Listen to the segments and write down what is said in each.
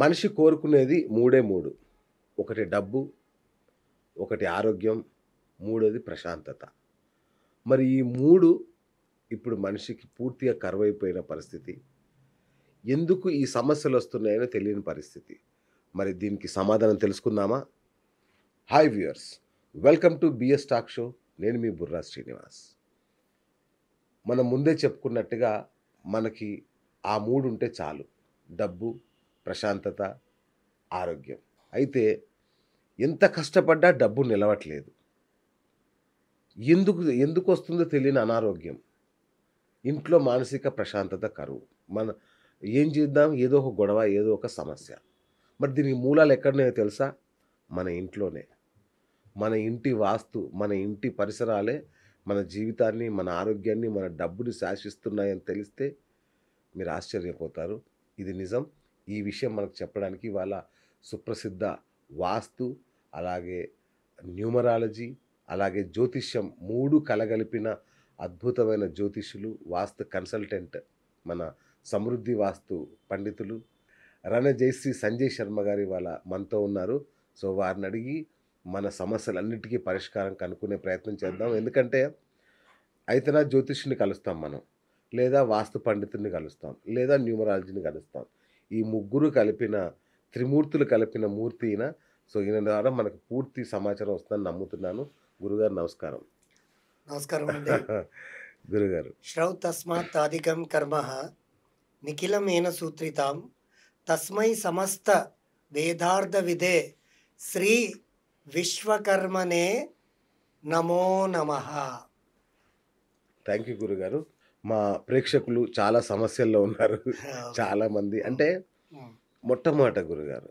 మనిషి కోరుకునేది మూడే మూడు. ఒకటి డబ్బు, ఒకటి ఆరోగ్యం, మూడోది ప్రశాంతత. మరి ఈ మూడు ఇప్పుడు మనిషికి పూర్తిగా కరువైపోయిన పరిస్థితి. ఎందుకు ఈ సమస్యలు వస్తున్నాయో తెలియని పరిస్థితి. మరి దీనికి సమాధానం తెలుసుకుందామా? Hi viewers, welcome to BS talk show. నేను మీ బుర్రా శ్రీనివాస్. మనం ముందే చెప్పుకున్నట్టుగా మనకి ఆ మూడు ఉంటే చాలు: డబ్బు, ప్రశాంతత, ఆరోగ్యం. అయితే ఎంత కష్టపడ్డా డబ్బు నిలవట్లేదు. ఎందుకు ఎందుకు వస్తుందో తెలియని అనారోగ్యం, ఇంట్లో మానసిక ప్రశాంతత కరువు. ఏం చేద్దాం, ఏదో ఒక గొడవ, ఏదో ఒక సమస్య. మరి దీనికి మూలాలు ఎక్కడున్నాయో తెలుసా? మన ఇంట్లోనే. మన ఇంటి వాస్తు, మన ఇంటి పరిసరాలే మన జీవితాన్ని, మన ఆరోగ్యాన్ని, మన డబ్బుని శాసిస్తున్నాయని తెలిస్తే మీరు ఆశ్చర్యపోతారు. ఇది నిజం. ఈ విషయం మనకు చెప్పడానికి ఇవాళ సుప్రసిద్ధ వాస్తు, అలాగే న్యూమరాలజీ, అలాగే జ్యోతిష్యం మూడు కలగలిపిన అద్భుతమైన జ్యోతిష్యులు, వాస్తు కన్సల్టెంట్, మన సమృద్ధి వాస్తు పండితులు రణజయశ్రీ సంజయ్ శర్మ గారు ఇవాళ మనతో ఉన్నారు. సో వారిని అడిగి మన సమస్యలన్నిటికీ పరిష్కారం కనుక్కునే ప్రయత్నం చేద్దాం. ఎందుకంటే అయితేనా జ్యోతిష్యుని కలుస్తాం మనం, లేదా వాస్తు పండితుడిని కలుస్తాం, లేదా న్యూమరాలజీని కలుస్తాం. ఈ ముగ్గురు కలిపిన, త్రిమూర్తులు కలిపిన మూర్తి ఈయన. సో ఈయన ద్వారా మనకు పూర్తి సమాచారం వస్తుందని నమ్ముతున్నాను. గురుగారు నమస్కారం. నమస్కారం అండి. గురుగారు, శ్రౌతస్మాత్ అధికం కర్మ నిఖిలమేన సూత్రితాం తస్మై సమస్త వేదార్థ విదే శ్రీ విశ్వకర్మనే నమో నమః. థ్యాంక్ యూ గురుగారు. మా ప్రేక్షకులు చాలా సమస్యల్లో ఉన్నారు. చాలా మంది అంటే మొట్టమొదట గురుగారు,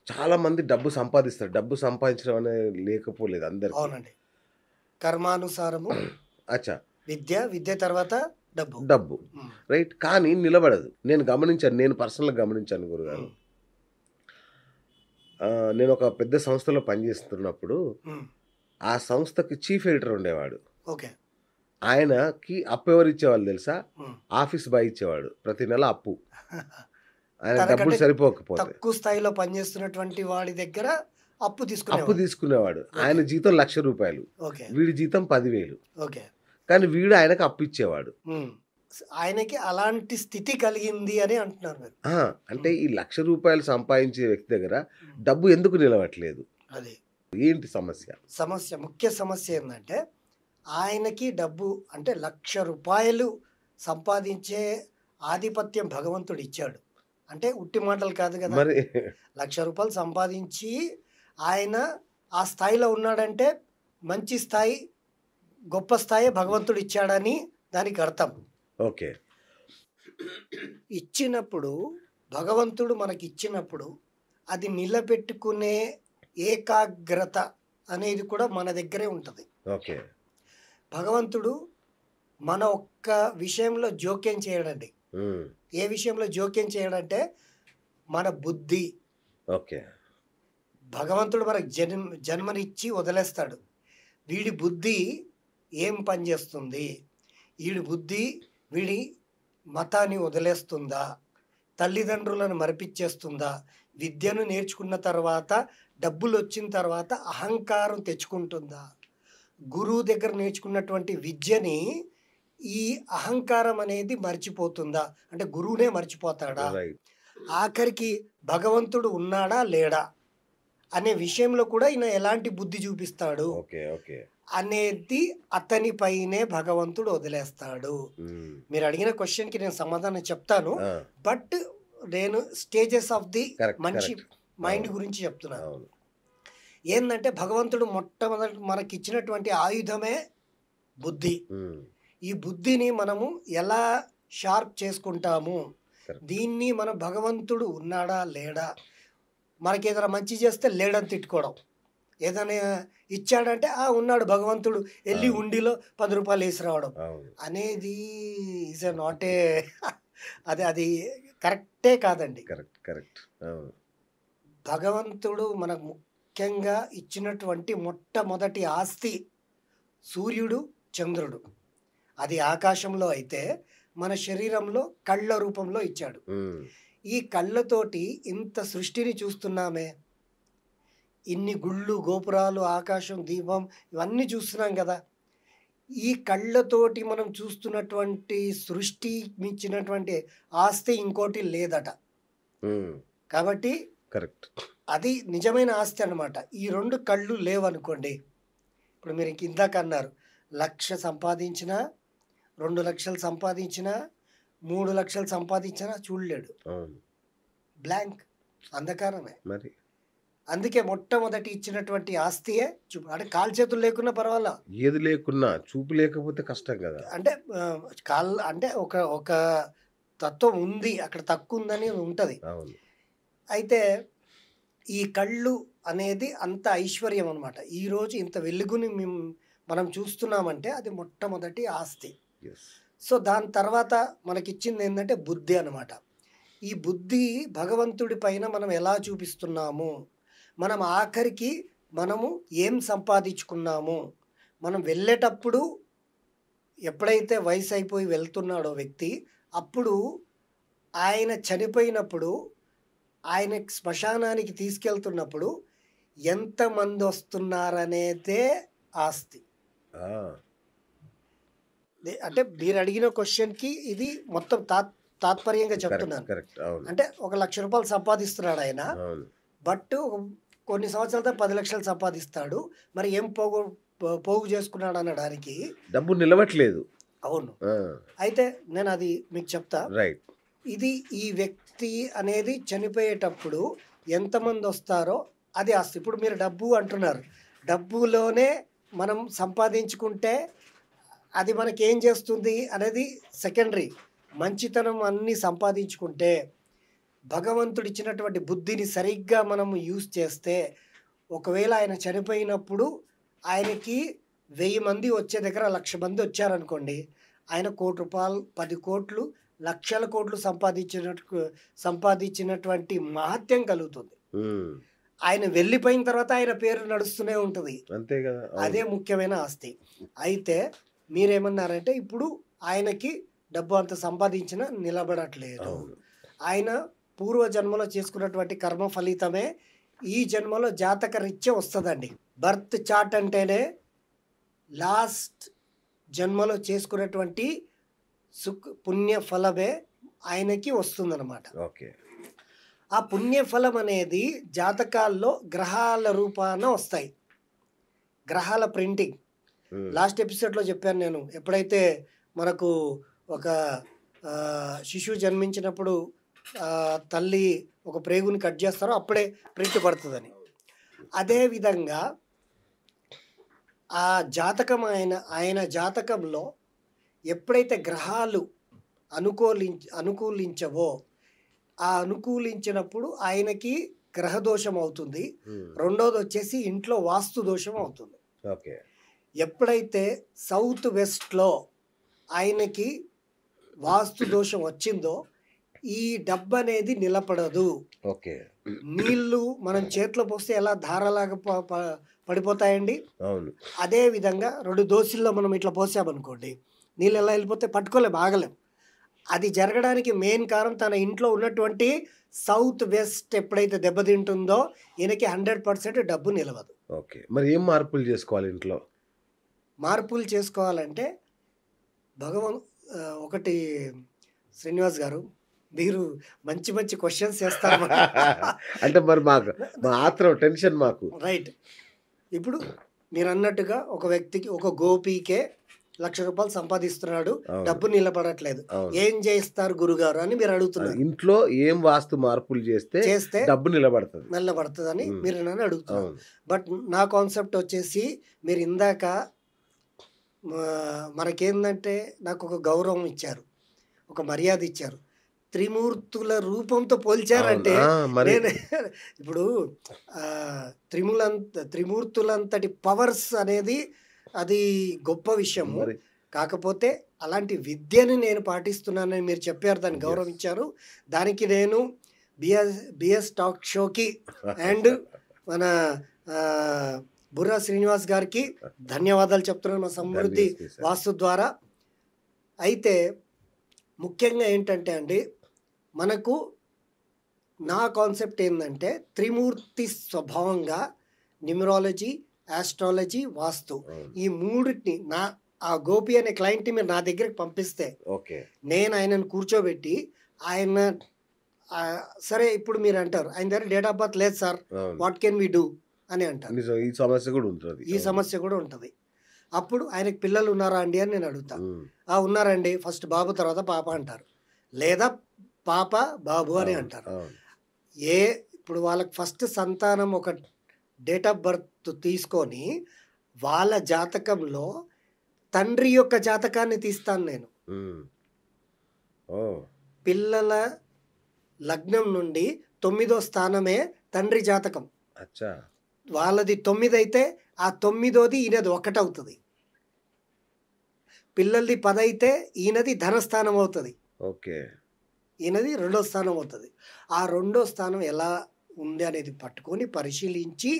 చాలా మంది డబ్బు సంపాదిస్తారు. డబ్బు సంపాదించడం అనేది లేకపోలేదు అందరికి. అవునండి. కర్మానుసారము అచ్చా, విద్య తర్వాత డబ్బు రైట్. కానీ నిలబడదు. నేను పర్సనల్గా గమనించాను గురుగారు. నేను ఒక పెద్ద సంస్థలో పనిచేస్తున్నప్పుడు ఆ సంస్థకి చీఫ్ ఎడిటర్ ఉండేవాడు. ఓకే. ఆయనకి అప్పు ఎవరు ఇచ్చేవాళ్ళు తెలుసా? ఆఫీస్ బాయ్ ఇచ్చేవాడు. ప్రతి నెల అప్పు. ఆయన డబ్బులు సరిపోకపోతే తక్కువ స్థాయిలో పనిచేస్తున్నటువంటి వాడి దగ్గర అప్పు తీసుకునేవాడు. ఆయన జీతం ₹1,00,000, వీడి జీతం 10,000. ఓకే. కానీ వీడు ఆయనకు అప్పు ఇచ్చేవాడు. ఆయనకి అలాంటి స్థితి కలిగింది అని అంటున్నారు మీరు. అంటే ఈ ₹1,00,000 సంపాదించే వ్యక్తి దగ్గర డబ్బు ఎందుకు నిలవట్లేదు? అది ఏంటి సమస్య? ముఖ్య సమస్య ఏంటంటే, ఆయనకి డబ్బు అంటే ₹1,00,000 సంపాదించే ఆధిపత్యం భగవంతుడు ఇచ్చాడు. అంటే ఉట్టి మాటలు కాదు కదా. మరి ₹1,00,000 సంపాదించి ఆయన ఆ స్థాయిలో ఉన్నాడంటే మంచి స్థాయి, గొప్ప స్థాయి భగవంతుడు ఇచ్చాడని దానికి అర్థం. ఓకే. ఇచ్చినప్పుడు, భగవంతుడు మనకి ఇచ్చినప్పుడు అది నిలబెట్టుకునే ఏకాగ్రత అనేది కూడా మన దగ్గరే ఉంటుంది. ఓకే. భగవంతుడు మన ఒక్క విషయంలో జోక్యం చేయడండి. ఏ విషయంలో జోక్యం చేయడంటే మన బుద్ధి. ఓకే. భగవంతుడు మనకు జన్మనిచ్చి వదిలేస్తాడు. వీడి బుద్ధి ఏం పని చేస్తుంది, వీడి బుద్ధి వీడి మతాన్ని వదిలేస్తుందా, తల్లిదండ్రులను మరిపించేస్తుందా, విద్యను నేర్చుకున్న తర్వాత, డబ్బులు వచ్చిన తర్వాత అహంకారం తెచ్చుకుంటుందా, గురువు దగ్గర నేర్చుకున్నటువంటి విద్యని ఈ అహంకారం అనేది మర్చిపోతుందా, అంటే గురువునే మర్చిపోతాడా, ఆఖరికి భగవంతుడు ఉన్నాడా లేడా అనే విషయంలో కూడా ఈయన ఎలాంటి బుద్ధి చూపిస్తాడు అనేది అతని పైనే భగవంతుడు వదిలేస్తాడు. మీరు అడిగిన క్వశ్చన్కి నేను సమాధానం చెప్తాను, బట్ నేను స్టేజెస్ ఆఫ్ ది మనిషి మైండ్ గురించి చెప్తున్నాను. ఏంటంటే భగవంతుడు మొట్టమొదటి మనకి ఇచ్చినటువంటి ఆయుధమే బుద్ధి. ఈ బుద్ధిని మనము ఎలా షార్ప్ చేసుకుంటాము, దీన్ని మనం భగవంతుడు ఉన్నాడా లేడా, మనకి ఏదైనా మంచి చేస్తే లేడని తిట్టుకోవడం, ఏదైనా ఇచ్చాడంటే ఉన్నాడు భగవంతుడు, వెళ్ళి ఉండిలో ₹10 వేసి రావడం అనేది ఈజ్ నాట్ ఏ అది కరెక్టే కాదండి. కరెక్ట్. భగవంతుడు మనకు ముఖ్యంగా ఇచ్చినటువంటి మొట్టమొదటి ఆస్తి సూర్యుడు, చంద్రుడు. అది ఆకాశంలో అయితే మన శరీరంలో కళ్ళ రూపంలో ఇచ్చాడు. ఈ కళ్ళతోటి ఇంత సృష్టిని చూస్తున్నామే. ఇన్ని గుళ్ళు, గోపురాలు, ఆకాశం, దీపం ఇవన్నీ చూస్తున్నాం గదా! ఈ కళ్ళతోటి మనం చూస్తున్నటువంటి సృష్టి మించినటువంటి ఆస్తి ఇంకోటి లేదట. హ్మ్. కాబట్టి కరెక్ట్. అది నిజమైన ఆస్తి అన్నమాట. ఈ 2 కళ్ళు లేవనుకోండి. ఇప్పుడు మీరు ఇందాక అన్నారు. 1,00,000 సంపాదించినా, 2,00,000 సంపాదించినా, 3,00,000 సంపాదించినా చూడలేడు. అవును. బ్లాంక్. అంధకారమే. మరి అందుకే మొట్టమొదటి ఇచ్చినటువంటి ఆస్తియే చూపు. అంటే కాళ్ళు చేతులు లేకున్నా పర్వాలా. ఏది లేకున్నా చూపు లేకపోతే కష్టం కదా. అంటే అంటే ఒక ఒక తత్వం ఉంది. అక్కడ తక్కువుందని ఉంటది. అవును. అయితే ఈ కళ్ళు అనేది అంత ఐశ్వర్యం అన్నమాట. ఈరోజు ఇంత వెలుగుని మనం చూస్తున్నామంటే అది మొట్టమొదటి ఆస్తి. ఎస్. సో, దాని తర్వాత మనకిచ్చిందేందంటే బుద్ధి అన్నమాట. ఈ బుద్ధి భగవంతుడి పైన మనం ఎలా చూపిస్తున్నాము, మనం ఆఖరికి మనము ఏం సంపాదించుకున్నాము, మనం వెళ్ళేటప్పుడు ఎప్పుడైతే వయసు అయిపోయి వెళ్తున్నాడో వ్యక్తి, అప్పుడు ఆయన చనిపోయినప్పుడు, ఆయన శ్మశానానికి తీసుకెళ్తున్నప్పుడు ఎంతమంది వస్తున్నారనేదే ఆస్తి. ఆ! అంటే మీరు అడిగిన క్వశ్చన్‌కి ఇది మొత్తం తాత్పర్యంగా కరెక్ట్. చెప్తున్నాను. కరెక్ట్. అవును. అంటే ఒక ₹1,00,000 సంపాదిస్తున్నాడు ఆయన. అవును. బట్ కొన్ని సంవత్సరాల తర్వాత 10,00,000 సంపాదిస్తాడు. మరి ఏం పోగు చేసుకున్నాడు అనడానికి డబ్బు నిలవట్లేదు. అవును. ఆ! అయితే నేను అది మీకు చెప్తా. రైట్. ఇది ఈ వ్యక్తి అనేది చనిపోయేటప్పుడు ఎంతమంది వస్తారో అది ఆస్తి. ఇప్పుడు మీరు డబ్బు అంటున్నారు. డబ్బులోనే మనం సంపాదించుకుంటే అది మనకేం చేస్తుంది అనేది సెకండరీ. మంచితనం అన్నీ సంపాదించుకుంటే, భగవంతుడు ఇచ్చినటువంటి బుద్ధిని సరిగ్గా మనం యూజ్ చేస్తే, ఒకవేళ ఆయన చనిపోయినప్పుడు ఆయనకి 1000 మంది వచ్చే దగ్గర 1,00,000 మంది వచ్చారనుకోండి. ఆయన ₹1,00,00,000, 10,00,00,000, లక్షల కోట్లు సంపాదించినటువంటి మహత్యం కలుగుతుంది. హ్మ్. ఆయన వెళ్ళిపోయిన తర్వాత ఆయన పేరు నడుస్తూనే ఉంటుంది. అంతే కదా. అదే అవును. ముఖ్యమైన ఆస్తి. అయితే మీరేమన్నారంటే ఇప్పుడు ఆయనకి డబ్బు అంత సంపాదించినా నిలబడట్లేదు. అవును. ఆయన పూర్వ జన్మలో చేసుకున్నటువంటి కర్మ ఫలితమే ఈ జన్మలో జాతక రీత్యా వస్తదండి. బర్త్ చార్ట్ అంటేనే లాస్ట్ జన్మలో చేసుకున్నటువంటి పుణ్య ఫలమే ఆయనకి వస్తుందన్నమాట. ఓకే. ఆ పుణ్యఫలం అనేది జాతకాల్లో గ్రహాల రూపాన వస్తాయి. గ్రహాల ప్రింటింగ్. హ్మ్. లాస్ట్ ఎపిసోడ్‌లో చెప్పాను నేను. ఎప్పుడైతే మనకు ఒక శిశువు జన్మించినప్పుడు తల్లి ఒక ప్రేగుని కట్ చేస్తారో అప్పుడే ప్రింట్ పడుతుందని. అదేవిధంగా ఆ జాతకం ఆయన జాతకంలో ఎప్పుడైతే గ్రహాలు అనుకూలించవో ఆ అనుకూలించినప్పుడు ఆయనకి గ్రహదోషం అవుతుంది. హ్మ్. రెండోది వచ్చేసి ఇంట్లో వాస్తు దోషం అవుతుంది. ఓకే. ఎప్పుడైతే సౌత్ వెస్ట్‌లో ఆయనకి వాస్తు దోషం వచ్చిందో ఈ డబ్బు అనేది నిలబడదు. ఓకే. నీళ్లు మనం చేతిలో పోస్తే ఎలా ధారలాగా పడిపోతాయండి. అవును. అదే విధంగా 2 దోసిల్లో మనం ఇట్లా పోసామనుకోండి, నీళ్ళు ఎలా వెళ్ళిపోతాయి, పట్టుకోలేం, ఆగలేం. అది జరగడానికి మెయిన్ కారణం తన ఇంట్లో ఉన్నటువంటి సౌత్ వెస్ట్ ఎప్పుడైతే దెబ్బతింటుందో ఈయనకి 100% డబ్బు నిలవదు. ఓకే. మరి ఏం మార్పులు చేసుకోవాలి ఇంట్లో? మార్పులు చేసుకోవాలంటే ఒకటి శ్రీనివాస్ గారు, మీరు మంచి మంచి క్వశ్చన్స్ చేస్తారు. అంటే మరి మాకు మా ఆత్రం టెన్షన్ మాకు. రైట్. ఇప్పుడు మీరు అన్నట్టుగా ఒక వ్యక్తికి ఒక గోపికే ₹1,00,000 సంపాదిస్తున్నాడు, అవును. డబ్బు నిలబడట్లేదు. అవును. ఏం చేస్తారు గురుగారు అని మీరు అడుగుతున్నారు. ఇంట్లో ఏం వాస్తు మార్పులు చేస్తే డబ్బు నిలబడుతుంది. నిలబడుతుందని మీరు నన్ను అడుగుతున్నారు. అవును. బట్ నా కాన్సెప్ట్ వచ్చేసి మీరు ఇందాక మనకేందంటే నాకు ఒక గౌరవం ఇచ్చారు, ఒక మర్యాద ఇచ్చారు. త్రిమూర్తుల రూపంతో పోల్చారంటే మరి నేను ఇప్పుడు త్రిమూర్తులంతటి పవర్స్ అనేది అది గొప్ప విషయము. మరి కాకపోతే అలాంటి విద్యని నేను పాటిస్తున్నానని మీరు చెప్పారు, దాన్ని గౌరవించారు. దానికి నేను బిఎస్ టాక్ షోకి అండ్ మన బుర్రా శ్రీనివాస్ గారికి ధన్యవాదాలు చెప్తున్నాను మా సమృద్ధి వాస్తు ద్వారా. అయితే ముఖ్యంగా ఏంటంటే అండి, మనకు నా కాన్సెప్ట్ ఏంటంటే త్రిమూర్తి స్వభావంగా న్యూమరాలజీ, ఆస్ట్రాలజీ, వాస్తు అవును. ఈ మూడిటిని ఆ గోపి అనే క్లయింట్ని మీరు నా దగ్గరికి పంపిస్తే ఓకే. నేను ఆయనను కూర్చోబెట్టి ఆయన సరే ఇప్పుడు మీరు అంటారు ఆయన దగ్గర డేట్ ఆఫ్ బర్త్ లేదు సార్, అవును. వాట్ కెన్ వి డూ అని అంటారు. నిజం. ఈ సమస్య కూడా ఉంటుంది. ఈ అవును. సమస్య కూడా ఉంటుంది. అప్పుడు ఆయనకి పిల్లలు ఉన్నారా అండి అని నేను అడుగుతా. ఉమ్. ఉన్నారండి, ఫస్ట్ బాబు తర్వాత పాప అంటారు, లేదా పాప బాబు అని అవును. అంటారు. అవును. ఇప్పుడు వాళ్ళకి ఫస్ట్ సంతానం ఒక డేట్ ఆఫ్ బర్త్ తీసుకొని వాళ్ళ జాతకంలో తండ్రి యొక్క జాతకాన్ని తీస్తాను నేను. ఉమ్. ఓ. పిల్లల లగ్నం నుండి 9వ స్థానమే తండ్రి జాతకం. అచ్చా. వాళ్ళది 9 అయితే ఆ 9వది ఈయనది 1 అవుతుంది. పిల్లలది 10 అయితే ఈయనది ధనస్థానం అవుతుంది, ఓకే. ఈయనది 2వ స్థానం అవుతుంది. ఆ 2వ స్థానం ఎలా ఉంది అనేది పట్టుకొని పరిశీలించి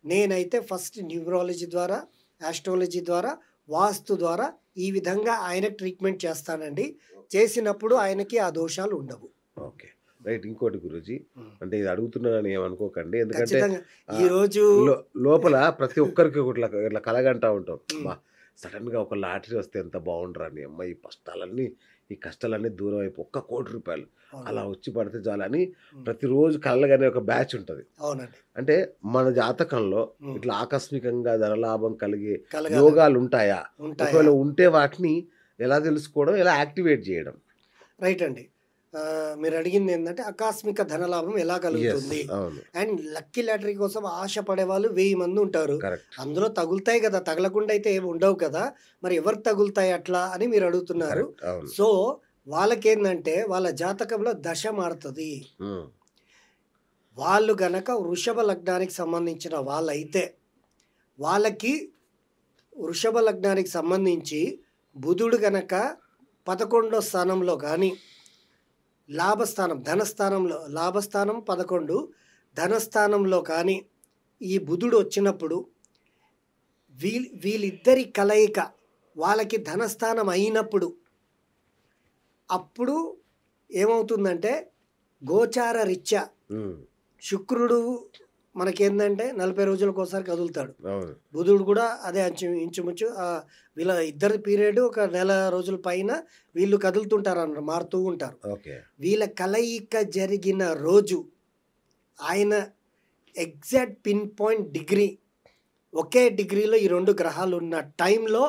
నేనైతే ఫస్ట్ న్యూమరాలజీ ద్వారా, ఆస్ట్రాలజీ ద్వారా, వాస్తు ద్వారా ఈ విధంగా ఆయనకు ట్రీట్మెంట్ చేస్తానండి. చేసినప్పుడు ఆయనకి ఆ దోషాలు ఉండవు. ఓకే. రైట్. ఇంకోటి గురూజీ, అంటే ఇది అడుగుతున్నానని ఏమనుకోకండి. ఎందుకంటే ఖచ్చితంగా ఆ, ఈరోజు లోపల ప్రతి ఒక్కరికి ఇట్లా కలగంటా ఉంటాం. సడన్గా ఒక లాటరీ వస్తే ఎంత బాగుండరా అని, అమ్మ ఈ కష్టాలన్నీ దూరం అయిపో, ఒక్క ₹1,00,00,000 అలా వచ్చి పడితే చాలని ప్రతిరోజు కలగానే ఒక బ్యాచ్ ఉంటుంది. అవునండి, అంటే మన జాతకంలో ఇట్లా ఆకస్మికంగా ధనలాభం కలిగే కలగాలి. యోగాలు ఉంటాయా? ఉంటాయా? ఒకవేళ ఉంటే వాటిని ఎలా తెలుసుకోవడం, ఎలా యాక్టివేట్ చేయడం? రైట్ అండి. మీరు అడిగింది ఏంటంటే ఆకస్మిక ధనలాభం ఎలా కలుగుతుంది. అవును. అండ్ లక్కీ లాటరీ కోసం ఆశపడే వాళ్ళు 1000 మంది ఉంటారు. కరెక్ట్. అందులో తగులుతాయి కదా, తగలకుండా అయితే ఏమి ఉండవు కదా. మరి ఎవరు తగులుతాయి అట్లా అని మీరు అడుగుతున్నారు. కరెక్ట్. అవును. సో వాళ్ళకేందంటే వాళ్ళ జాతకంలో దశ మారుతుంది. ఉమ్. వాళ్ళు గనక వృషభ లగ్నానికి సంబంధించిన వాళ్ళైతే వాళ్ళకి వృషభ లగ్నానికి సంబంధించి బుధుడు గనక 11వ స్థానంలో కానీ లాభస్థానం లాభస్థానం 11 ధనస్థానంలో కానీ ఈ బుధుడు వచ్చినప్పుడు వీళ్ళిద్దరి కలయిక వాళ్ళకి ధనస్థానం అయినప్పుడు అప్పుడు ఏమవుతుందంటే గోచార రీత్యా శుక్రుడు మనకేందంటే 40 రోజులకు ఒకసారి కదులుతాడు. అవును. బుధుడు కూడా అదే ఇంచుమించు వీళ్ళ ఇద్దరి పీరియడ్ ఒక నెల రోజుల పైన వీళ్ళు కదులుతుంటారు అన్నమాట, మారుతూ ఉంటారు. ఓకే. వీళ్ళ కలయిక జరిగిన రోజు ఆయన ఎగ్జాక్ట్ పిన్ పాయింట్ డిగ్రీ, ఒకే డిగ్రీలో ఈ 2 గ్రహాలు ఉన్న టైంలో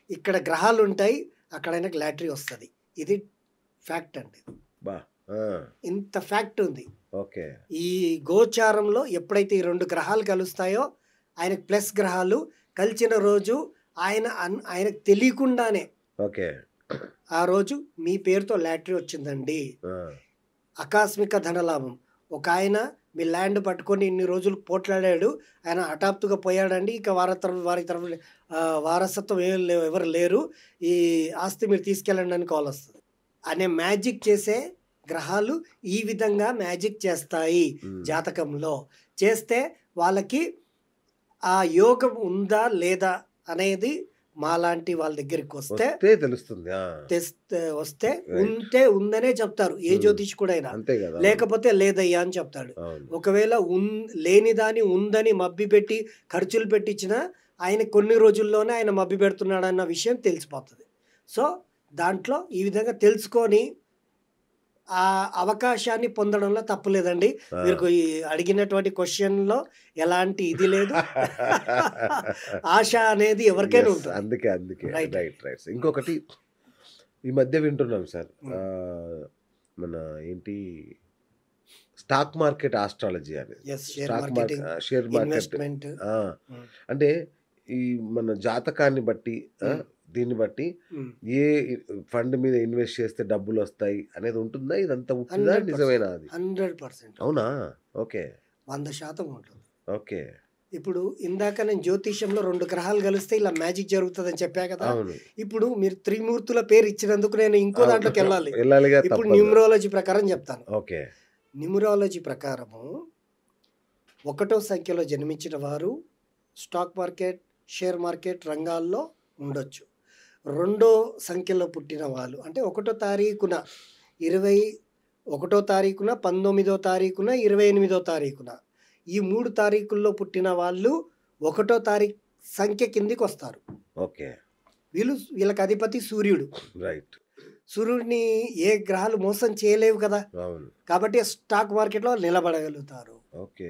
ఇక్కడ గ్రహాలు ఉంటాయి, అక్కడ ఆయనకు లాటరీ వస్తుంది. ఇది ఫ్యాక్ట్ అండి. బా. ఇంత ఫ్యాక్ట్ ఉంది. ఓకే. ఈ గోచారంలో ఎప్పుడైతే ఈ 2 గ్రహాలు కలుస్తాయో ఆయనకు ప్లస్ గ్రహాలు కలిసిన రోజు ఆయనకు తెలియకుండానే ఓకే. ఆ రోజు మీ పేరుతో లాటరీ వచ్చిందండి, ఆకస్మిక ధనలాభం. ఒక ఆయన మీ ల్యాండ్ పట్టుకొని ఇన్ని రోజులు పోట్లాడాడు, ఆయన హఠాత్తుగా పోయాడండి, ఇక వారి తరఫు వారసత్వం ఎవరు లేరు, ఈ ఆస్తి మీరు తీసుకెళ్ళండి అని కాల్ వస్తుంది. అనే మ్యాజిక్ చేసే గ్రహాలు ఈ విధంగా మ్యాజిక్ చేస్తాయి జాతకంలో. చేస్తే వాళ్ళకి ఆ యోగం ఉందా లేదా అనేది మాలాంటి వాళ్ళ దగ్గరికి వస్తే తెలుస్తుంది. వస్తే ఉంటే ఉందనే చెప్తారు ఏ జ్యోతిష్కుడైనా, లేకపోతే లేదయ్యా అని చెప్తాడు. ఒకవేళ లేనిదాని ఉందని మబ్బి పెట్టి ఖర్చులు పెట్టించినా ఆయన కొన్ని రోజుల్లోనే ఆయన మబ్బి పెడుతున్నాడు అన్న విషయం తెలిసిపోతుంది. సో దాంట్లో ఈ విధంగా తెలుసుకొని ఆ అవకాశాన్ని పొందడంలో తప్పు లేదండి. మీరు అడిగినటువంటి క్వశ్చన్లో ఎలాంటి ఇది లేదు, ఆశ అనేది ఎవరికైనా ఉంటుంది. అందుకే రైట్. ఇంకొకటి ఈ మధ్య వింటున్నాం సార్, మన ఏంటి స్టాక్ మార్కెట్ ఆస్ట్రాలజీ అనేది, షేర్ మార్కెట్ అంటే ఈ మన జాతకాన్ని బట్టి దీన్ని బట్టి ఏ ఫండ్ మీద ఇన్వెస్ట్ చేస్తే డబ్బులు వస్తాయి అనేది ఉంటుందా? ఇదంతా ఉంటుందా? నిజమేనా? అది 100%. అవునా? ఓకే. 100% ఉంటుంది. ఓకే. ఇప్పుడు ఇందాక నేను జ్యోతిష్యంలో 2 గ్రహాలు కలిస్తే ఇలా మ్యాజిక్ జరుగుతుందని చెప్పా కదా. ఇప్పుడు మీరు త్రిమూర్తుల పేరు ఇచ్చినందుకు నేను ఇంకో దాంట్లోకి వెళ్ళాలి. ఇప్పుడు న్యూమరాలజీ ప్రకారం చెప్తాను. ఓకే. న్యూమరాలజీ ప్రకారము 1వ సంఖ్యలో జన్మించిన వారు స్టాక్ మార్కెట్, షేర్ మార్కెట్ రంగాల్లో ఉండొచ్చు. 2వ సంఖ్యలో పుట్టిన వాళ్ళు అంటే 1వ తారీఖున 1 తారీఖున, 19 తారీఖున, 28 తారీఖున. ఈ 3 తారీఖుల్లో పుట్టిన వాళ్ళు 1 తారీఖు సంఖ్య కిందికి వస్తారు. ఓకే. వీళ్ళకి అధిపతి సూర్యుడు. రైట్. సూర్యుడిని ఏ గ్రహాలు మోసం చేయలేవు కదా. అవును. కాబట్టి స్టాక్ మార్కెట్లో నిలబడగలుగుతారు. ఓకే.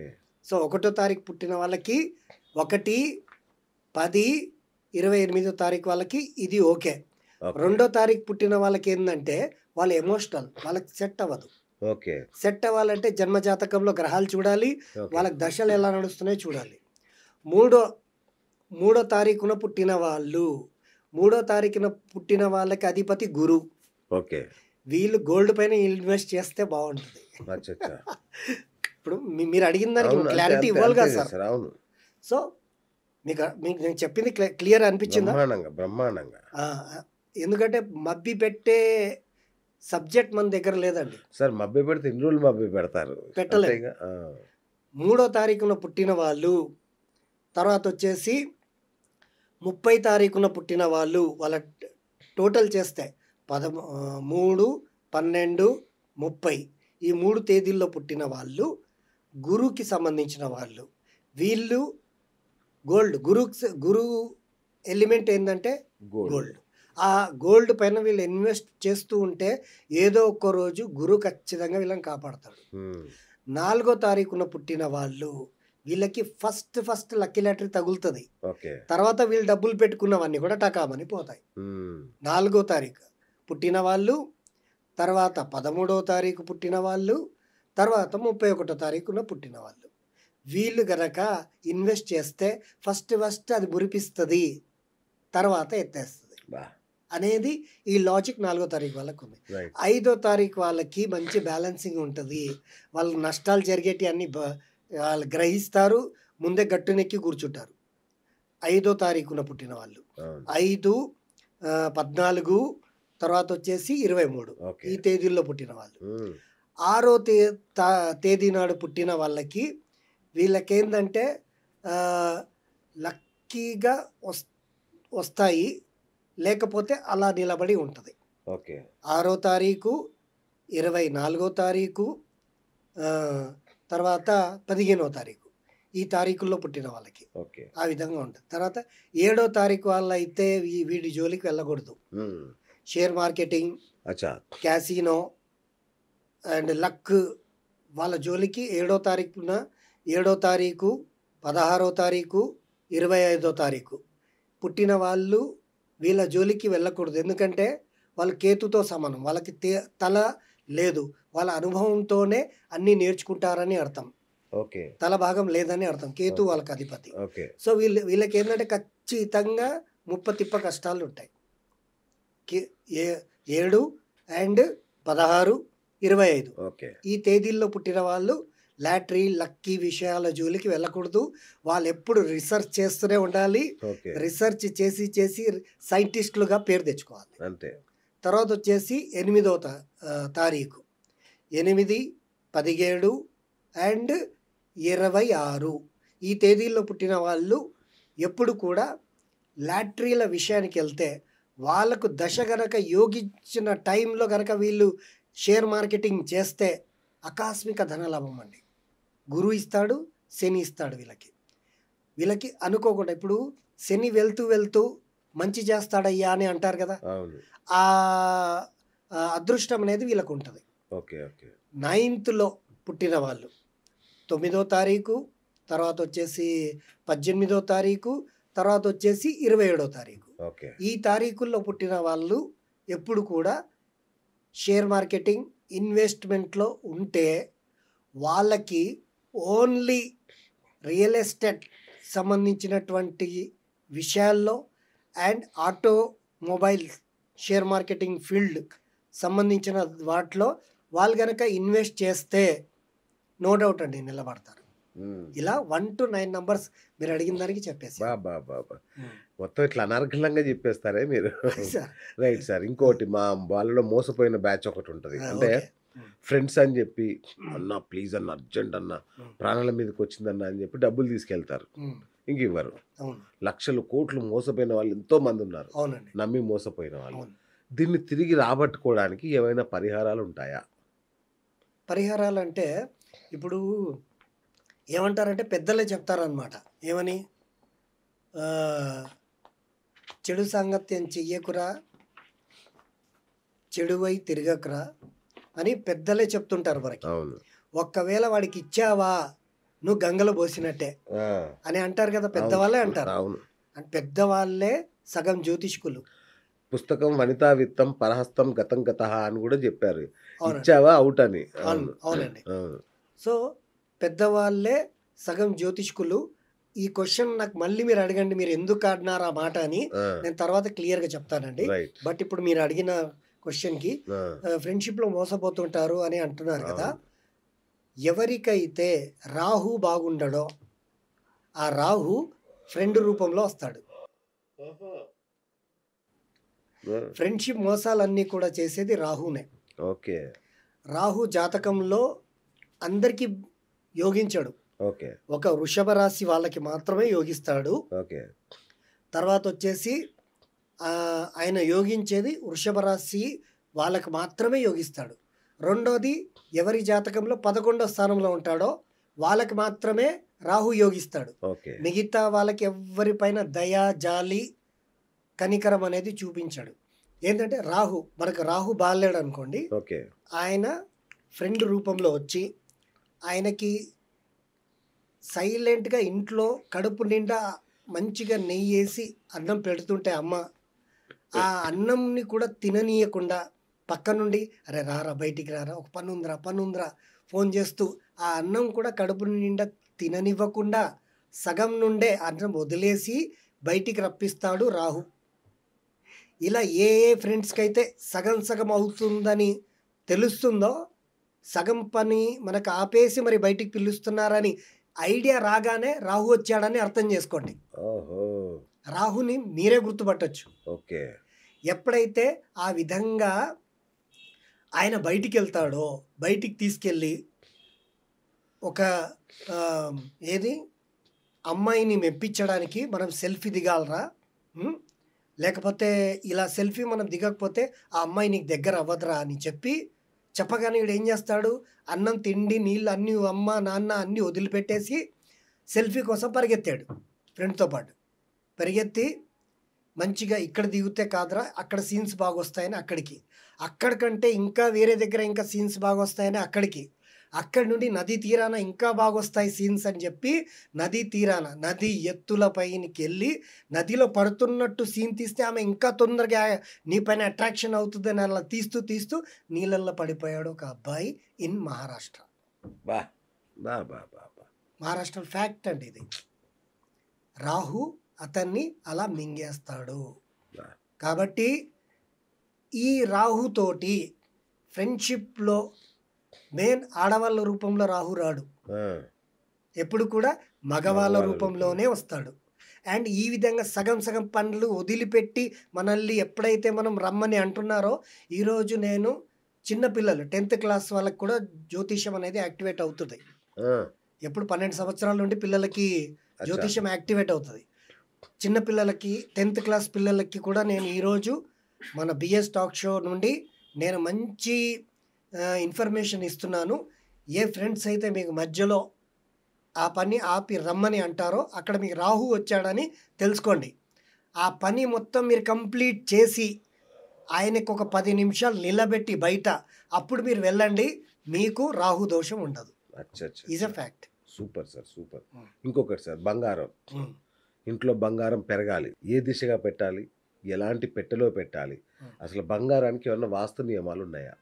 సో 1 తారీఖు పుట్టిన వాళ్ళకి 1, 10, 28 తారీఖు వాళ్ళకి ఇది ఓకే. ఓకే. 2 తారీఖు పుట్టిన వాళ్ళకి ఏంటంటే వాళ్ళు ఎమోషనల్, వాళ్ళకి సెట్ అవ్వదు. ఓకే. సెట్ అవ్వాలంటే జన్మజాతకంలో గ్రహాలు చూడాలి, ఓకే. వాళ్ళకి దశలు ఎలా నడుస్తున్నాయో చూడాలి. మూడో తారీఖున పుట్టిన వాళ్ళు, 3 తారీఖున పుట్టిన వాళ్ళకి అధిపతి గురు. ఓకే. వీళ్ళు గోల్డ్ పైన ఇన్వెస్ట్ చేస్తే బాగుంటుంది. అచ్చచ్చా. ఇప్పుడు మీరు అడిగిన దానికి అవును. అంతే క్లారిటీ అంతే ఇవ్వాలి అంతే కదా కదా సార్. సార్. అవును. సో మీకు నేను చెప్పింది క్లియర్ అనిపించిందా? బ్రహ్మాండంగా. ఎందుకంటే మబ్బి పెట్టే సబ్జెక్ట్ మన దగ్గర లేదండి. సార్ మభ్య పెడితే ఇన్ని రోజులు మభ్య పెడతారు. పెట్టలేదు. అంతేగా. 3 తారీఖున పుట్టిన వాళ్ళు, తర్వాత వచ్చేసి 30 తారీఖున పుట్టిన వాళ్ళు, వాళ్ళ టోటల్ చేస్తే 3, 12, 30 ఈ 3 తేదీల్లో పుట్టిన వాళ్ళు గురుకి సంబంధించిన వాళ్ళు. వీళ్ళు గోల్డ్, గురు ఎలిమెంట్ ఏంటంటే గోల్డ్. ఆ గోల్డ్ పైన వీళ్ళు ఇన్వెస్ట్ చేస్తూ ఉంటే ఏదో ఒక్క రోజు గురు ఖచ్చితంగా వీళ్ళని కాపాడతాడు. 4 తారీఖున పుట్టిన వాళ్ళు, వీళ్ళకి ఫస్ట్ లక్కీ లాటరీ తగులుతుంది. ఓకే. తర్వాత వీళ్ళు డబ్బులు పెట్టుకున్నవన్నీ కూడా టకామని పోతాయి. 4 తారీఖు పుట్టిన వాళ్ళు, తర్వాత 13 తారీఖు పుట్టిన వాళ్ళు, తర్వాత 31 తారీఖున పుట్టిన వాళ్ళు. వీళ్ళు గనక ఇన్వెస్ట్ చేస్తే ఫస్ట్ అది మురిపిస్తుంది, తర్వాత ఎత్తేస్తుంది అనేది ఈ లాజిక్ 4 తారీఖు వాళ్ళకు ఉంది. 5 తారీఖు వాళ్ళకి మంచి బ్యాలెన్సింగ్ ఉంటుంది. వాళ్ళు నష్టాలు జరిగేటి అన్ని వాళ్ళు గ్రహిస్తారు, ముందే గట్టునెక్కి కూర్చుంటారు. 5 తారీఖున పుట్టిన వాళ్ళు 5, 14, తర్వాత వచ్చేసి 23 ఈ తేదీల్లో పుట్టిన వాళ్ళు. 6వ తేదీ నాడు పుట్టిన వాళ్ళకి వీళ్ళకేందంటే లక్కీగా వస్తాయి, లేకపోతే అలా నిలబడి ఉంటుంది. ఓకే. 6వ తారీఖు, 24వ తారీఖు, తర్వాత 15వ తారీఖు ఈ తారీఖుల్లో పుట్టిన వాళ్ళకి ఆ విధంగా ఉంటుంది. తర్వాత 7వ తారీఖు వాళ్ళు అయితే వీడి జోలికి వెళ్ళకూడదు. Share marketing, casino and luck వాళ్ళ జోలికి 7వ తారీఖున, 7వ తారీఖు, 16వ తారీఖు, 25వ తారీఖు పుట్టిన వాళ్ళు వీళ్ళ జోలికి వెళ్ళకూడదు. ఎందుకంటే వాళ్ళు కేతుతో సమానం, వాళ్ళకి తల లేదు, వాళ్ళ అనుభవంతోనే అన్నీ నేర్చుకుంటారని అర్థం. ఓకే. తల భాగం లేదని అర్థం. కేతు వాళ్ళకి అధిపతి. ఓకే. సో వీళ్ళకి ఏంటంటే ఖచ్చితంగా ముప్పతిప్ప కష్టాలు ఉంటాయి. 7 అండ్ 16, 25 ఈ తేదీల్లో పుట్టిన వాళ్ళు లాటరీ, లక్కీ విషయాల జోలికి వెళ్ళకూడదు. వాళ్ళు ఎప్పుడు రీసెర్చ్ చేస్తూనే ఉండాలి. రీసెర్చ్ చేసి సైంటిస్టులుగా పేరు తెచ్చుకోవాలి. అంతే. తర్వాత వచ్చేసి 8వ తారీఖు, 8, 17 అండ్ 26 ఈ తేదీల్లో పుట్టిన వాళ్ళు ఎప్పుడు కూడా లాటరీల విషయానికి వెళ్తే వాళ్ళకు దశ గనక యోగించిన టైంలో గనక వీళ్ళు షేర్ మార్కెటింగ్ చేస్తే ఆకస్మిక ధనలాభం అండి. గురువు ఇస్తాడు, శని ఇస్తాడు. వీళ్ళకి అనుకోకుండా ఇప్పుడు శని వెళ్తూ మంచి చేస్తాడయ్యా అని అంటారు కదా, ఆ అదృష్టం అనేది వీళ్ళకు ఉంటుంది. 9th పుట్టిన వాళ్ళు 9వ తారీఖు, తర్వాత వచ్చేసి 18వ తారీఖు, తర్వాత వచ్చేసి 27వ తారీఖు ఈ తారీఖుల్లో పుట్టిన వాళ్ళు ఎప్పుడు కూడా షేర్ మార్కెటింగ్, ఇన్వెస్ట్మెంట్లో ఉంటే వాళ్ళకి ఓన్లీ రియల్ ఎస్టేట్ సంబంధించినటువంటి విషయాల్లో and automobile share marketing field సంబంధించిన వాటిలో వాళ్ళు కనుక ఇన్వెస్ట్ చేస్తే నో డౌట్ అండి నిలబడతారు. ఇలా 1 to 9 నంబర్స్ మీరు అడిగిన దానికి చెప్పేసి మొత్తం ఇట్లా అనర్గళంగా చెప్పేస్తారే మీరు. Right sir. ఇంకోటి మా వాళ్ళలో మోసపోయిన బ్యాచ్ ఒకటి ఉంటుంది. అంటే ఫ్రెండ్స్ అని చెప్పి అన్న ప్లీజ్ అన్న అర్జెంట్ అన్న ప్రాణాల మీదకి వచ్చిందన్న అని చెప్పి డబ్బులు తీసుకెళ్తారు, ఇంక ఇవ్వరు. లక్షలు కోట్లు మోసపోయిన వాళ్ళు ఎంతో మంది ఉన్నారు, నమ్మి మోసపోయిన వాళ్ళు. దీన్ని తిరిగి రాబట్టుకోవడానికి ఏమైనా పరిహారాలు ఉంటాయా? పరిహారాలంటే ఇప్పుడు ఏమంటారంటే పెద్దలే చెప్తారనమాట. ఏమని? చెడు సాంగత్యం చెయ్యకురా, చెడువై తిరగకురా అని పెద్దలే చెప్తుంటారు మనకి. అవును. ఒక్కవేళ వాడికి ఇచ్చావా నువ్వు గంగలో పోసినట్టే ఆ, అని అంటారు కదా, అవును. పెద్దవాళ్ళే అంటారు. అవును. అంటే పెద్దవాళ్ళే సగం జ్యోతిష్కులు. పుస్తకం వనితా విత్తం పరహస్తం గతం గతః అని కూడా చెప్పారు. అవునండి. ఇచ్చావా అవుట్ అని. అవును, అవును. అవునండి. అవును. సో పెద్దవాళ్ళే సగం జ్యోతిష్కులు. ఈ క్వశ్చన్ నాకు మళ్ళీ మీరు అడగండి, మీరు ఎందుకు ఆడినారు ఆ మాట అని ఆ, నేను తర్వాత క్లియర్గా చెప్తానండి. రైట్. బట్ ఇప్పుడు మీరు అడిగిన క్వశ్చన్కి ఆ, ఫ్రెండ్షిప్లో మోసపోతుంటారు అని అంటున్నారు కదా. అవును. ఎవరికైతే రాహు బాగుండడో ఆ రాహు ఫ్రెండ్ రూపంలో వస్తాడు. ఆ, ఫ్రెండ్షిప్ మోసాలన్నీ కూడా చేసేది రాహునే. ఓకే. రాహు జాతకంలో అందరికీ యోగించడు. ఓకే. ఒక వృషభ రాశి వాళ్ళకి మాత్రమే యోగిస్తాడు. ఓకే. తర్వాత వచ్చేసి ఆయన యోగించేది వృషభ రాశి వాళ్ళకి మాత్రమే యోగిస్తాడు. రెండోది, ఎవరి జాతకంలో 11వ స్థానంలో ఉంటాడో వాళ్ళకి మాత్రమే రాహు యోగిస్తాడు. ఓకే. మిగతా వాళ్ళకి ఎవరిపైన దయ, జాలి, కనికరం అనేది చూపించాడు. ఏంటంటే మనకు రాహు బాలేడు అనుకోండి, ఓకే. ఆయన ఫ్రెండ్ రూపంలో వచ్చి ఆయనకి సైలెంట్గా ఇంట్లో కడుపు నిండా మంచిగా నెయ్యి వేసి అన్నం పెడుతుంటే అమ్మ, ఆ అన్నంని కూడా తిననీయకుండా పక్క నుండి అరే రారా బయటికి రారా, ఒక పని ఉందిరా ఫోన్ చేస్తూ ఆ అన్నం కూడా కడుపు నిండా తిననివ్వకుండా సగం నుండే అన్నం వదిలేసి బయటికి రప్పిస్తాడు రాహు. ఇలా ఏ ఫ్రెండ్స్కి అయితే సగం సగం అవుతుందని తెలుస్తుందో, సగం పని మనకు ఆపేసి మరి బయటికి పిలుస్తున్నారని ఐడియా రాగానే రాహు వచ్చాడని అర్థం చేసుకోండి. ఓహో. రాహుని మీరే గుర్తుపట్టచ్చు. ఓకే. ఎప్పుడైతే ఆ విధంగా ఆయన బయటికి వెళ్తాడో, బయటికి తీసుకెళ్ళి ఒక ఏది అమ్మాయిని మెప్పించడానికి మనం సెల్ఫీ దిగాలరా, లేకపోతే ఇలా సెల్ఫీ మనం దిగకపోతే ఆ అమ్మాయి నీకు దగ్గర అవ్వదురా అని చెప్పగానే వీడు ఏం చేస్తాడు? అన్నం, తిండి, నీళ్ళు అన్నీ అమ్మ నాన్న అన్నీ వదిలిపెట్టేసి సెల్ఫీ కోసం పరిగెత్తాడు ఫ్రెండ్తో పాటు. పరిగెత్తి మంచిగా ఇక్కడ దిగితే కాదురా అక్కడ సీన్స్ బాగా వస్తాయని అక్కడికంటే ఇంకా వేరే దగ్గర ఇంకా సీన్స్ బాగా వస్తాయని అక్కడి నుండి నది తీరాన ఇంకా బాగా వస్తాయి సీన్స్ అని చెప్పి నది తీరాన నది ఎత్తుల పైనకి వెళ్ళి నదిలో పడుతున్నట్టు సీన్ తీస్తే ఆమె ఇంకా తొందరగా నీ పైన అట్రాక్షన్ అవుతుందని అలా తీస్తూ నీళ్ళల్లో పడిపోయాడు ఒక అబ్బాయి ఇన్ మహారాష్ట్ర. బా బా బా బా బా. మహారాష్ట్ర ఫ్యాక్ట్ అండి ఇది. రాహు అతన్ని అలా మింగేస్తాడు. బా. కాబట్టి ఈ రాహుతోటి ఫ్రెండ్షిప్లో మెయిన్ ఆడవాళ్ళ రూపంలో రాహు రాడు, ఆ, ఎప్పుడు కూడా మగవాళ్ళ మగవాళ్ళ రూపంలోనే వస్తాడు. అండ్ ఈ విధంగా సగం సగం పనులు వదిలిపెట్టి మనల్ని ఎప్పుడైతే మనం రమ్మని అంటున్నారో, ఈరోజు నేను చిన్నపిల్లలు 10th క్లాస్ వాళ్ళకి కూడా జ్యోతిష్యం అనేది యాక్టివేట్ అవుతుంది. ఆ, ఎప్పుడు 12 సంవత్సరాల నుండి పిల్లలకి అచ్చా. జ్యోతిష్యం యాక్టివేట్ అవుతుంది. చిన్నపిల్లలకి 10th క్లాస్ పిల్లలకి కూడా నేను ఈరోజు మన బిఎస్ టాక్ షో నుండి నేను మంచి ఇన్ఫర్మేషన్ ఇస్తున్నాను. ఏ ఫ్రెండ్స్ అయితే మీకు మధ్యలో ఆ పని ఆపి రమ్మని అంటారో అక్కడ మీకు రాహు వచ్చాడని తెలుసుకోండి. ఆ పని మొత్తం మీరు కంప్లీట్ చేసి ఆయనకు ఒక 10 నిమిషాలు నిలబెట్టి బయట అప్పుడు మీరు వెళ్ళండి, మీకు రాహు దోషం ఉండదు. అచ్చా అచ్చా. Is a fact. Super sir, super. ఇంకొకటి సార్, బంగారం. ఇంట్లో బంగారం పెరగాలి, ఏ దిశగా పెట్టాలి, ఎలాంటి పెట్టెలో పెట్టాలి, అసలు బంగారానికి ఏమన్నా వాస్తు నియమాలు ఉన్నాయా?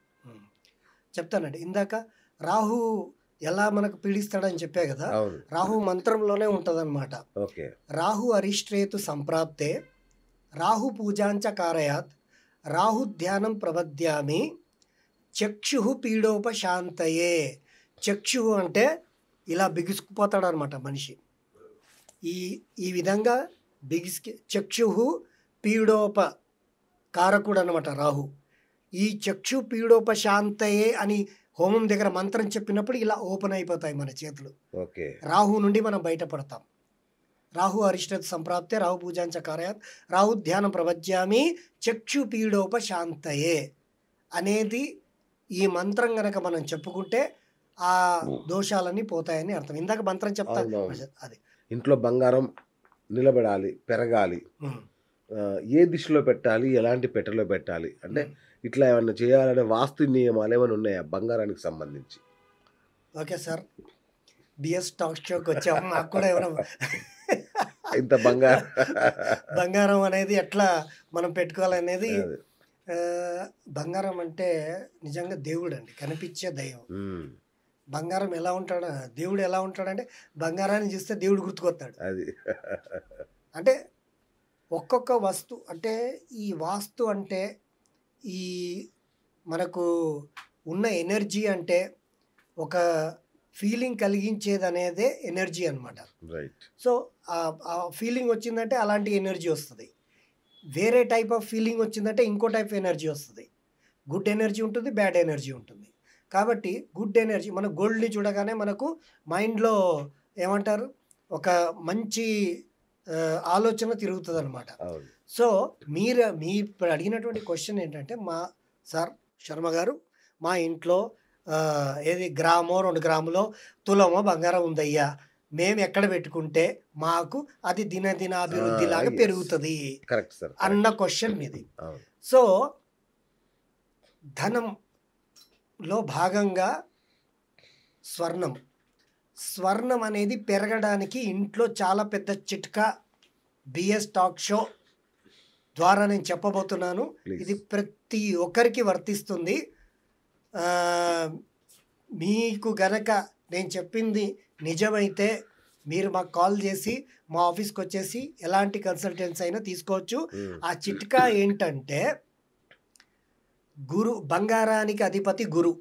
చెప్తానండి. ఇందాక రాహు ఎలా మనకు పీడిస్తాడని చెప్పా కదా, అవును. రాహు మంత్రంలోనే ఉంటుందన్నమాట. ఓకే. రాహు అరిష్ట్రేతు సంప్రాప్తే రాహు పూజాంచ కారయాత్ రాహు ధ్యానం ప్రవద్యామి చక్షు పీడోపశాంతయే. చక్షు అంటే ఇలా బిగుసుకుపోతాడు అనమాట మనిషి. ఈ విధంగా చక్షు పీడోప కారకుడు అనమాట రాహు. ఈ చక్షు పీడోపశాంతయే అని హోమం దగ్గర మంత్రం చెప్పినప్పుడు ఇలా ఓపెన్ అయిపోతాయి మన చేతులు. ఓకే. రాహు నుండి మనం బయటపడతాం. రాహు అరిష్టత సంప్రాప్తే రాహు పూజాంచ కార్యాత్ రాహు ధ్యానం ప్రవజ్యామి చక్షు పీడోపశాంతయే అనేది ఈ మంత్రం గనక మనం చెప్పుకుంటే ఆ దోషాలన్నీ పోతాయని అర్థం. ఇందాక మంత్రం చెప్తా అవునవును. అది. ఇంట్లో బంగారం నిలబడాలి, పెరగాలి. హ్మ్. ఏ దిశలో పెట్టాలి? ఎలాంటి పెట్టెలో పెట్టాలి? అంటే హ్మ్. ఇట్లా ఏమన్నా చేయాలనే వాస్తు నియమాలేమైనా ఉన్నాయా బంగారానికి సంబంధించి? Okay sir. బిఎస్ టాక్ షోకి వచ్చాము. మాకు కూడా ఏమైనా ఇంత బంగారం బంగారం అనేది ఎట్లా మనం పెట్టుకోవాలనేది అదే. బంగారం అంటే నిజంగా దేవుడండి. కనిపించే దైవం. హ్మ్. బంగారం ఎలా ఉంటాడో దేవుడు ఎలా ఉంటాడంటే బంగారాన్ని చూస్తే దేవుడు గుర్తుకొస్తాడు. అది. అంటే ఒక్కొక్క అంటే ఈ వాస్తు అంటే ఈ మనకు ఉన్న ఎనర్జీ అంటే ఒక ఫీలింగ్ కలిగించేదనేదే ఎనర్జీ అనమాట. రైట్. సో, ఆ ఫీలింగ్ వచ్చిందంటే అలాంటి ఎనర్జీ వస్తది. వేరే టైప్ ఆఫ్ ఫీలింగ్ వచ్చిందంటే ఇంకో టైప్ ఎనర్జీ వస్తది. గుడ్ ఎనర్జీ ఉంటుంది. బ్యాడ్ ఎనర్జీ ఉంటుంది. కాబట్టి గుడ్ ఎనర్జీ మన గోల్డ్‌ని చూడగానే మనకు మైండ్‌లో ఏమంటారు? ఒక మంచి ఆలోచన తిరుగుతదనమాట. అవును. సో, మీ ఇప్పుడు అడిగినటువంటి క్వెషన్ ఏంటంటే సార్ శర్మ గారు మా ఇంట్లో ఏది గ్రామో, 2 గ్రాములో, తులమో బంగారం ఉందయ్యా. మేము ఎక్కడ పెట్టుకుంటే మాకు అది దినాభివృద్ధిలాగా యెస్. పెరుగుతది కరెక్ట్ సార్. అన్న కరెక్ట్. క్వెషన్ మీది. అవును. సో, ధనంలో భాగంగా స్వర్ణం. స్వర్ణం అనేది పెరగడానికి ఇంట్లో చాలా పెద్ద చిట్కా బిఎస్ టాక్ షో ద్వారా నేను చెప్పబోతున్నాను. ప్లీజ్. ఇది ప్రతి ఒక్కరికి వర్తిస్తుంది. మీకు గనక నేను చెప్పింది నిజమైతే మీరు మాకు కాల్ చేసి మా ఆఫీస్కి వచ్చేసి ఎలాంటి కన్సల్టెన్సీ అయినా తీసుకోవచ్చు. ఆ చిట్కా ఏంటంటే బంగారానికి అధిపతి గురు.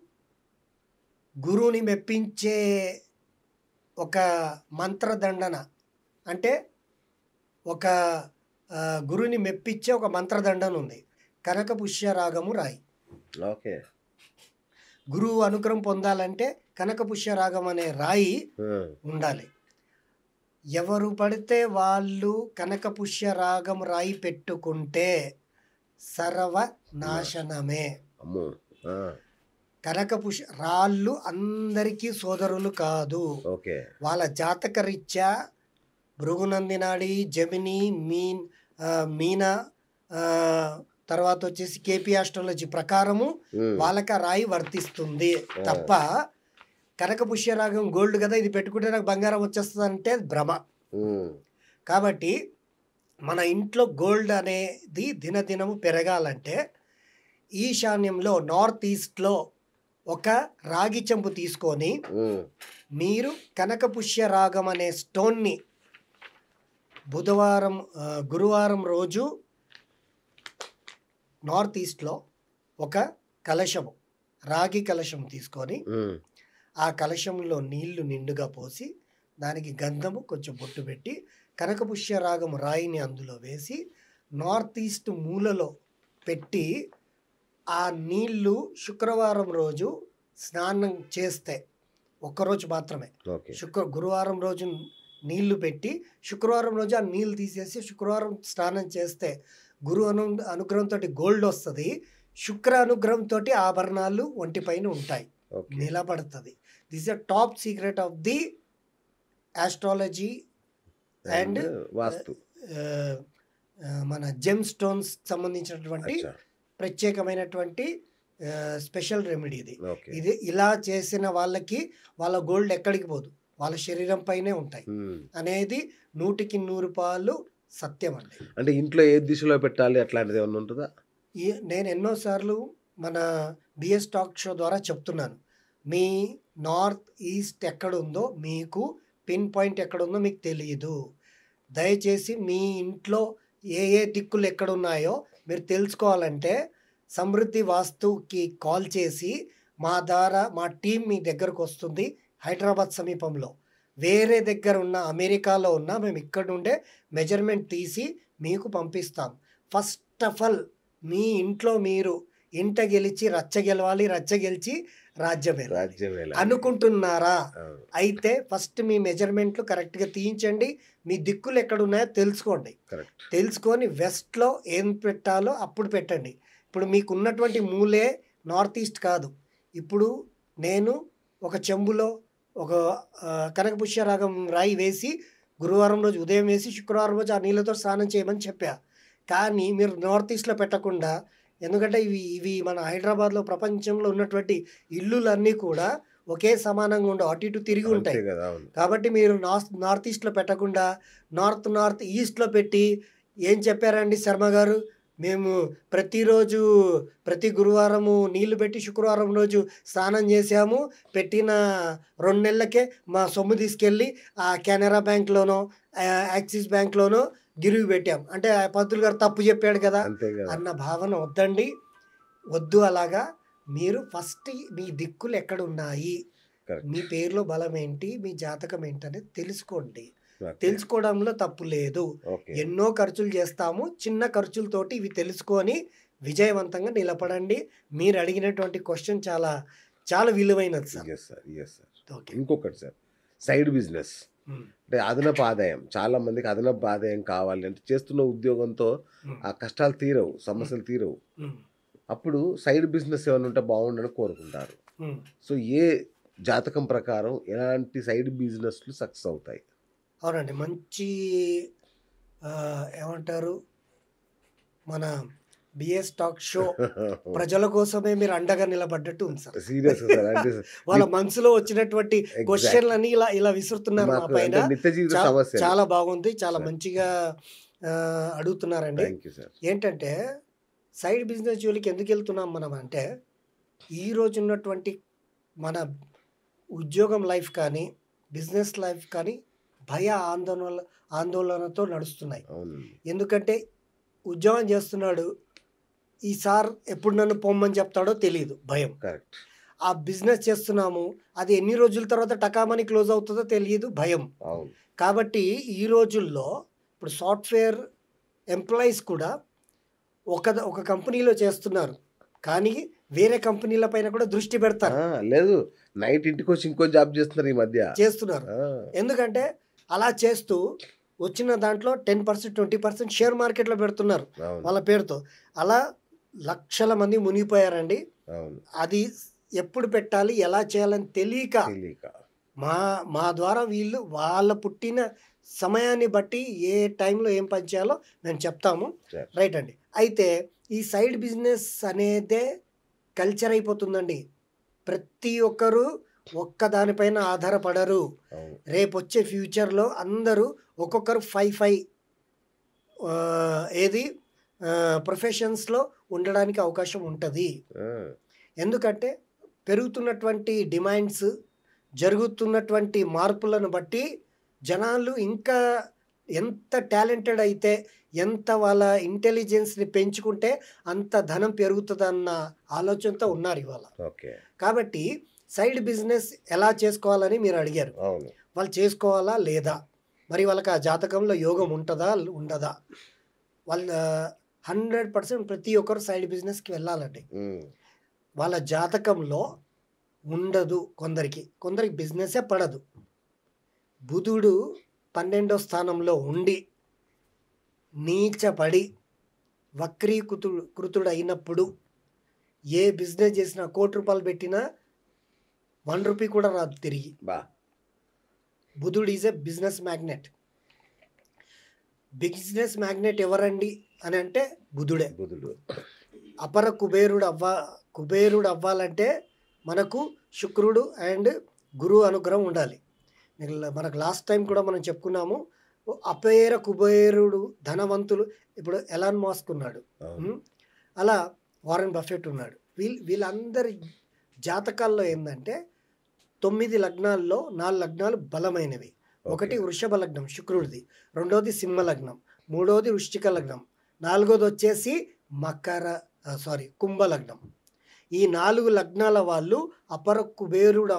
గురువుని మెప్పించే ఒక మంత్రదండన అంటే ఒక గురువుని మెప్పించే ఒక మంత్రదండన ఉంది. కనక పుష్యరాగము రాయి. ఓకే. గురువు అనుగ్రహం పొందాలంటే కనక పుష్యరాగం అనే రాయి ఉండాలి. ఎవరు పడితే వాళ్ళు కనక పుష్యరాగం రాయి పెట్టుకుంటే సర్వనాశనమే. అమ్మో! రాళ్ళు అందరికీ సోదరులు కాదు. ఓకే. వాళ్ళ జాతకరీత్యా భృగునంది నాడి, జెమిని, మీనా, తర్వాత వచ్చేసి కేపీ ఆస్ట్రాలజీ ప్రకారము వాళ్ళకి ఆ రాయి వర్తిస్తుంది తప్ప కనక పుష్యరాగం గోల్డ్ కదా ఇది పెట్టుకుంటే నాకు బంగారం వచ్చేస్తుంది అంటే భ్రమ. కాబట్టి మన ఇంట్లో గోల్డ్ అనేది దినదినము పెరగాలంటే ఈశాన్యంలో నార్త్ ఈస్ట్లో ఒక రాగి చెంబు తీసుకొని మీరు కనక పుష్యరాగం అనే స్టోన్ని గురువారం రోజు నార్త్ ఈస్ట్లో ఒక కలశము, రాగి కలశం తీసుకొని ఆ కలశంలో నీళ్లు నిండుగా పోసి దానికి గంధము కొంచెం బొట్టు పెట్టి కనక పుష్యరాగం రాయిని అందులో వేసి నార్త్ ఈస్ట్ మూలలో పెట్టి ఆ నీళ్లు శుక్రవారం రోజు స్నానం చేస్తే ఒక్కరోజు మాత్రమే. గురువారం రోజు నీళ్లు పెట్టి శుక్రవారం రోజు ఆ నీళ్ళు తీసేసి శుక్రవారం స్నానం చేస్తే అనుగ్రహంతో గోల్డ్ వస్తుంది. శుక్ర అనుగ్రహంతో ఆభరణాలు ఒంటిపైన ఉంటాయి, నిలబడుతుంది. This is top secret of the astrology and vastu. మన జెమ్ స్టోన్స్ సంబంధించినటువంటి ప్రత్యేకమైనటువంటి స్పెషల్ రెమెడీ ఇది. ఇలా చేసిన వాళ్ళకి వాళ్ళ గోల్డ్ ఎక్కడికి పోదు, వాళ్ళ శరీరం పైనే ఉంటాయి అనేది 100కి 100 సత్యం అండి. అంటే ఇంట్లో ఏ దిశలో పెట్టాలి అట్లాంటిది ఏమన్నా ఉంటుందా? నేను ఎన్నోసార్లు మన బిఎస్ టాక్ షో ద్వారా చెప్తున్నాను. మీ నార్త్ ఈస్ట్ ఎక్కడుందో మీకు పిన్ పాయింట్ ఎక్కడుందో మీకు తెలియదు. దయచేసి మీ ఇంట్లో ఏ దిక్కులు ఎక్కడున్నాయో మీరు తెలుసుకోవాలంటే సమృద్ధి వాస్తుకి కాల్ చేసి మా టీం మీ దగ్గరకు వస్తుంది. హైదరాబాద్ సమీపంలో వేరే దగ్గర ఉన్న అమెరికాలో ఉన్న మేము ఇక్కడ నుండే మెజర్మెంట్ తీసి మీకు పంపిస్తాం. ఫస్ట్ ఆఫ్ ఆల్ మీ ఇంట్లో మీరు ఇంట గెలిచి రచ్చ గెలిచి రాజ్యమే అనుకుంటున్నారా? అయితే ఫస్ట్ మీ మెజర్మెంట్లు కరెక్ట్గా తీయించండి. మీ దిక్కులు ఎక్కడున్నాయో తెలుసుకోండి. తెలుసుకొని వెస్ట్లో ఏం పెట్టాలో అప్పుడు పెట్టండి. ఇప్పుడు మీకు ఉన్నటువంటి మూలే నార్త్ ఈస్ట్ కాదు, ఇప్పుడు నేను ఒక చెంబులో ఒక కనకపుష్యరాగం రాయి వేసి గురువారం రోజు ఉదయం వేసి శుక్రవారం రోజు ఆ నీళ్ళతో స్నానం చేయమని చెప్పా. కానీ మీరు నార్త్ ఈస్ట్‌లో పెట్టకుండా, ఎందుకంటే ఇవి మన హైదరాబాద్‌లో ప్రపంచంలో ఉన్నటువంటి ఇల్లులన్నీ కూడా ఒకే సమానంగా ఉండవు. అటు ఇటు తిరిగి అంతే ఉంటాయి. కదా! అవును. కాబట్టి మీరు నార్త్ ఈస్ట్‌లో పెట్టకుండా నార్త్ ఈస్ట్‌లో పెట్టి ఏం చెప్పారండి శర్మ గారు? మేము ప్రతిరోజు ప్రతి గురువారము నీళ్లు పెట్టి శుక్రవారం రోజు స్నానం చేసాము. పెట్టిన 2 నెలలకే మా సొమ్ము తీసుకెళ్ళి ఆ కెనరా బ్యాంక్‌లోనో, యాక్సిస్ బ్యాంక్‌లోనో గిరువు పెట్టాం. అంటే ఆ పంతులు గారు తప్పు చెప్పాడు కదా! అంతే కదా! అన్న భావన వద్దండి. వద్దు అలాగా. మీరు ఫస్ట్ మీ దిక్కులు ఎక్కడున్నాయి? కరెక్ట్. మీ పేరులో బలం ఏంటి? మీ జాతకం ఏంటనేది తెలుసుకోండి. ఓకే. తెలుసుకోవడంలో తప్పు లేదు. ఓకే. ఎన్నో ఖర్చులు చేస్తాము. చిన్న ఖర్చులతోటి ఇవి తెలుసుకొని విజయవంతంగా నిలబడండి. మీరు అడిగినటువంటి క్వెషన్ చాలా చాలా విలువైనది sir. Yes sir. Yes sir. Okay. ఇంకొకటి సార్, సైడ్ బిజినెస్ హ్మ్. అంటే అదనపు ఆదాయం. చాలా మందికి అదనపు ఆదాయం కావాలి అంటే చేస్తున్న ఉద్యోగంతో హ్మ్. ఆ కష్టాలు తీరవు, సమస్యలు తీరవు. హ్మ్. అప్పుడు సైడ్ బిజినెస్ ఏమైనా ఉంటే బాగుండని కోరుకుంటారు. హ్మ్. సో ఏ జాతకం ప్రకారం ఎలాంటి సైడ్ బిజినెస్లు సక్సెస్ అవుతాయి? అవునండి. మంచి ఏమంటారు? మన బిఎస్ టాక్ షో ప్రజల కోసమే మీరు అండగా నిలబడ్డట్టు ఉంది సార్. Serious sir. అంటే వాళ్ళ మనసులో వచ్చినటువంటి ఎగ్జాక్ట్లీ క్వెషన్‌లన్నీ ఇలా విసురుతున్నారు మా మాకు పైన. అంటే నిత్య జీవిత చాలా సమస్యలు. చాలా బాగుంది. చాలా సార్ మంచిగా అడుగుతున్నారండి. Thank you sir. ఏంటంటే సైడ్ బిజినెస్ జోలికి ఎందుకెళ్తున్నాం మనం అంటే, ఈ రోజు ఉన్నటువంటి మన ఉద్యోగం లైఫ్ కానీ, బిజినెస్ లైఫ్ కానీ ఆందోళనతో నడుస్తున్నాయి. అవునండి. ఎందుకంటే ఉద్యోగం చేస్తున్నాడు. ఈ సార్ ఎప్పుడు నన్ను పొమ్మని చెప్తాడో తెలీదు. భయం. కరెక్ట్. ఆ బిజినెస్ చేస్తున్నాము. అది ఎన్ని రోజుల తర్వాత టకామని క్లోజ్ అవుతుందో తెలియదు. భయం. అవును. కాబట్టి ఈ రోజుల్లో ఇప్పుడు సాఫ్ట్‌వేర్ ఎంప్లాయీస్ కూడా ఒక కంపెనీలో చేస్తున్నారు. కానీ వేరే కంపెనీల పైన కూడా దృష్టి పెడతారు. లేదు, నైట్ ఇంటికొచ్చి ఇంకో జాబ్ చేస్తున్నారు ఈ మధ్య. చేస్తున్నారు. ఆ! ఎందుకంటే అలా చేస్తూ వచ్చిన దాంట్లో 10%, 20% షేర్ మార్కెట్‌లో పెడుతున్నారు అవును. వాళ్ళ పేరుతో. అలా లక్షల మంది మునిగిపోయారండి. అవును. అది ఎప్పుడు పెట్టాలి, ఎలా చేయాలని తెలియక తెలియక. మా ద్వారా వీళ్ళు వాళ్ళ పుట్టిన సమయాన్ని బట్టి ఏ టైంలో ఏం పని చేయాలో మేము చెప్తాము. సరే. రైట్ అండి. అయితే ఈ సైడ్ బిజినెస్ అనేదే కల్చర్ అయిపోతుందండి. ప్రతి ఒక్కరు ఒక్క దానిపైన ఆధారపడరు. అవును. రేపొచ్చే ఫ్యూచర్‌లో అందరూ ఒక్కొక్కరు 5 ఏది ప్రొఫెషన్స్‌లో ఉండడానికి అవకాశం ఉంటది. ఆ! ఎందుకంటే పెరుగుతున్నటువంటి డిమాండ్స్, జరుగుతున్నటువంటి మార్పులను బట్టి జనాలు ఇంకా ఎంత టాలెంటెడ్ అయితే, ఎంత వాళ్ళ ఇంటెలిజెన్స్‌ని పెంచుకుంటే అంత ధనం పెరుగుతదన్న ఆలోచనతో ఉన్నారు ఇవాళ. ఓకే. కాబట్టి సైడ్ బిజినెస్ ఎలా చేసుకోవాలని మీరు అడిగారు. అవును. వాళ్ళు చేసుకోవాలా లేదా? మరి వాళ్ళకి ఆ జాతకంలో యోగం ఉంటదా? ఉండదా? వాళ్ళ 100% ప్రతి ఒక్కరు సైడ్ బిజినెస్‌కి వెళ్ళాలండి. హ్మ్. వాళ్ళ జాతకంలో ఉండదు కొందరికి. కొందరికి బిజినెసే పడదు. బుధుడు 12వ స్థానంలో ఉండి నీచపడి కృతుడైనప్పుడు ఏ బిజినెస్ చేసినా ₹1,00,00,000 పెట్టినా ₹1 కూడా రాదు తిరిగి. బా! బుధుడు is a business magnet. Business magnet ఎవరండి అని అంటే బుధుడే. బుధుడు. అపర కుబేరుడు అవ్వాలంటే మనకు శుక్రుడు అండ్ గురువు అనుగ్రహం ఉండాలి. మనకు లాస్ట్ టైం కూడా మనం చెప్పుకున్నాము. అపేర కుబేరుడు ధనవంతులు ఇప్పుడు ఎలాన్ మాస్క్ ఉన్నాడు. అవును. అలా వారెన్ బఫెట్ ఉన్నాడు. వీళ్ళందరి జాతకాల్లో ఏందంటే 9 లగ్నాల్లో 4 లగ్నాలు బలమైనవి. ఒకటి ఓకే. వృషభ లగ్నం శుక్రుడిది, రెండోది సింహ లగ్నం, మూడోది వృశ్చిక లగ్నం, నాలుగోది వచ్చేసి కుంభ లగ్నం. ఈ 4 లగ్నాల వాళ్ళు అపర కుబేరుడు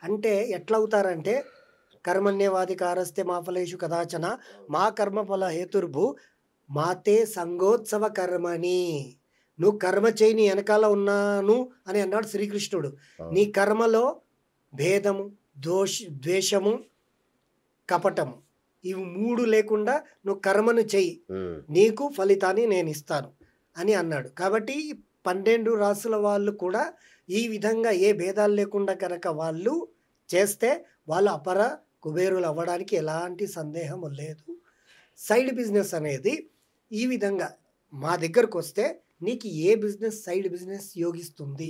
అంటే ఎట్లా అవుతారంటే కర్మణ్యవాధికారస్తే మా ఫలేషు కదాచన మా కర్మఫల హేతుర్భు మాతే సంగోత్సవ కర్మని. నువ్వు కర్మ చేయి, నీ వెనకాల ఉన్నాను అని అన్నాడు శ్రీకృష్ణుడు. నీ అవును. కర్మలో భేదము, ద్వేషము, కపటము ఇవి 3 లేకుండా నువ్వు కర్మను చెయ్యి, హ్మ్. నీకు ఫలితాన్ని నేను ఇస్తాను అని అన్నాడు. కాబట్టి 12 రాసుల వాళ్ళు కూడా ఈ విధంగా ఏ భేదాలు లేకుండా కనుక వాళ్ళు చేస్తే వాళ్ళు అపర కుబేరులు అవ్వడానికి ఎలాంటి సందేహం లేదు. సైడ్ బిజినెస్ అనేది ఈ విధంగా మా దగ్గరకు వస్తే నీకు ఏ బిజినెస్ సైడ్ బిజినెస్ యోగిస్తుంది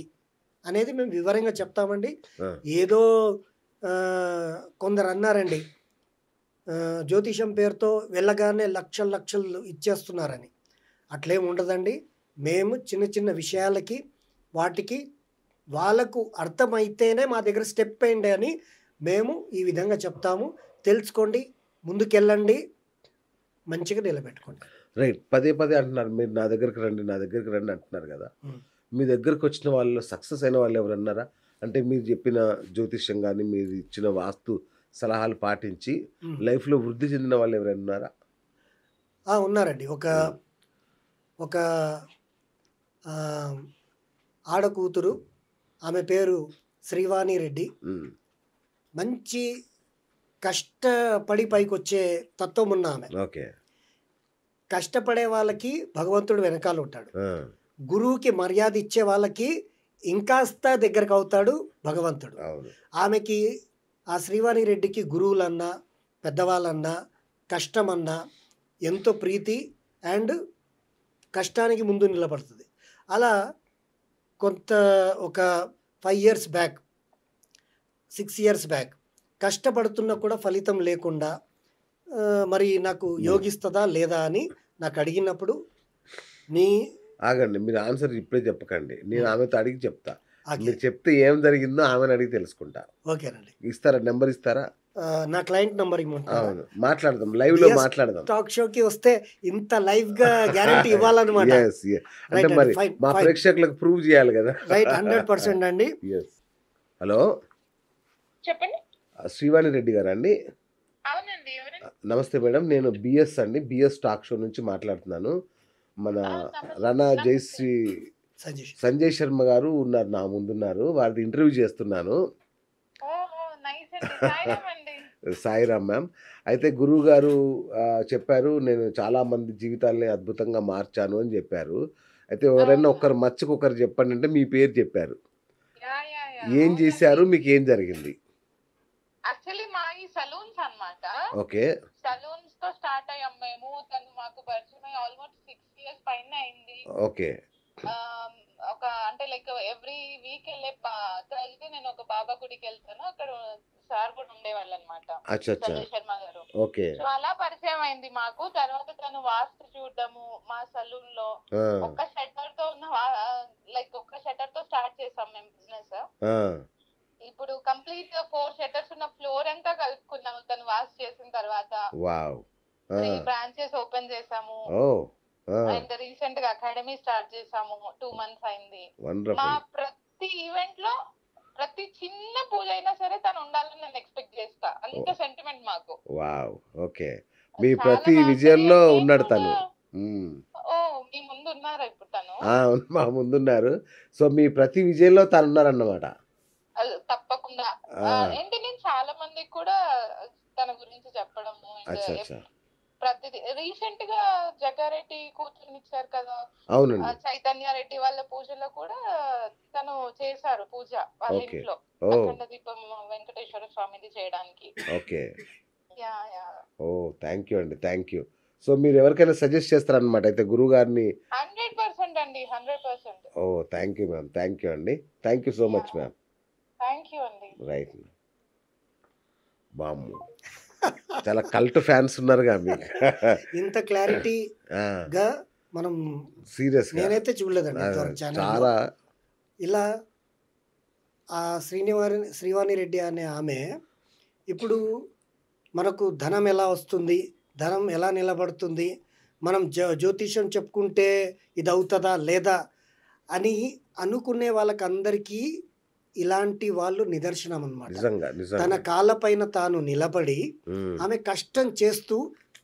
అనేది మేము వివరంగా చెప్తామండి. ఆ, ఏదో కొందరు అన్నారండి, జ్యోతిషం పేరుతో వెళ్ళగానే లక్షలు లక్షలు ఇచ్చేస్తున్నారని. అట్లేం ఉండదండి. మేము చిన్న చిన్న విషయాలకి వాటికి వాళ్ళకు అర్థమైతేనే మా దగ్గర స్టెప్ వేయండి అని మేము ఈ విధంగా చెప్తాము. తెలుసుకోండి, ముందుకెళ్ళండి, మంచిగా నిలబెట్టుకోండి. రైట్. పదే పదే అంటున్నారు మీరు నా దగ్గరికి రండి నా దగ్గరికి రండి అంటున్నారు కదా. ఉమ్. మీ దగ్గరకు వచ్చిన వాళ్ళు సక్సెస్ అయిన వాళ్ళు ఎవరన్నారా? అంటే మీరు చెప్పిన జ్యోతిష్యం కానీ మీరు ఇచ్చిన వాస్తు సలహాలు పాటించి ఉమ్. లైఫ్లో వృద్ధి చెందిన వాళ్ళు ఎవరైనా ఉన్నారా? ఉన్నారండి. ఒక ఉమ్, ఒక ఆ, ఆడకూతురు, ఆమె పేరు శ్రీవాణి రెడ్డి. ఉమ్, మంచి కష్టపడి పైకి వచ్చే తత్వం ఉన్న ఆమె. ఓకే. కష్టపడే వాళ్ళకి భగవంతుడు వెనకాల ఉంటాడు. ఆ, గురువుకి మర్యాద ఇచ్చే వాళ్ళకి ఇంకాస్త దగ్గరకు అవుతాడు భగవంతుడు. అవును. ఆమెకి ఆ శ్రీవాణి రెడ్డికి గురువులన్నా పెద్దవాళ్ళన్నా కష్టమన్నా ఎంతో ప్రీతి అండ్ కష్టానికి ముందు నిలబడుతుంది. అలా కొంత ఒక 5 years బ్యాక్ 6 years బ్యాక్ కష్టపడుతున్నా కూడా ఫలితం లేకుండా మరి నాకు యోగిస్తుందా లేదా అని నాకు అడిగినప్పుడు నీ ఆగండి, మీరు ఆన్సర్ ఇప్పుడే చెప్పకండి, నేను ఆమెతో అడిగి చెప్తా. ఓకే మీరు చెప్తే ఏం జరిగిందో ఆమెను అడిగి తెలుసుకుంటా. ఓకేనండి. ఇస్తారా? నెంబర్ ఇస్తారా? నా క్లయింట్ నెంబర్ ఇమ్మంటారా? అవును, మాట్లాడదాం, లైవ్ లో BS మాట్లాడదాం. టాక్ షోకి వస్తే ఇంత లైవ్ గా గ్యారంటీ ఇవ్వాలన్నమాట. Yes, yes. అంటే రైట్ అండి, మరి ఫైన్ మా ఫైన్ ప్రేక్షకులకు ప్రూవ్ చేయాలి కదా. రైట్ 100% అండి. Yes. హలో, చెప్పండి. శ్రీవాణి రెడ్డి గారా అండి? అవునండి, ఎవరండి? నమస్తే మేడం, నేను బిఎస్ అండి, బిఎస్ టాక్ షో నుంచి మాట్లాడుతున్నాను. మన రనా జయశ్రీ సజెషన్ సంజయ్ శర్మ గారు ఉన్నారు, నా ముందున్నారు, వారిది ఇంటర్వ్యూ చేస్తున్నాను. ఓహో, నైస్ అండి. సాయిరామ్ అండి. సాయిరామ్ మ్యామ్. అయితే గురువు గారు చెప్పారు, నేను చాలా మంది జీవితాలని అద్భుతంగా మార్చాను అని చెప్పారు. అయితే ఎవరైనా ఒకరు మచ్చుకొకరు చెప్పండి అంటే మీ పేరు చెప్పారు. యా యా యా ఏం అవునండి. చేశారు, మీకు ఏం జరిగింది? యాక్చువల్లీ మా ఈ సలూన్స్ అన్నమాట. ఓకే. సలూన్స్ తో స్టార్ట్ అయ్యాం మేము. తను మాకు పరిచయం అయ్యి ఆల్మోస్ట్ 6 years పైన అయింది. ఓకే. ఒక అంటే లైక్ ఎవ్రీ వీక్ వెళ్ళే థర్స్డే నేను ఒక బాబా గుడికి వెళ్తాను. అక్కడ సార్ కూడా ఉండేవాళ్ళు అనమాట, అచ్చా అచ్చా. సంజయ్ శర్మ గారు. ఓకే. సో అలా పరిచయం అయింది మాకు. తర్వాత తను వాస్తు చూడడము మా సలూన్ లో ఆ, ఒక్క షట్టర్ తో ఉన్న లైక్ ఒక్క షట్టర్ తో స్టార్ట్ చేసాం మేము బిజినెస్. ఆ, ఇప్పుడు కంప్లీట్ 4 షట్టర్స్ ఉన్న ఫ్లోర్ అంతా కలుపుకున్నాము తను వాష్ చేసిన తర్వాత. వావ్. ఆ, 3 బ్రాంచెస్ ఓపెన్ చేసాము. ఓ, ఆ, అండ్ రీసెంట్ గా అకాడమీ స్టార్ట్ చేసాము. 2 months అయింది. మా వండర్ఫుల్. ప్రతి ఈవెంట్ లో ప్రతి చిన్న పూజ అయినా సరే తను ఉండాలని నేను ఎక్స్పెక్ట్ చేస్తా. అంత సెంటిమెంట్ మాకు. వావ్. ఓకే. మీ చాలా ప్రతి బాగుంది. విజయంలో నేను ఉన్నాడు కూడా తను. మ్మ్. ఓ మీ ముందు ఉన్నారా ఇప్పుడు తను? మా ముందున్నారు. సో మీ ప్రతి విజయంలో తను ఉన్నారన్నమాట. తప్పకుండా. ఏంటి నేను చాలా మందికి కూడా తన గురించి చెప్పడము. అచ్చా అచ్చా. ప్రతిదీ రీసెంట్ గా జగ్గారెడ్డి కూతురుని ఇచ్చారు కదా, అవునండి. చైతన్య రెడ్డి వాళ్ళ పూజలో కూడా తను చేశారు పూజ వాళ్ళ ఓకే. ఇంట్లో. ఓ, అఖండ దీపం వెంకటేశ్వర స్వామిది చేయడానికి. Okay. Yeah yeah oh, thank you అండి, థ్యాంక్ యూ. సో మీరు ఎవరికైనా సజెస్ట్ చేస్తారనమాట అయితే గురువు గారిని? 100% అండి, 100%. ఓ, thank you ma'am, thank you అండి, thank you so much ma'am. Thank you అండి. రైట్. బామ్ము చాలా కల్ట్ ఫ్యాన్స్ ఉన్నారుగా మీకు. ఇంత క్లారిటీగా మనం సీరియస్గా నేనైతే చూడలేదండి ఇంతవరకు ఛానల్లో. చాలా. ఇలా ఆ శ్రీవాణి రెడ్డి అనే ఆమె ఇప్పుడు మనకు ధనం ఎలా వస్తుంది, ధనం ఎలా నిలబడుతుంది, మనం జ్యోతిషం చెప్పుకుంటే ఇది అవుతుందా లేదా అని అనుకునే వాళ్ళకందరికీ ఇలాంటి వాళ్ళు నిదర్శనం అన్నమాట. నిజంగా తన నిజంగా. కాళ్ళపైన తాను నిలబడి మ్మ్. ఆమె కష్టం చేస్తూ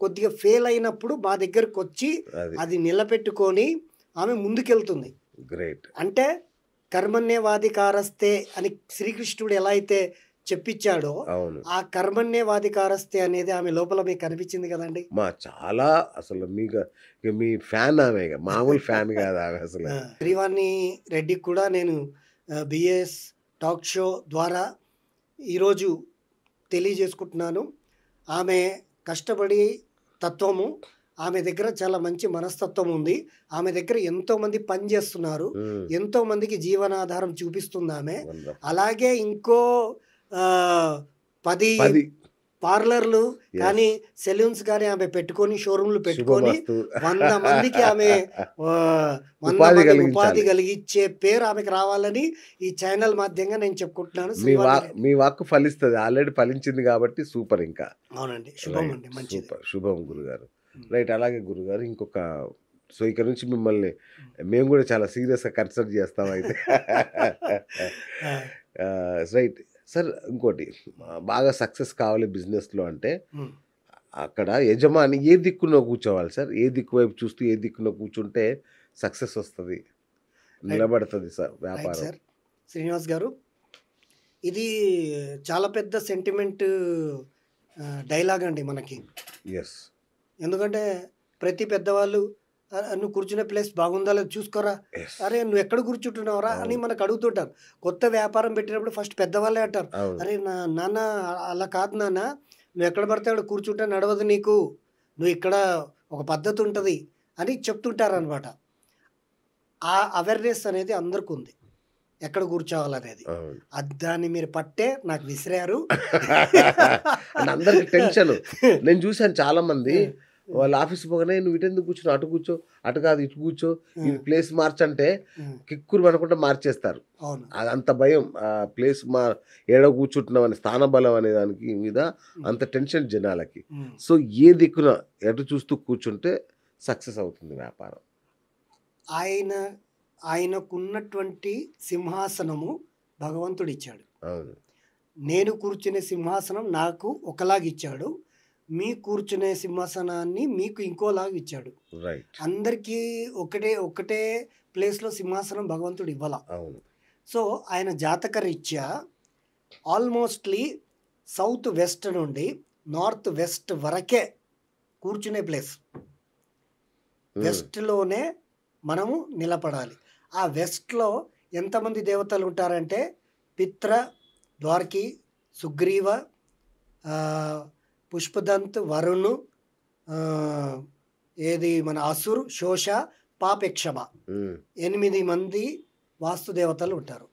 కొద్దిగా ఫెయిల్ అయినప్పుడు మా దగ్గరకు వచ్చి అది అది నిలబెట్టుకొని ఆమె ముందుకెళ్తుంది. గ్రేట్. అంటే కర్మణ్యవాధికారస్తే అని శ్రీకృష్ణుడు ఎలా అయితే చెప్పించాడో అవును. ఆ కర్మణ్యేవాధికారస్తే అనేది ఆమె లోపల మీకు కనిపించింది కదండి. చాలా అసలు ఇక మీ ఫ్యాన్ ఆమె, ఇక మామూలు ఫ్యాన్ కాదు ఆమె అసలు. శ్రీవాణి రెడ్డికి కూడా నేను బిఎస్ టాక్ షో ద్వారా ఈరోజు తెలియజేసుకుంటున్నాను. ఆమె కష్టపడి తత్వము, ఆమె దగ్గర చాలా మంచి మనస్తత్వం ఉంది. ఆమె దగ్గర ఎంతోమంది పని చేస్తున్నారు, ఎంతోమందికి జీవనాధారం చూపిస్తుంది ఆమె. అలాగే ఇంకో 10 పార్లర్లు కానీ సెలూన్స్ కానీ ఆమె పెట్టుకొని షోరూమ్లు పెట్టుకొని 100 మందికి ఆమె 100 మంది ఉపాధి కలిగించే పేరు ఆమెకు రావాలని ఈ ఛానల్ మాధ్యంగా నేను చెప్పుకుంటున్నాను. మీ వాక్కు ఫలిస్తుంది, ఆల్రెడీ ఫలించింది కాబట్టి సూపర్. ఇంకా అవునండి, శుభం అండి, మంచిది, శుభం గురుగారు. రైట్. అలాగే గురుగారు ఇంకొక సో ఇక్కడ నుంచి మిమ్మల్ని మేము కూడా చాలా సీరియస్గా కన్సల్ట్ చేస్తాం అయితే. Right sir. ఇంకోటి, బాగా సక్సెస్ కావాలి బిజినెస్లో అంటే అక్కడ యజమాని ఏ దిక్కున కూర్చోవాలి సార్? ఏ దిక్కు వైపు చూస్తూ ఏ దిక్కున కూర్చుంటే సక్సెస్ వస్తుంది, నిలబడుతుంది సార్ వ్యాపారం? సార్ శ్రీనివాస్ గారు, ఇది చాలా పెద్ద సెంటిమెంట్ డైలాగ్ అండి మనకి. ఎస్. ఎందుకంటే ప్రతి పెద్దవాళ్ళు నువ్వు కూర్చునే ప్లేస్ బాగుందా లేదు చూసుకోరా, అరే నువ్వు ఎక్కడ కూర్చుంటున్నావురా అని మనకు అడుగుతుంటారు. కొత్త వ్యాపారం పెట్టినప్పుడు ఫస్ట్ పెద్దవాళ్ళే అంటారు, అరే నాన్న అలా కాదు నాన్న, నువ్వు ఎక్కడ పడితే అక్కడ కూర్చుంటే నడవదు నీకు, నువ్వు ఇక్కడ ఒక పద్ధతి ఉంటుంది అని చెప్తుంటారు అనమాట. ఆ అవేర్నెస్ అనేది అందరికి ఉంది, ఎక్కడ కూర్చోవాలనేది. దాన్ని మీరు పట్టే నాకు విసిరారు. అందరికి టెన్షన్. నేను చూశాను చాలా మంది వాళ్ళ ఆఫీస్ పోగానే నువ్వు ఇటు ఎందుకు కూర్చున్నావు, అటు కూర్చో, అటు కాదు ఇటు కూర్చో, ఇది ప్లేస్ మార్చంటే కిక్కురు పడకుండా మార్చేస్తారు. అంత భయం, ప్లేస్ ఏడో కూర్చుంటున్నాం అనే స్థాన బలం అనే దానికి మీద అంత టెన్షన్ జనాలకి. సో ఏ దిక్కున ఎటు చూస్తూ కూర్చుంటే సక్సెస్ అవుతుంది వ్యాపారం? ఆయనకున్నటువంటి సింహాసనము భగవంతుడు ఇచ్చాడు. అవును. నేను కూర్చునే సింహాసనం నాకు ఒకలాగిచ్చాడు, మీ కూర్చునే సింహాసనాన్ని మీకు ఇంకోలాగా ఇచ్చాడు. అందరికీ ఒకటే ప్లేస్లో సింహాసనం భగవంతుడు ఇవ్వాల. సో ఆయన జాతక రీత్యా ఆల్మోస్ట్లీ సౌత్ వెస్ట్ నుండి నార్త్ వెస్ట్ వరకే కూర్చునే ప్లేస్. వెస్ట్లోనే మనము నిలబడాలి. ఆ వెస్ట్లో ఎంతమంది దేవతలు ఉంటారంటే పిత్ర, ద్వారకి, సుగ్రీవ, పుష్పదంత్, వరుణు, ఏది మన అసురు, శోష, పాపేక్షమ, 8 మంది వాస్తుదేవతలు ఉంటారు.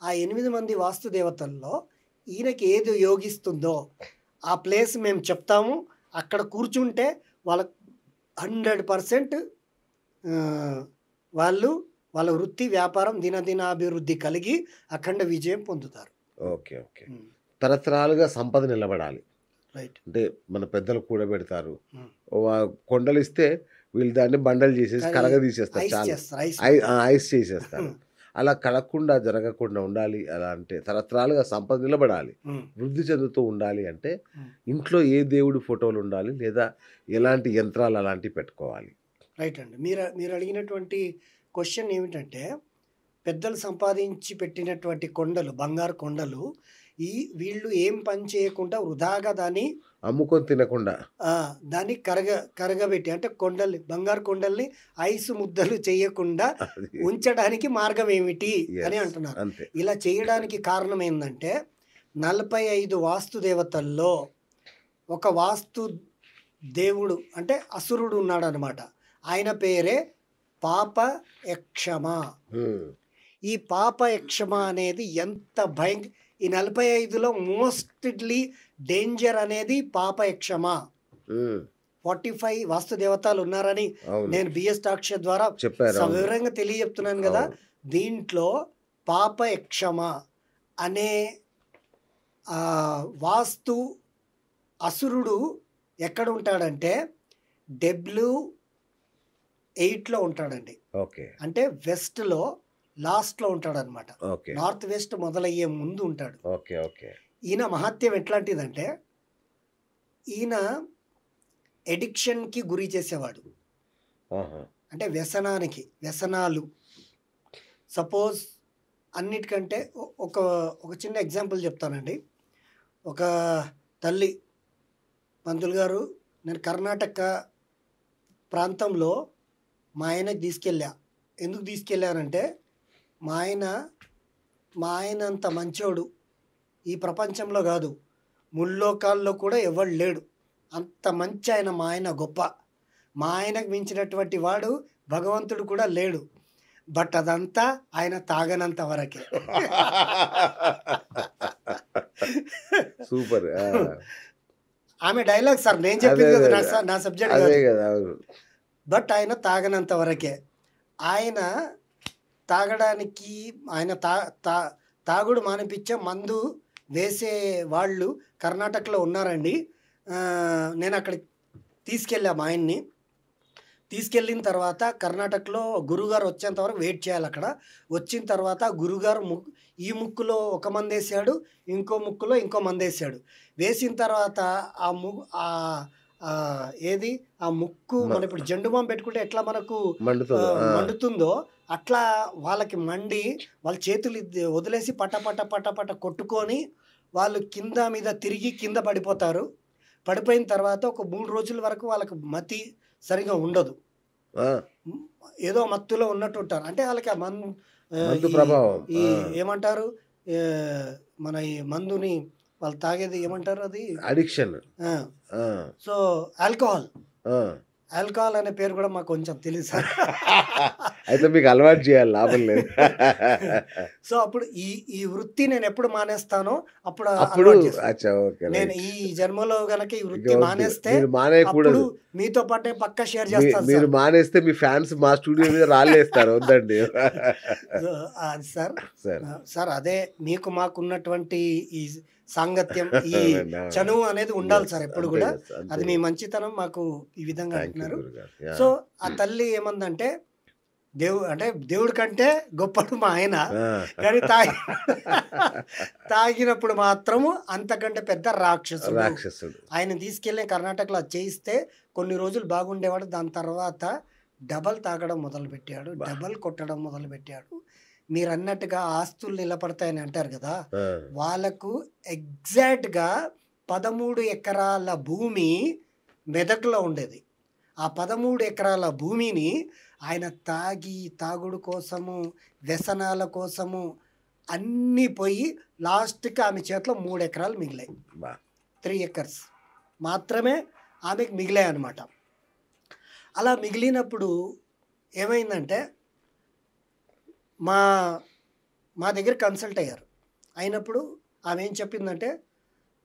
ఆ 8 మంది వాస్తుదేవతల్లో ఈయనకి ఏది యోగిస్తుందో ఆ ప్లేస్ మేము చెప్తాము. అక్కడ కూర్చుంటే వాళ్ళకు 100% వాళ్ళ వృత్తి వ్యాపారం దినదినాభివృద్ధి కలిగి అఖండ విజయం పొందుతారు. ఓకే. తరతరాలుగా సంపద నిలబడాలి. అంటే మన పెద్దలు కూడబెడతారు, కొండలు ఇస్తే వీళ్ళు దాన్ని బండలు చేసేసి కరగ తీసేస్తారు, ఐస్ చేసేస్తారు. అలా కలగకుండా జరగకుండా ఉండాలి. అలా అంటే తరతరాలుగా సంపద నిలబడాలి, వృద్ధి చెందుతూ ఉండాలి అంటే ఇంట్లో ఏ దేవుడి ఫోటోలు ఉండాలి, లేదా ఎలాంటి యంత్రాలు అలాంటివి పెట్టుకోవాలి? రైట్ అండి. మీరు అడిగినటువంటి క్వశ్చన్ ఏమిటంటే, పెద్దలు సంపాదించి పెట్టినటువంటి కొండలు, బంగారు కొండలు, వీళ్ళు ఏం పని చేయకుండా వృధాగా దాన్ని అమ్ముకొని తినకుండా దాన్ని కరగబెట్టి, అంటే బంగారు కొండల్ని ఐసు ముద్దలు చేయకుండా ఉంచడానికి మార్గం ఏమిటి అని అంటున్నారు. ఇలా చేయడానికి కారణం ఏంటంటే 45 వాస్తు దేవతల్లో ఒక వాస్తు దేవుడు అంటే అసురుడు ఉన్నాడు అనమాట. ఆయన పేరే పాప యక్షమ. ఈ పాప యక్షమ అనేది ఎంత ఈ 45లో మోస్ట్లీ డేంజర్ అనేది పాప యక్షమ. 45 వాస్తు దేవతలు ఉన్నారని నేను బిఎస్ టాక్ షో ద్వారా సవివరంగా తెలియజెప్తున్నాను కదా. దీంట్లో పాప యక్షమ అనే వాస్తు అసురుడు ఎక్కడ ఉంటాడంటే W8లో ఉంటాడండి. అంటే వెస్ట్లో లాస్ట్లో ఉంటాడు అనమాట. నార్త్ వెస్ట్ మొదలయ్యే ముందు ఉంటాడు. ఈయన మహత్యం ఎట్లాంటిదంటే, ఈయన ఎడిక్షన్కి గురి చేసేవాడు. అంటే వ్యసనాలు. సపోజ్ అన్నిటికంటే ఒక చిన్న ఎగ్జాంపుల్ చెప్తానండి. ఒక తల్లి, పంతులు గారు నేను కర్ణాటక ప్రాంతంలో మా ఆయనకి తీసుకెళ్ళా. ఎందుకు తీసుకెళ్ళానంటే మా ఆయన అంత మంచోడు ఈ ప్రపంచంలో కాదు, ముల్లోకాల్లో కూడా ఎవడు లేడు. అంత మంచి ఆయన, మా ఆయన గొప్ప. మా ఆయనకు మించినటువంటి వాడు భగవంతుడు కూడా లేడు. బట్ అదంతా ఆయన తాగనంత వరకే. సూపర్. ఆమె డైలాగ్ సార్, నేను చెప్పింది కదా, నా సబ్జెక్ట్ అదే కాదు. కదా, అవును. బట్ ఆయన తాగనంత వరకే. ఆయన తాగడానికి ఆయన తాగుడు మానిపించే మందు వేసే వాళ్ళు కర్ణాటకలో ఉన్నారండి. నేను అక్కడికి తీసుకెళ్ళా మా ఆయన్ని. తీసుకెళ్ళిన తర్వాత కర్ణాటకలో గురుగారు వచ్చేంత వరకు వెయిట్ చేయాలి. అక్కడ వచ్చిన తర్వాత గురుగారు ఈ ముక్కులో ఒక మందు వేసాడు, ఇంకో ముక్కులో ఇంకో మందు వేసాడు. వేసిన తర్వాత ఏది ఆ ముక్కు మనం ఇప్పుడు జెండు బాంబు పెట్టుకుంటే ఎట్లా మనకు మండుతుందో అట్లా వాళ్ళకి మండి వాళ్ళ చేతులు వదిలేసి పట పట పట పట కొట్టుకొని వాళ్ళు కింద మీద తిరిగి కింద పడిపోతారు. పడిపోయిన తర్వాత ఒక 3 రోజుల వరకు వాళ్ళకి మతి సరిగా ఉండదు, ఏదో మత్తులో ఉన్నట్టు ఉంటారు. అంటే వాళ్ళకి ఆ మందు ప్రభావం, ఈ ఏమంటారు మన ఈ మందుని వాళ్ళు తాగేది ఏమంటారు, అది అడిక్షన్. సో ఆల్కహాల్ అనే పేరు కూడా మాకు కొంచెం తెలుసు. అయితే మీకు అలవాటు చేయాలి, లాభం లేదు. సో అప్పుడు ఈ వృత్తి నేను ఎప్పుడు మానేస్తానో అప్పుడు నేను ఈ జన్మలో గనక ఈ వృత్తి మానేస్తే మానేయకూడదు. మీతో పాటే పక్కా షేర్ చేస్తాను. మీరు మానేస్తే మీ ఫ్యాన్స్ మా స్టూడియో మీద రాళ్ళేస్తారు, వద్దండి. అది సార్ అదే మీకు మాకున్నటువంటి ఈ సాంగత్యం, ఈ చనువు అనేది ఉండాలి సార్ ఎప్పుడు కూడా. అది మీ మంచితనం మాకు ఈ విధంగా అంటున్నారు. సో ఆ తల్లి ఏమందంటే దేవుడి కంటే గొప్పడు మా ఆయన, కానీ తాగినప్పుడు మాత్రము అంతకంటే పెద్ద రాక్షసుడు. ఆయన తీసుకెళ్ళి కర్ణాటకలో చేయిస్తే కొన్ని రోజులు బాగుండేవాడు. దాని తర్వాత డబల్ తాగడం మొదలుపెట్టాడు, డబల్ కొట్టడం మొదలుపెట్టాడు. మీరు అన్నట్టుగా ఆస్తులు నిలబడతాయని అంటారు కదా, వాళ్ళకు ఎగ్జాక్ట్గా 13 ఎకరాల భూమి మెదక్లో ఉండేది. ఆ 13 ఎకరాల భూమిని ఆయన తాగుడు కోసము, వ్యసనాల కోసము అన్నీ పోయి లాస్ట్కి ఆమె చేతిలో 3 ఎకరాలు మిగిలాయి. 3 acres మాత్రమే ఆమెకు మిగిలాయి అన్నమాట. అలా మిగిలినప్పుడు ఏమైందంటే మా దగ్గర కన్సల్ట్ అయ్యారు. అయినప్పుడు ఆమె ఏం చెప్పిందంటే,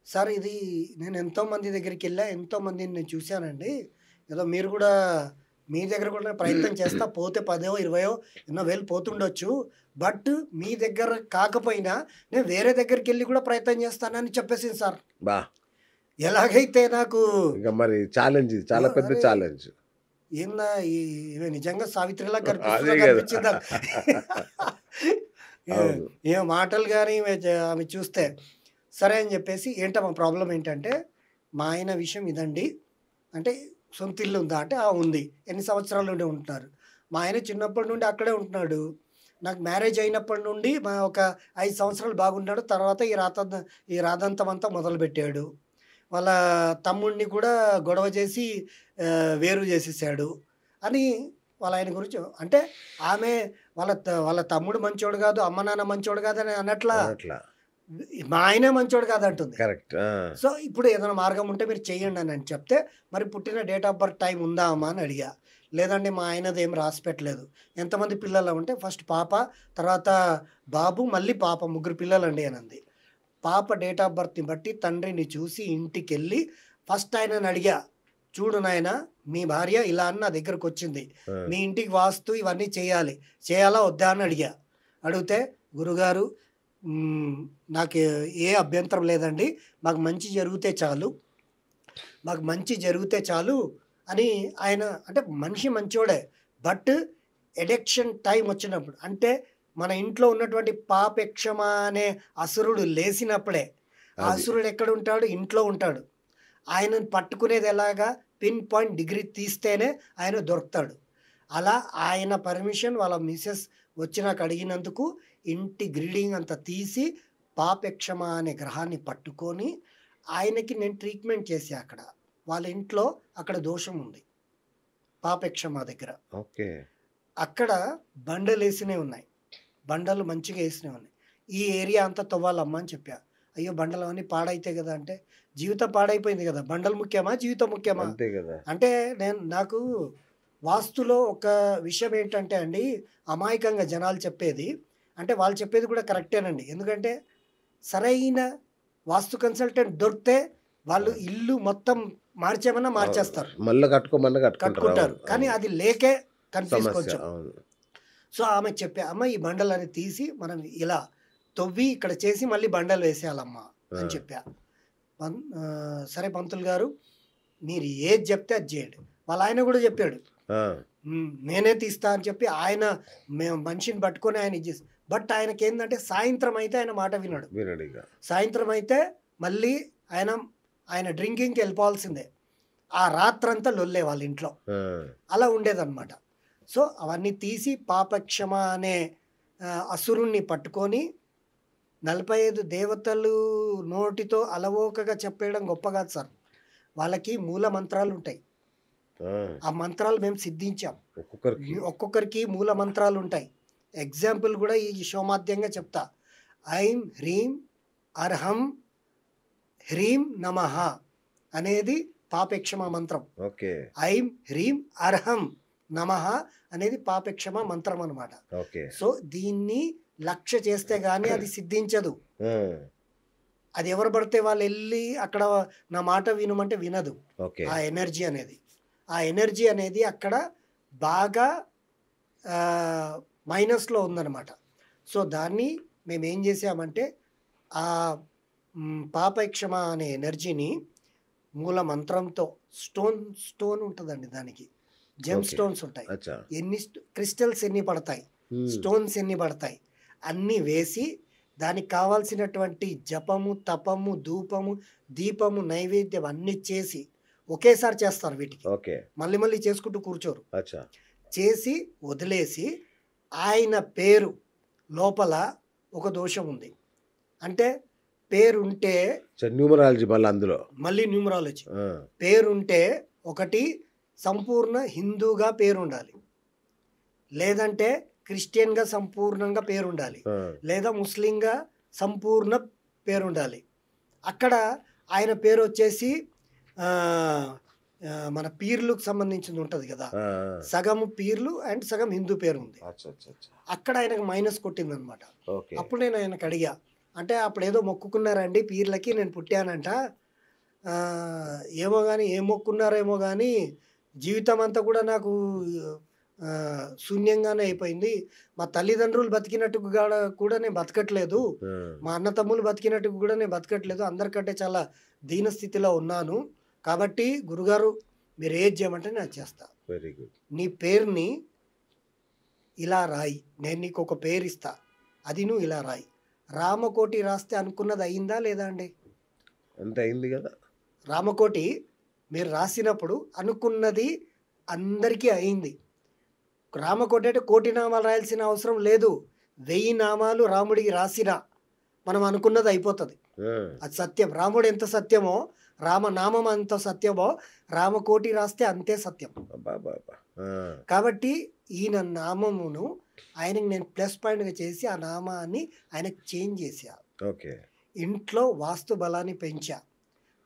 సార్ ఇది నేను ఎంతోమంది దగ్గరికి వెళ్ళా, ఎంతోమందిని నేను చూశానండి, ఏదో మీరు కూడా మీ దగ్గర కూడా ప్రయత్నం చేస్తా, పోతే 10, 20, ఎన్నో వేలు పోతుండొచ్చు, బట్ మీ దగ్గర కాకపోయినా నేను వేరే దగ్గరికి వెళ్ళి కూడా ప్రయత్నం చేస్తానని చెప్పేసింది సార్. ఎలాగైతే నాకు మరి ఛాలెంజ్, చాలా పెద్ద ఛాలెంజ్. ఏందా నిజంగా సావిత్రిలా కనిపించిందా ఏ మాటలు కానీ ఆమె చూస్తే. సరే అని చెప్పేసి, ఏంటమ్మా ప్రాబ్లం ఏంటంటే, మా ఆయన విషయం ఇదండి అంటే, సొంత ఇల్లు ఉందా అంటే ఉంది. ఎన్ని సంవత్సరాల నుండి ఉంటున్నారు? మా ఆయన చిన్నప్పటి నుండి అక్కడే ఉంటున్నాడు. నాకు మ్యారేజ్ అయినప్పటి నుండి ఒక 5 సంవత్సరాలు బాగున్నాడు. తర్వాత ఈ రాదంతం అంతా మొదలుపెట్టాడు. వాళ్ళ తమ్ముడిని కూడా గొడవ చేసి వేరు చేసేసాడు అని వాళ్ళ ఆయన గురించి అంటే, ఆమె వాళ్ళ తమ్ముడు మంచోడు కాదు, అమ్మ నాన్న మంచోడు కాదు అని అన్నట్లా మా ఆయనే మంచోడు కాదంటుంది. సో ఇప్పుడు ఏదైనా మార్గం ఉంటే మీరు చెయ్యండి అని చెప్తే, మరి పుట్టిన డేట్ ఆఫ్ బర్త్ టైం ఉందా అమ్మా అని అడిగా. లేదండి మా ఆయనది ఏం రాసి పెట్టలేదు. ఎంతమంది పిల్లలు అంటే, ఫస్ట్ పాప, తర్వాత బాబు, మళ్ళీ పాప, 3 పిల్లలండి అని అంది. పాప డేట్ ఆఫ్ బర్త్ని బట్టి తండ్రిని చూసి ఇంటికి వెళ్ళి ఫస్ట్ ఆయనని అడిగా, చూడు నాయన, మీ భార్య ఇలా అని నా దగ్గరకు వచ్చింది, మీ ఇంటికి వాస్తు ఇవన్నీ చేయాలా వద్దా అని అడిగితే, గురుగారు నాకు ఏ అభ్యంతరం లేదండి, మాకు మంచి జరిగితే చాలు అని ఆయన. అంటే మనిషి మంచోడే, బట్ ఎడెక్షన్ టైం వచ్చినప్పుడు, అంటే మన ఇంట్లో ఉన్నటువంటి పాపేక్షమ అనే అసురుడు లేసినప్పుడే, ఆ అసురుడు ఎక్కడ ఉంటాడు? ఇంట్లో ఉంటాడు. ఆయనను పట్టుకునేది ఎలాగా? పిన్ పాయింట్ డిగ్రీ తీస్తేనే ఆయన దొరుకుతాడు. అలా ఆయన పర్మిషన్ వాళ్ళ మిసెస్ వచ్చి నాకు అడిగినందుకు ఇంటి గ్రీడింగ్ అంతా తీసి పాపెక్షమ అనే గ్రహాన్ని పట్టుకొని ఆయనకి నేను ట్రీట్మెంట్ చేసా అక్కడ. వాళ్ళ ఇంట్లో అక్కడ దోషం ఉంది పాపెక్షమ దగ్గర. ఓకే. అక్కడ బండలేసినవి ఉన్నాయి. బండలు మంచిగా వేసినవి ఉన్నాయి. ఈ ఏరియా అంతా తవ్వాలమ్మా అని చెప్పా. అయ్యో బండలు అవన్నీ పాడైతాయి కదా అంటే, జీవితం పాడైపోయింది కదా, బండలు ముఖ్యమా జీవితం ముఖ్యమా అంతే కదా. అంటే నాకు వాస్తులో ఒక విషయం ఏంటంటే అండి, అమాయకంగా జనాలు చెప్పేది అంటే వాళ్ళు చెప్పేది కూడా కరెక్టేనండి. ఎందుకంటే సరైన వాస్తు కన్సల్టెంట్ దొరికితే వాళ్ళు ఇల్లు మొత్తం మార్చేమన్నా మార్చేస్తారు, మళ్ళీ కట్టుకోమన్నా కట్టుకుంటారు. కట్టుకుంటారు. కానీ అది లేకే కన్ఫ్యూజ్ సమస్య. కొంచెం. అవును. సో ఆమె చెప్పా, అమ్మ ఈ బండలని తీసి మనం ఇలా తవ్వి ఇక్కడ చేసి మళ్ళీ బండలు వేసేయాలమ్మా అని చెప్పా. సరే పంతులు గారు మీరు ఏది చెప్తే అది చేయండి. వాళ్ళ ఆయన కూడా చెప్పాడు, నేనే తీస్తా అని చెప్పి ఆయన మేము మనిషిని పట్టుకొని ఆయన ఇచ్చేసి. బట్ ఆయనకి ఏంటంటే సాయంత్రం అయితే ఆయన మాట వినడు. సాయంత్రం అయితే మళ్ళీ ఆయన డ్రింకింగ్కి వెళ్ళిపోవాల్సిందే. ఆ రాత్రంతా లొల్లే వాళ్ళ ఇంట్లో, అలా ఉండేదన్నమాట. సో అవన్నీ తీసి పాపక్షమ అనే అసురుణ్ణి పట్టుకొని 45 దేవతలు నోటితో అలవోకగా చెప్పేయడం గొప్ప కాదు సార్. వాళ్ళకి మూల మంత్రాలు ఉంటాయి. ఆ మంత్రాలు మేము సిద్ధించాం. ఒక్కొక్కరికి మూల మంత్రాలు ఉంటాయి. ఎగ్జాంపుల్ కూడా ఈ షోమాధ్యంగా చెప్తా. ఐం హ్రీం అర్హం హ్రీం నమః అనేది పాపేక్షమ మంత్రం. ఐం హ్రీం అర్హం నమః అనేది పాపేక్షమ మంత్రం అన్నమాట. సో దీన్ని లక్ష్య చేస్తే గానీ అది సిద్ధించదు. అది ఎవరు పడితే వాళ్ళు వెళ్ళి అక్కడ నా మాట వినమంటే వినదు. ఆ ఎనర్జీ అనేది అక్కడ బాగా మైనస్లో ఉందన్నమాట. సో దాన్ని మేము ఏం చేసామంటే ఆ పాపక్షమ అనే ఎనర్జీని మూల మంత్రంతో స్టోన్ ఉంటుందండి, దానికి జెమ్ స్టోన్స్ ఉంటాయి. ఎన్ని క్రిస్టల్స్ ఎన్ని పడతాయి, స్టోన్స్ ఎన్ని పడతాయి అన్నీ వేసి దానికి కావాల్సినటువంటి జపము, తపము, ధూపము, దీపము, నైవేద్యం అన్ని చేసి ఒకేసారి చేస్తారు. వీటికి మళ్ళీ మళ్ళీ చేసుకుంటూ కూర్చోరు. చేసి వదిలేసి ఆయన పేరు లోపల ఒక దోషం ఉంది. అంటే పేరుంటే న్యూమరాలజీ, మళ్ళీ న్యూమరాలజీ పేరుంటే ఒకటి సంపూర్ణ హిందూగా పేరుండాలి, లేదంటే క్రిస్టియన్గా సంపూర్ణంగా పేరుండాలి, లేదా ముస్లింగా సంపూర్ణ పేరుండాలి. అక్కడ ఆయన పేరు వచ్చేసి మన పీర్లకు సంబంధించింది ఉంటుంది కదా, సగం పీర్లు అండ్ సగం హిందూ పేరు ఉంది. అక్కడ ఆయనకు మైనస్ కొట్టిందనమాట. అప్పుడు నేను ఆయనకు అడిగా, అంటే అప్పుడు ఏదో మొక్కుకున్నారండి పీర్లకి, నేను పుట్టానంట, ఏమో కానీ ఏం మొక్కున్నారేమో కానీ జీవితం అంతా కూడా నాకు శూన్యంగానే అయిపోయింది. మా తల్లిదండ్రులు బతికినట్టు కూడా నేను బతకట్లేదు, మా అన్న తమ్ములు బతికినట్టు కూడా నేను బతకట్లేదు, అందరికంటే చాలా దీన స్థితిలో ఉన్నాను. కాబట్టి గురుగారు మీరు ఏది చేయమంటే నేను చేస్తా. Very good. నీ పేరుని ఇలా రాయి, నేను నీకు ఒక పేరు ఇస్తా, అది నువ్వు ఇలా రాయి. రామకోటి రాస్తే అనుకున్నది అయిందా లేదా అండి? అంత అయింది కదా. రామకోటి మీరు రాసినప్పుడు అనుకున్నది అందరికీ అయింది. రామకోటి అంటే కోటి నామాలు రాయాల్సిన అవసరం లేదు. 1000 నామాలు రాముడికి రాసినా మనం అనుకున్నది అయిపోతుంది. అది సత్యం. రాముడు ఎంత సత్యమో, రామనామం ఎంత సత్యమో, రామకోటి రాస్తే అంతే సత్యం. కాబట్టి ఈయన నామమును ఆయనకి నేను ప్లస్ పాయింట్గా చేసి ఆ నామాన్ని ఆయనకు చేంజ్ చేశా. ఇంట్లో వాస్తు బలాన్ని పెంచా.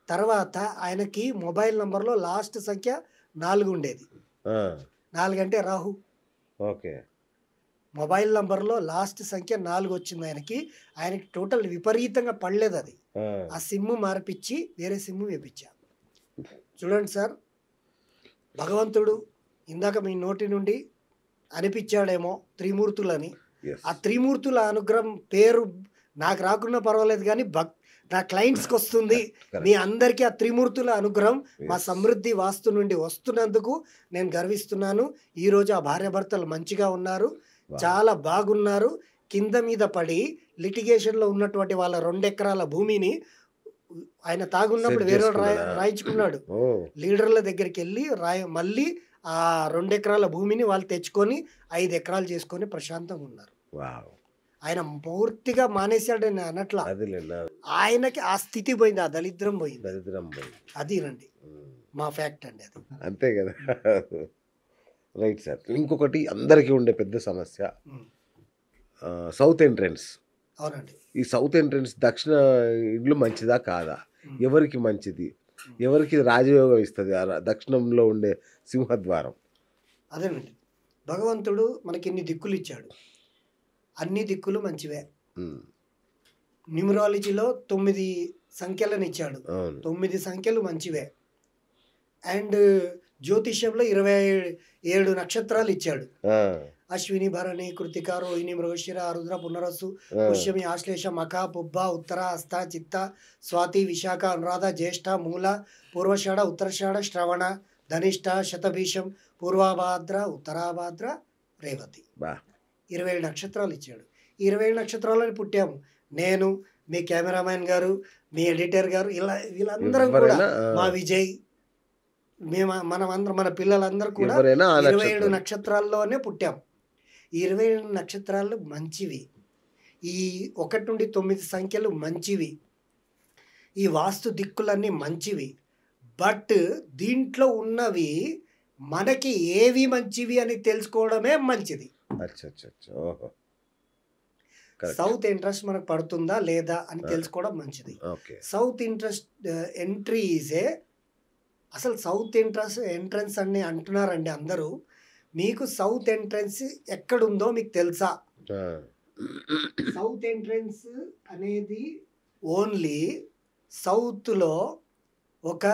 తర్వాత ఆయనకి మొబైల్ నంబర్లో లాస్ట్ సంఖ్య 4 ఉండేది. 4 అంటే రాహు. మొబైల్ నంబర్లో లాస్ట్ సంఖ్య 4 వచ్చింది ఆయనకి టోటల్ విపరీతంగా పడలేదు. అది ఆ సిమ్ మార్పిచ్చి వేరే సిమ్ వేపించా. చూడండి సార్, భగవంతుడు ఇందాక మీ నోటి నుండి అనిపించాడేమో త్రిమూర్తులని. ఆ త్రిమూర్తుల అనుగ్రహం పేరు నాకు రాకున్నా పర్వాలేదు కానీ నా క్లయింట్స్కి వస్తుంది. మీ అందరికీ ఆ త్రిమూర్తుల అనుగ్రహం మా సమృద్ధి వాస్తు నుండి వస్తున్నందుకు నేను గర్విస్తున్నాను. ఈరోజు ఆ భార్యాభర్తలు మంచిగా ఉన్నారు, చాలా బాగున్నారు. కింద మీద పడి లిటిగేషన్లో ఉన్నటువంటి వాళ్ళ 2 ఎకరాల భూమిని ఆయన తాగున్నప్పుడు వేరే రాయించుకున్నాడు. లీడర్ల దగ్గరికి వెళ్ళి మళ్ళీ ఆ 2 ఎకరాల భూమిని వాళ్ళు తెచ్చుకొని 5 ఎకరాలు చేసుకొని ప్రశాంతంగా ఉన్నారు. ఆయన పూర్తిగా మానేశాడు అని అనట్లా. అదేలేండి. ఆయనకి ఆ స్థితి పోయింది, ఆ దరిద్రం పోయింది. దరిద్రం పోయింది. అది రండి మా ఫ్యాక్ట్ అండి అది. అంతే కదా. Right sir. ఇంకొకటి అందరికీ ఉండే పెద్ద సమస్య ఉమ్. South entrance. అవునండి. ఈ సౌత్ ఎంట్రన్స్ దక్షిణ ఇల్లు మంచిదా కాదా, ఉమ్. ఎవరికి మంచిది, ఎవరికి రాజయోగం ఇస్తుంది ఆ దక్షిణంలో ఉండే సింహద్వారం? అదేనండి, భగవంతుడు మనకి ఇన్ని దిక్కులు ఇచ్చాడు, అన్ని దిక్కులు మంచివే. ఉమ్, న్యూమరాలజీలో 9 సంఖ్యలను ఇచ్చాడు, అవును. 9 సంఖ్యలు మంచివే. అండ్ జ్యోతిష్యంలో 27 నక్షత్రాలు ఇచ్చాడు. ఆ, అశ్విని, భరణి, కృతిక, రోహిణి, మృగశిర, ఆరుద్ర, పునరస్సు, ఆ, పుష్యమి, ఆశ్లేష, మఖ, పుబ్బ, ఉత్తర, హస్త, చిత్త, స్వాతి, విశాఖ, అనురాధ, జ్యేష్ఠ, మూల, పూర్వషాఢ, ఉత్తరాషాఢ, శ్రవణ, ధనిష్ట, శతభీషం, పూర్వాభాద్ర, ఉత్తరాభాద్ర, రేవతి. బా 27 నక్షత్రాలు ఇచ్చాడు. ఈ 27 నక్షత్రాలని పుట్టాము. నేను, మీ కెమెరామ్యాన్ గారు, మీ ఎడిటర్ గారు, ఇలా వీళ్ళందరం కూడా, ఎవరైనా మా విజయ్, మనమందరం, మన పిల్లలందరూ కూడా ఎవరైనా ఆ 27 నక్షత్రం. నక్షత్రాల్లోనే పుట్టాం. ఈ 27 నక్షత్రాలు మంచివి. ఈ 1 నుండి 9 సంఖ్యలు మంచివి. ఈ వాస్తు దిక్కులన్నీ మంచివి. బట్ దీంట్లో ఉన్నవి మనకి ఏవి మంచివి అని తెలుసుకోవడమే మంచిది. అచ్చా అచ్చా అచ్చా. ఓహో, కరెక్ట్. సౌత్ ఇంట్రెస్ట్ మనకు పడుతుందా లేదా అని తెలుసుకోవడం మంచిది. Okay. South interest entry EJ. అసలు సౌత్ ఎంట్రన్స్ అని అంటున్నారండి అందరూ. మీకు సౌత్ ఎంట్రన్స్ ఎక్కడుందో మీకు తెలుసా? ఆ, సౌత్ ఎంట్రన్స్ అనేది ఓన్లీ సౌత్లో ఒక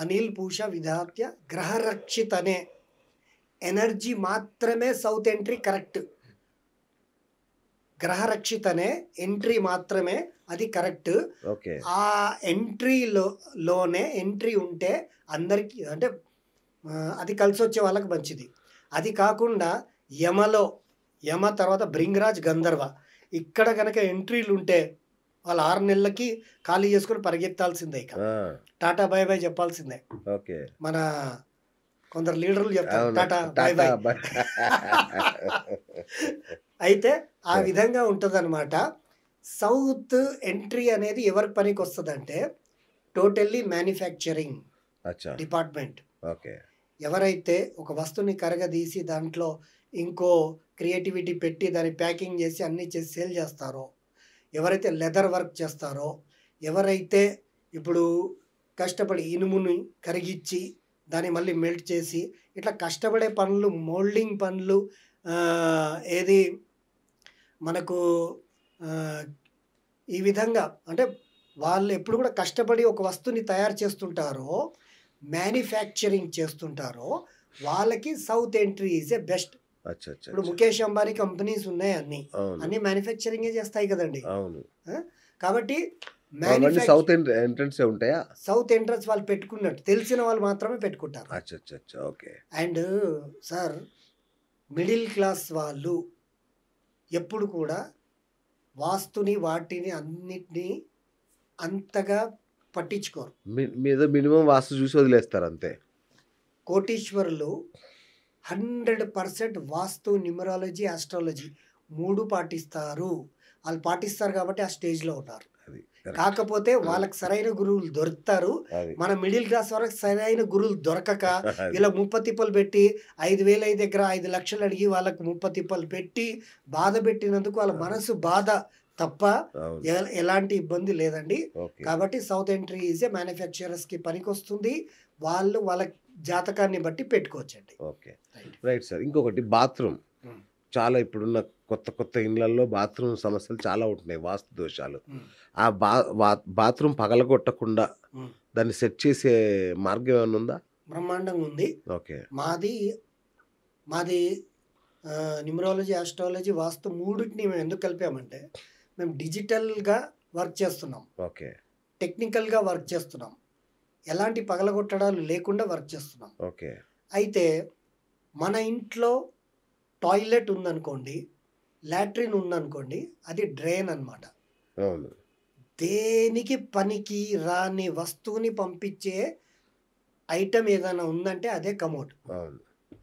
అనిల్ పూష విధాత్య గ్రహరక్షిత్ అనే ఎనర్జీ మాత్రమే సౌత్ ఎంట్రీ కరెక్ట్. గ్రహరక్షిత్ అనే ఎంట్రీ మాత్రమే అది కరెక్ట్. ఓకే. ఆ లోనే ఎంట్రీ ఉంటే అందరికీ, అంటే అది కలిసి వచ్చే వాళ్ళకి మంచిది. అది కాకుండా యమ తర్వాత భృంగరాజ్, గంధర్వ, ఇక్కడ కనుక ఎంట్రీలు ఉంటే వాళ్ళు 6 నెలలకి ఖాళీ చేసుకుని పరిగెత్తాల్సిందే, ఇక ఆ, టాటా బై బై చెప్పాల్సిందే. ఓకే. మన కొందరు లీడర్లు చెప్తారు అవును. Tata bye by. Tata bye. అయితే ఆ విధంగా ఉంటుందన్నమాట. సౌత్ ఎంట్రీ అనేది ఎవరికి పనికి వస్తుందంటే టోటల్లీ మ్యానుఫ్యాక్చరింగ్ అచ్చా. డిపార్ట్మెంట్. ఓకే. ఎవరైతే ఒక వస్తువుని కరగదీసి దాంట్లో ఇంకో క్రియేటివిటీ పెట్టి దాన్ని ప్యాకింగ్ చేసి అన్నీ చేసి సేల్ చేస్తారో, ఎవరైతే లెదర్ వర్క్ చేస్తారో, ఎవరైతే ఇప్పుడు కష్టపడి ఇనుముని కరిగిచ్చి దాన్ని మళ్ళీ మెల్ట్ చేసి ఇట్లా కష్టపడే పనులు, మోల్డింగ్ పనులు, ఏది మనకు ఈ విధంగా, అంటే వాళ్ళు ఎప్పుడు కూడా కష్టపడి ఒక వస్తువుని తయారు చేస్తుంటారో, మ్యానుఫ్యాక్చరింగ్ చేస్తుంటారో, వాళ్ళకి south entry is a best. అచ్చా అచ్చా ఇప్పుడు అచ్చా. ముఖేష్ అంబానీ కంపెనీస్ ఉన్నాయి, అవును. అన్ని మ్యానుఫ్యాక్చరింగే చేస్తాయి కదండి. అవును. కాబట్టి అవన్నీ సౌత్ ఎంట్రన్స్ ఉంటాయా? సౌత్ ఎంట్రన్స్ వాళ్ళు పెట్టుకున్నట్టు తెలిసిన వాళ్ళు మాత్రమే పెట్టుకుంటారు. అచ్చా అచ్చా అచ్చా. Okay. And sir, middle class వాళ్ళు ఎప్పుడు కూడా వాస్తుని వాటిని అన్నిటినీ అంతగా పట్టించుకోరు. మీద మినిమం వాస్తు చూసి వదిలేస్తారు అంతే. కోటీశ్వరులు 100% వాస్తు, న్యూమరాలజీ, ఆస్ట్రాలజీ 3 పాటిస్తారు. వాళ్ళు పాటిస్తారు కాబట్టి ఆ స్టేజ్లో ఉన్నారు. అది correct. కాకపోతే వాళ్ళకి సరైన గురువులు దొరుకుతారు. అది మన మిడిల్ క్లాస్ వరకు సరైన గురువులు దొరకక అది. ఇలా 30 తిప్పలు పెట్టి 5,000 ఐదు దగ్గర 5 లక్షలు అడిగి వాళ్ళకు 30 తిప్పలు పెట్టి బాధ పెట్టినందుకు వాళ్ళ మనసు బాధ తప్ప అవును. ఎలాంటి ఇబ్బంది లేదండి. ఓకే. కాబట్టి సౌత్ ఎంట్రీ ఈజ్ ఏ మ్యానుఫ్యాక్చరర్స్కి పనికొస్తుంది. వాళ్ళు వాళ్ళ జాతకాన్ని బట్టి పెట్టుకోవచ్చండి. ఓకే. Right sir. ఇంకొకటి బాత్రూమ్. చాలా ఇప్పుడున్న కొత్త ఇళ్లలో బాత్రూమ్ సమస్యలు చాలా ఉంటున్నాయి, వాస్తు దోషాలు. ఆ బాత్రూమ్ పగలగొట్టకుండా దాన్ని సెట్ చేసే మార్గం ఏమైనా ఉందా? బ్రహ్మాండంగా ఉంది. ఓకే. మాది న్యూమరాలజీ, ఆస్ట్రాలజీ, వాస్తు మూడింటిని మేము ఎందుకు కలిపామంటే, మేము డిజిటల్గా వర్క్ చేస్తున్నాం, ఓకే. టెక్నికల్గా వర్క్ చేస్తున్నాం, ఎలాంటి పగలగొట్టడాలు లేకుండా వర్క్ చేస్తున్నాం. ఓకే. అయితే మన ఇంట్లో టాయిలెట్ ఉందనుకోండి, లాట్రిన్ ఉందనుకోండి, అది డ్రైన్ అన్నమాట. అవును. దేనికి పనికి రాని వస్తువుని పంపించే ఐటమ్ ఏదైనా ఉందంటే అదే కమోడ్. అవును.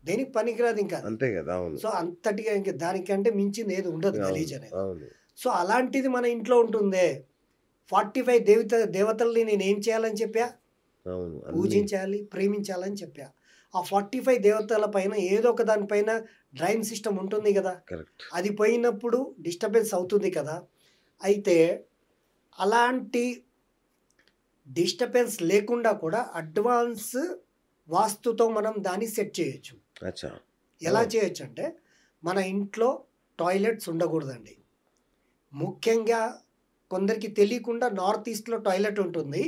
దేనికి పనికిరాదు ఇంకా. అంతే కదా. అవును సో అంతటిగా ఇంకా దానికంటే మించింది ఏది ఉండదు అవును గలీజ్ అనేది. అవును సో అలాంటిది మన ఇంట్లో ఉంటుందే. 45 దేవతల్ని నేను ఏం చేయాలని చెప్పా? అవును అన్ని పూజించాలి, ప్రేమించాలని చెప్పా. ఆ 45 దేవతల పైన ఏదో ఒక దానిపైన డ్రైన్ సిస్టమ్ ఉంటుంది కదా. కరెక్ట్. అది పోయినప్పుడు డిస్టర్బెన్స్ అవుతుంది కదా. అయితే అలాంటి డిస్టర్బెన్స్ లేకుండా కూడా అడ్వాన్స్ వాస్తుతో మనం దాన్ని సెట్ చేయొచ్చు. అచ్చా. ఎలా ఓ చేయొచ్చు అంటే, మన ఇంట్లో టాయిలెట్స్ ఉండకూడదండి. ముఖ్యంగా కొందరికి తెలియకుండా నార్త్ ఈస్ట్లో టాయిలెట్ ఉంటుంది.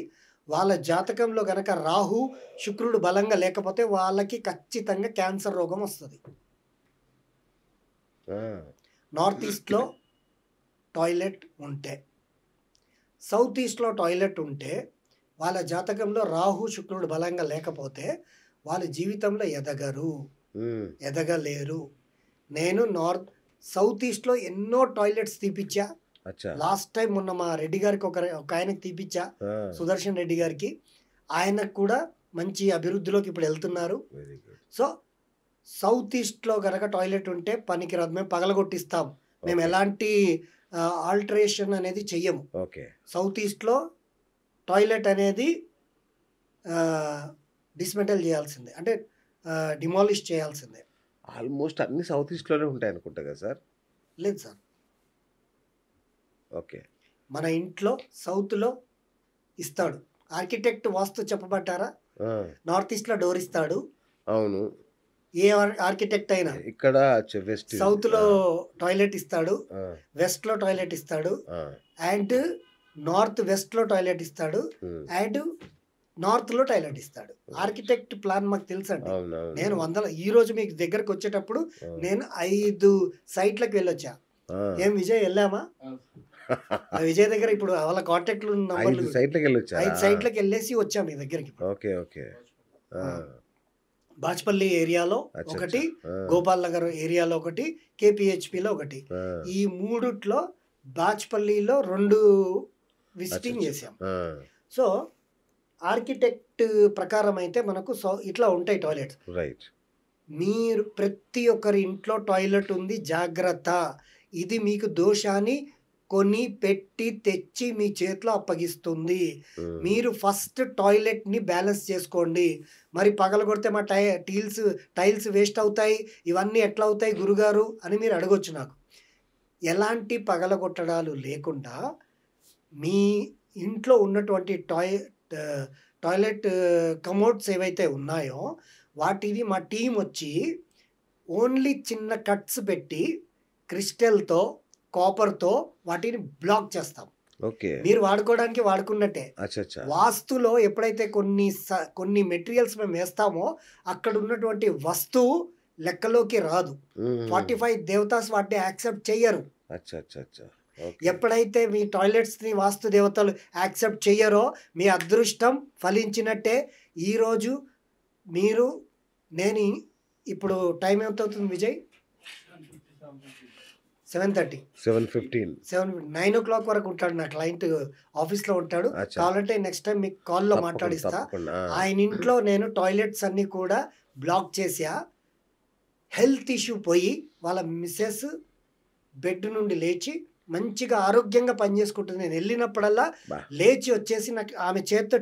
వాళ్ళ జాతకంలో గనక రాహు శుక్రుడు బలంగా లేకపోతే వాళ్ళకి ఖచ్చితంగా క్యాన్సర్ రోగం వస్తుంది. ఆ, నార్త్ ఈస్ట్లో టాయిలెట్ ఉంటే, సౌత్ ఈస్ట్లో టాయిలెట్ ఉంటే వాళ్ళ జాతకంలో రాహు శుక్రుడు బలంగా లేకపోతే వాళ్ళ జీవితంలో ఎదగరు, ఉమ్, ఎదగలేరు. నేను సౌత్ ఈస్ట్లో ఎన్నో టాయిలెట్స్ తీపిచ్చా. అచ్చా. లాస్ట్ టైం మొన్న మా రెడ్డి గారికి ఒక ఆయనకి తీపిచ్చా, ఆ, సుదర్శన్ రెడ్డి గారికి. ఆయనకు కూడా మంచి అభివృద్ధిలోకి ఇప్పుడు వెళ్తున్నారు. Very good. సో సౌత్ ఈస్ట్లో కనుక టాయిలెట్ ఉంటే పనికిరాదు, మేము పగలగొట్టిస్తాం. మేము ఓకే ఎలాంటి ఆల్టరేషన్ అనేది చెయ్యము. ఓకే. సౌత్ ఈస్ట్లో టాయిలెట్ అనేది డిస్మెంటల్ చేయాల్సిందే, అంటే డిమాలిష్ చేయాల్సిందే. ఆల్మోస్ట్ అన్ని సౌత్ ఈస్ట్లోనే ఉంటాయి అనుకుంటా కదా సార్. లేదు సార్, ఓకే. మన ఇంట్లో సౌత్లో ఇస్తాడు. ఆర్కిటెక్ట్ వాస్తు చెప్పబట్టారా? ఆ, నార్త్ ఈస్ట్లో డోర్ ఇస్తాడు. అవును. ఏ ఆర్కిటెక్ట్ అయినా ఇక్కడ వెస్ట్. సౌత్లో టాయిలెట్ ఇస్తాడు, ఆ, వెస్ట్లో టాయిలెట్ ఇస్తాడు, ఆ, అండ్ నార్త్ వెస్ట్లో టాయిలెట్ ఇస్తాడు, ఉమ్, అండ్ నార్త్లో టాయిలెట్ ఇస్తాడు. ఆర్కిటెక్ట్ ప్లాన్ మాకు తెలుసండి. అవును అవును నేను ఈ రోజు మీకు దగ్గరకు వచ్చేటప్పుడు అవును. నేను 5 సైట్లకు వెళ్ళొచ్చా. ఆ. ఏం విజయ్ వెళ్ళామా? ఆ విజయ్ దగ్గర ఇప్పుడు వాళ్ళ కాంటాక్ట్లు నంబర్లు 5 సైట్లకి వెళ్ళొచ్చారా? 5 సైట్లకు వెళ్ళేసి వచ్చాం మీ దగ్గరికి ఇప్పుడు. Okay okay. ఆ, బాచ్పల్లి ఏరియాలో అచ్చా ఒకటి, అచ్చా. ఆ, గోపాల్ నగర్ ఏరియాలో ఒకటి, కేపీహెచ్పిలో ఒకటి. ఆ, ఈ మూడిట్లో బాచ్పల్లిలో 2 అచ్చా విజిటింగ్ అచ్చా. చేసాం. ఆ, సో ఆర్కిటెక్ట్ ప్రకారం అయితే మనకు ఇట్లా ఉంటాయి టాయిలెట్స్. రైట్. మీరు ప్రతి ఒక్కరి ఇంట్లో టాయిలెట్ ఉంది, జాగ్రత్త. ఇది మీకు దోషాన్ని కొని పెట్టి తెచ్చి మీ చేతిలో అప్పగిస్తుంది. ఉమ్, మీరు ఫస్ట్ టాయిలెట్ని బ్యాలెన్స్ చేసుకోండి. మరి పగలగొడితే మా టైల్స్ వేస్ట్ అవుతాయి, ఇవన్నీ ఎట్లా అవుతాయి గురుగారు అని మీరు అడగొచ్చు నాకు. ఎలాంటి పగలగొట్టడాలు లేకుండా మీ ఇంట్లో ఉన్నటువంటి టాయిలెట్ కమోడ్స్ ఏవైతే ఉన్నాయో వాటిని మా టీం వచ్చి ఓన్లీ చిన్న కట్స్ పెట్టి క్రిస్టల్తో, కాపర్తో వాటిని బ్లాక్ చేస్తాం. ఓకే. మీరు వాడుకోవడానికి వాడుకున్నట్టే. అచ్చా అచ్చా. వాస్తులో ఎప్పుడైతే కొన్ని మెటీరియల్స్ మేము వేస్తామో అక్కడ ఉన్నటువంటి వస్తువు లెక్కలోకి రాదు. ఉమ్, 45 దేవతాస్ వాటిని యాక్సెప్ట్ చెయ్యరు. అచ్చా అచ్చా అచ్చా. ఓకే. ఎప్పుడైతే మీ టాయిలెట్స్ని వాస్తు దేవతలు యాక్సెప్ట్ చెయ్యరో మీ అదృష్టం ఫలించినట్టే. ఈరోజు నేను ఇప్పుడు టైం ఎంత అవుతుంది విజయ్? 7:30. 7:15. 9 o'clock వరకు ఉంటాడు నా క్లయింట్, ఆఫీస్లో ఉంటాడు. అచ్చా. కావాలంటే నెక్స్ట్ టైం మీకు కాల్లో తప్పకుండా మాట్లాడిస్తా. తప్పకుండా. ఆ, ఆయన ఇంట్లో నేను టాయిలెట్స్ అన్నీ కూడా బ్లాక్ చేసా. హెల్త్ ఇష్యూ పోయి వాళ్ళ మిస్సెస్ బెడ్ నుండి లేచి మంచిగా ఆరోగ్యంగా పనిచేసుకుంటుంది. నేను వెళ్ళినప్పుడల్లా బా. లేచి వచ్చేసి నాకు ఆమె చేత్తో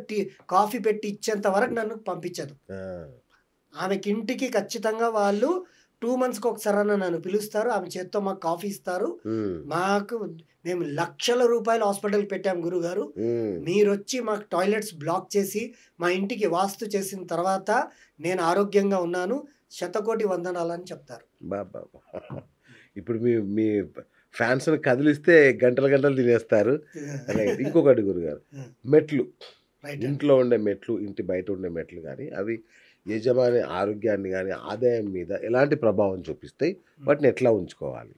కాఫీ పెట్టి ఇచ్చేంత వరకు నన్ను పంపించదు. ఆ, ఆమెకి ఇంటికి ఖచ్చితంగా వాళ్ళు 2 monthsకి ఒకసారి నన్ను పిలుస్తారు. ఆమె చేత్తో మాకు కాఫీ ఇస్తారు. ఉమ్, మేము లక్షల రూపాయలు హాస్పిటల్కి పెట్టాం గురుగారు. ఉమ్, మీరు వచ్చి మాకు టాయిలెట్స్ బ్లాక్ చేసి మా ఇంటికి వాస్తు చేసిన తర్వాత నేను ఆరోగ్యంగా ఉన్నాను, శతకోటి వందనాలని చెప్తారు. బాబా. ఇప్పుడు మీ మీ ఫ్యాన్స్ని కదిలిస్తే గంటలు గంటలు తినేస్తారు. రైట్. ఇంకొకటి గురుగారు, మెట్లు, రైట్. ఇంట్లో ఉండే మెట్లు, ఇంటి బయట ఉండే మెట్లు కానీ అవి యజమాని ఆరోగ్యాన్ని కానీ ఆదాయం మీద ఎలాంటి ప్రభావం చూపిస్తాయి? వాటిని ఎట్లా ఉంచుకోవాలి?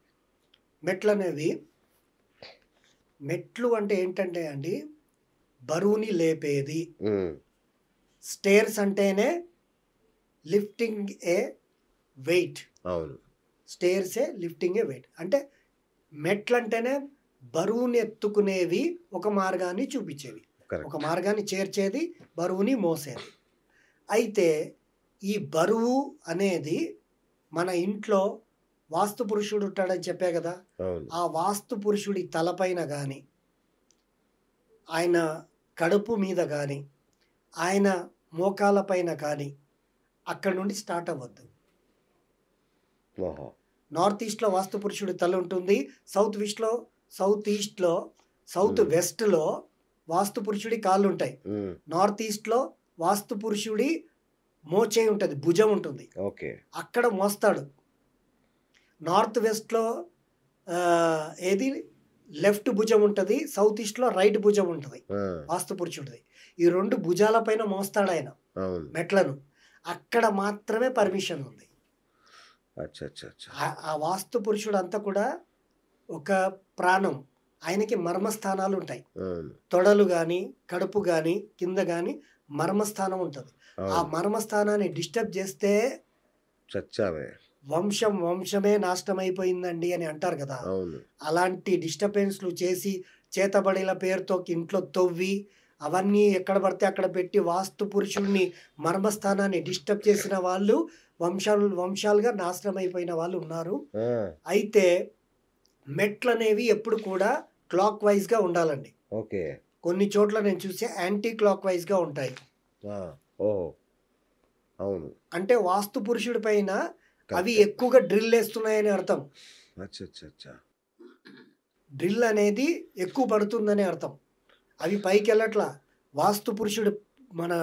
మెట్లు అంటే ఏంటంటే అండి, బరువుని లేపేది. ఉమ్, స్టేర్స్ అంటేనే లిఫ్టింగ్ ఏ వెయిట్. అవును. స్టేర్సే లిఫ్టింగ్ ఏ వెయిట్. అంటే మెట్లు అంటేనే బరువుని ఎత్తుకునేవి, ఒక మార్గాన్ని చూపించేవి, ఒక కరెక్ట్. మార్గాన్ని చేర్చేది, బరువుని మోసేది. అయితే ఈ బరువు అనేది మన ఇంట్లో వాస్తు పురుషుడు ఉంటాడని చెప్పే కదా, అవును. ఆ వాస్తు పురుషుడి తలపైన కానీ, ఆయన కడుపు మీద కానీ, ఆయన మోకాల పైన కానీ అక్కడ నుండి స్టార్ట్ అవ్వద్దు. ఓహో! నార్త్ ఈస్ట్లో వాస్తు పురుషుడి తల ఉంటుంది, సౌత్ ఈస్ట్లో సౌత్ వెస్ట్లో వాస్తు పురుషుడి కాళ్ళు ఉంటాయి, హ్మ్. నార్త్ ఈస్ట్లో వాస్తు పురుషుడి మోచేయి ఉంటుంది, భుజం ఉంటుంది, ఓకే. అక్కడ మోస్తాడు. నార్త్ వెస్ట్లో ఏది లెఫ్ట్ భుజం ఉంటుంది, సౌత్ ఈస్ట్లో రైట్ భుజం ఉంటుంది ఆ! వాస్తు పురుషుడిది. ఈ 2 భుజాలపైన మోస్తాడు ఆయన అవును. మెట్లను. అక్కడ మాత్రమే పర్మిషన్ ఉంది. అచ్చా! అచ్చా! అచ్చా! ఆ వాస్తు పురుషుడు అంతా కూడా ఒక ప్రాణం. ఆయనకి మర్మస్థానాలు ఉంటాయి. అవును. తొడలు కానీ, కడుపు కానీ, కింద కానీ మర్మస్థానం ఉంటుంది. ఆ అవును. మర్మస్థానాన్ని డిస్టర్బ్ చేస్తే చచ్చావే. వంశమే నాశనం అయిపోయిందండి అని అంటారు కదా. అవును. అలాంటి డిస్టర్బెన్స్లు చేసి చేతబడిల పేరుతో ఇంట్లో తవ్వి అవన్నీ ఎక్కడ పడితే అక్కడ పెట్టి వాస్తు పురుషుడిని మర్మస్థానాన్ని డిస్టర్బ్ చేసిన వాళ్ళు వంశాలుగా నాశనం అయిపోయిన వాళ్ళు ఉన్నారు. ఆ! అయితే మెట్లు అనేవి ఎప్పుడు కూడా క్లాక్ వైజ్గా ఉండాలండి. ఓకే. కొన్ని చోట్ల నేను చూసే యాంటీ క్లాక్ వైజ్గా ఉంటాయి. ఆ! ఓహో! అవును. అంటే వాస్తు పురుషుడి పైన అవి కరెక్టే. ఎక్కువగా డ్రిల్ వేస్తున్నాయని అర్థం. అచ్చా! అచ్చా! అచ్చా! డ్రిల్ అనేది ఎక్కువ పడుతుందని అర్థం. అవి పైకి వెళ్ళట్లా, వాస్తు పురుషుడు మన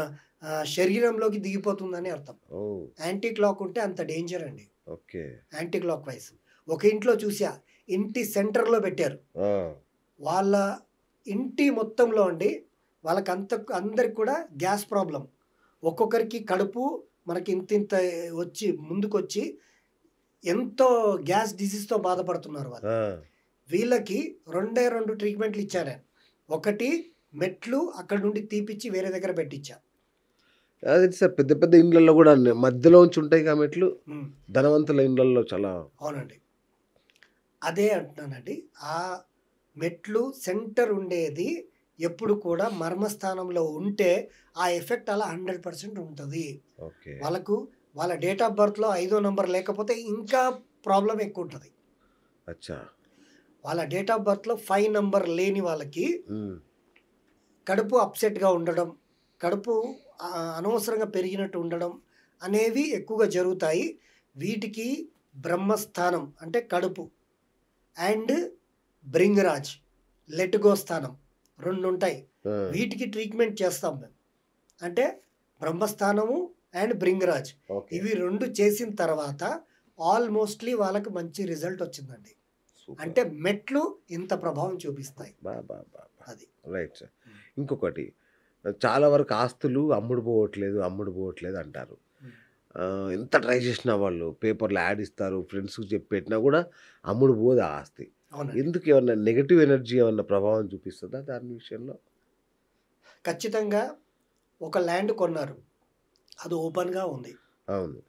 శరీరంలోకి దిగిపోతుందని అర్థం. ఓహ్! యాంటీ క్లాక్ ఉంటే అంత డేంజర్ అండి. ఓకే. యాంటీ క్లాక్ వైజ్ ఒక ఇంట్లో చూసా, ఇంటి సెంటర్లో పెట్టారు. ఆ! వాళ్ళ ఇంటి మొత్తంలో అండి వాళ్ళకి అందరికి కూడా గ్యాస్ ప్రాబ్లం. ఒక్కొక్కరికి కడుపు మనకి ఇంత ముందుకొచ్చి ఎంతో గ్యాస్ డిసీజ్తో బాధపడుతున్నారు వాళ్ళు. ఆ! వీళ్ళకి 2 ట్రీట్మెంట్లు ఇచ్చాను. ఒకటి మెట్లు అక్కడ నుండి తీపిచ్చి వేరే దగ్గర పెట్టించా. అది సార్ పెద్ద పెద్ద ఇండ్లల్లో కూడా మధ్యలో ఉంచి ఉంటాయిగా మెట్లు. ఉమ్, ధనవంతుల ఇండ్లల్లో చాలా. అవునండి. అదే అంటున్నానండి. ఆ మెట్లు సెంటర్ ఉండేది ఎప్పుడు కూడా మర్మస్థానంలో ఉంటే ఆ ఎఫెక్ట్ అలా 100% ఉంటుంది. ఓకే. వాళ్ళ డేట్ ఆఫ్ బర్త్లో 5వ నంబర్ లేకపోతే ఇంకా ప్రాబ్లం ఎక్కువ ఉంటుంది. అచ్చా! వాళ్ళ డేట్ ఆఫ్ బర్త్లో 5 నంబర్ లేని వాళ్ళకి హ్మ్. కడుపు అప్సెట్గా ఉండడం, కడుపు అనవసరంగా పెరిగినట్టు ఉండడం అనేవి ఎక్కువగా జరుగుతాయి. వీటికి బ్రహ్మస్థానం అంటే కడుపు అండ్ బ్రింగరాజ్ లెట్గో స్థానం 2 ఉంటాయి. ఆ! వీటికి ట్రీట్మెంట్ చేస్తాం మేము. అంటే బ్రహ్మస్థానము అండ్ బ్రింగరాజ్ ఓకే. ఇవి 2 చేసిన తర్వాత ఆల్మోస్ట్లీ వాళ్ళకి మంచి రిజల్ట్ వచ్చిందండి. సూపర్. అంటే మెట్లు ఇంత ప్రభావం చూపిస్తాయి. బా! బా! బా! బా! అది రైట్ సార్. ఇంకొకటి చాలా వరకు ఆస్తులు అమ్ముడు పోవట్లేదు అంటారు. ఎంత ట్రై చేసినా వాళ్ళు పేపర్‌లో యాడ్ ఇస్తారు, ఫ్రెండ్స్‌కి చెప్పి పెట్టినా కూడా అమ్ముడు పోదు ఆ ఆస్తి. అవునండి. ఎందుకు ఏమన్నా నెగెటివ్ ఎనర్జీ ఏమన్నా ప్రభావం చూపిస్తుందా దాని విషయంలో? ఖచ్చితంగా ఒక ల్యాండ్ కొన్నారు, అది ఓపెన్గా ఉంది. అవును.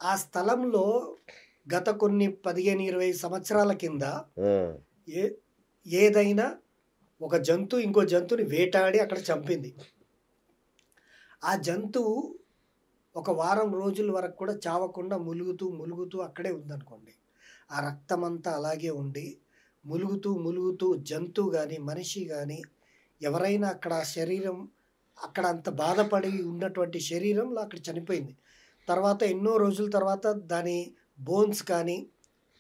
ఆ స్థలంలో గత కొన్ని 15-20 సంవత్సరాల కింద ఆ! ఏ ఏదైనా ఒక జంతువు ఇంకో జంతువుని వేటాడి అక్కడ చంపింది. ఆ జంతువు ఒక వారం రోజుల వరకు కూడా చావకుండా ములుగుతూ అక్కడే ఉందనుకోండి. ఆ రక్తమంతా అలాగే ఉండి ములుగుతూ జంతువు కానీ మనిషి కానీ ఎవరైనా అక్కడ శరీరం అక్కడ అంత బాధపడి ఉన్నటువంటి శరీరంలో అక్కడ చనిపోయింది. తర్వాత ఎన్నో రోజుల తర్వాత దాని బోన్స్ కానీ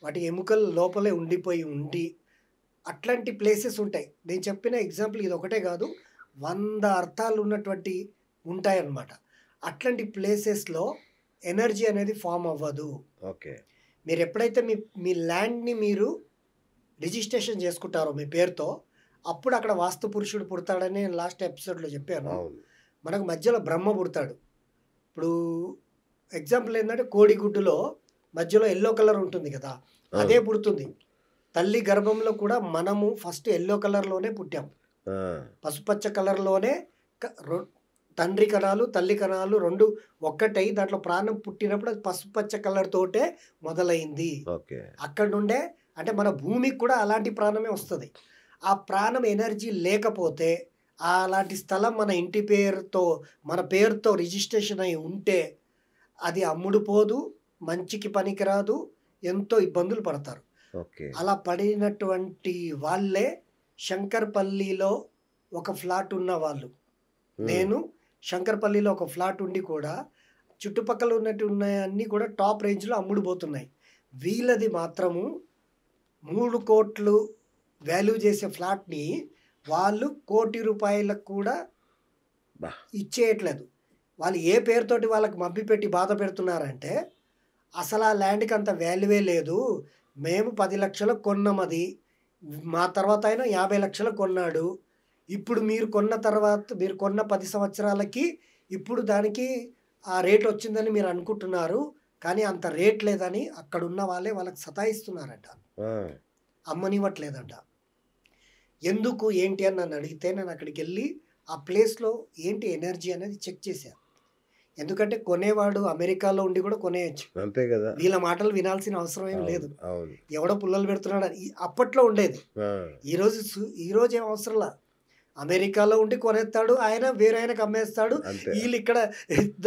వాటి ఎముకలు లోపలే ఉండి అట్లాంటి ప్లేసెస్ ఉంటాయి. నేను చెప్పిన ఎగ్జాంపుల్ ఇది ఒకటే కాదు, 100 అర్థాలు ఉన్నటువంటి ఉంటాయన్నమాట. అట్లాంటి ప్లేసెస్లో ఎనర్జీ అనేది ఫామ్ అవ్వదు. ఓకే. మీరు ఎప్పుడైతే మీ ల్యాండ్ని మీరు రిజిస్ట్రేషన్ చేసుకుంటారో మీ పేరుతో, అప్పుడు అక్కడ వాస్తు పురుషుడు పుడతాడని నేను లాస్ట్ ఎపిసోడ్లో చెప్పాను. అవును. మనకు మధ్యలో బ్రహ్మ పుడతాడు. ఇప్పుడు ఎగ్జాంపుల్ ఏంటంటే కోడిగుడ్డులో మధ్యలో ఎల్లో కలర్ ఉంటుంది కదా, అదే అవును. పుడుతుంది. తల్లి గర్భంలో కూడా మనము ఫస్ట్ ఎల్లో కలర్లోనే పుట్టాం. ఆ! పసుపచ్చ కలర్లోనే తండ్రి కణాలు తల్లి కణాలు 2 ఒక్కటై దాంట్లో ప్రాణం పుట్టినప్పుడు అది పసుపచ్చ కలర్ తోటే మొదలైంది. ఓకే. అక్కడ నుండే అంటే మన భూమికి కూడా అలాంటి ప్రాణమే వస్తుంది. ఆ ప్రాణం ఎనర్జీ లేకపోతే అలాంటి స్థలం మన ఇంటి పేరుతో మన పేరుతో రిజిస్ట్రేషన్ అయి ఉంటే అది అమ్ముడు పోదు, మంచికి పనికిరాదు, ఎంతో ఇబ్బందులు పడతారు. ఓకే. అలా పడినటువంటి వాళ్ళే శంకర్పల్లిలో ఒక ఫ్లాట్ ఉన్న వాళ్ళు. హ్మ్. నేను శంకర్పల్లిలో ఒక ఫ్లాట్ ఉండి కూడా చుట్టుపక్కల ఉన్నవన్నీ కూడా టాప్ రేంజ్‌లో అమ్ముడుపోతున్నాయి. వీళ్ళది మాత్రము 3 కోట్లు వాల్యూ చేసే ఫ్లాట్‌ని వాళ్ళు ₹1,00,00,000 కూడా బా! ఇచ్చేయట్లేదు. వాళ్ళు ఏ పేరుతోటి వాళ్ళకి మభ్యపెట్టి బాధ పెడుతున్నారంటే, అసలు ఆ ల్యాండ్‌కి అంత వాల్యువే లేదు. మేము 10,00,000 కొన్నామది. మా తర్వాత ఆయన 50,00,000 కొన్నాడు. ఇప్పుడు మీరు కొన్న 10 సంవత్సరాలకి ఇప్పుడు దానికి ఆ రేట్ వచ్చిందని మీరు అనుకుంటున్నారు. కానీ అంత రేట్ లేదని అక్కడున్న వాళ్ళే వాళ్ళకి సతాయిస్తున్నారంట. ఆ! అమ్మనివ్వట్లేదంట. ఎందుకు ఏంటి అని నన్ను అడిగితే నేను అక్కడికెళ్ళి ఆ ప్లేస్‌లో ఏంటి ఎనర్జీ అనేది చెక్ చేశా. ఎందుకంటే కొనేవాడు అమెరికాలో ఉండి కూడా కొనేయొచ్చు. అంతే కదా! వీళ్ళ మాటలు వినాల్సిన అవసరం ఏం లేదు. అవును. అవును. ఎవడో పుల్లలు పెడుతున్నాడని. అప్పట్లో ఉండేది. ఆ! ఈరోజు ఏం అవసరంలా. అమెరికాలో ఉండి కొనేస్తాడు. ఆయన వేరే ఆయనకి అమ్మేస్తాడు. అంతే. ఈళ్ళిక్కడ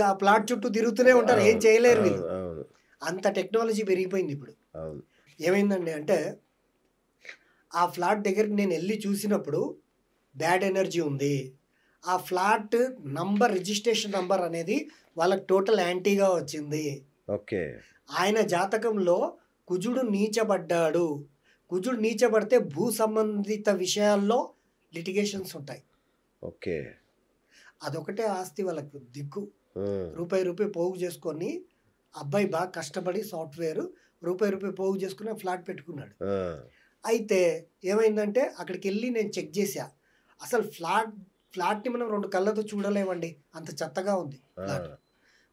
ఆ ప్లాట్ చుట్టూ తిరుగుతూనే ఉంటారు. ఏం చేయలేరు అవును. వీళ్ళు. అవును. అంత టెక్నాలజీ పెరిగిపోయింది ఇప్పుడు. అవును. ఏమైందండి అంటే, ఆ ఫ్లాట్ దగ్గరికి నేనెళ్ళి చూసినప్పుడు బ్యాడ్ ఎనర్జీ ఉంది. ఆ ఫ్లాట్ రిజిస్ట్రేషన్ నంబర్ అనేది వాళ్ళకి టోటల్ యాంటీగా వచ్చింది. ఓకే. ఆయన జాతకంలో కుజుడు నీచబడ్డాడు. కుజుడు నీచబడితే భూ సంబంధిత విషయాల్లో లిటిగేషన్స్ ఉంటాయి. ఓకే. అదొకటే ఆస్తి వాళ్ళకు దిక్కు. హ్మ్. రూపాయి పోగు చేసుకొని అబ్బాయి బాగా కష్టపడి సాఫ్ట్‌వేర్ రూపాయి పోగు చేసుకొని ఆ ఫ్లాట్ పెట్టుకున్నాడు. ఆ! అయితే ఏమైందంటే అక్కడికెళ్ళి నేను చెక్ చేశా. అసలు ఫ్లాట్‌ని మనం 2 కళ్ళతో చూడలేమండి. అంత చెత్తగా ఉంది ఆ! ఫ్లాట్.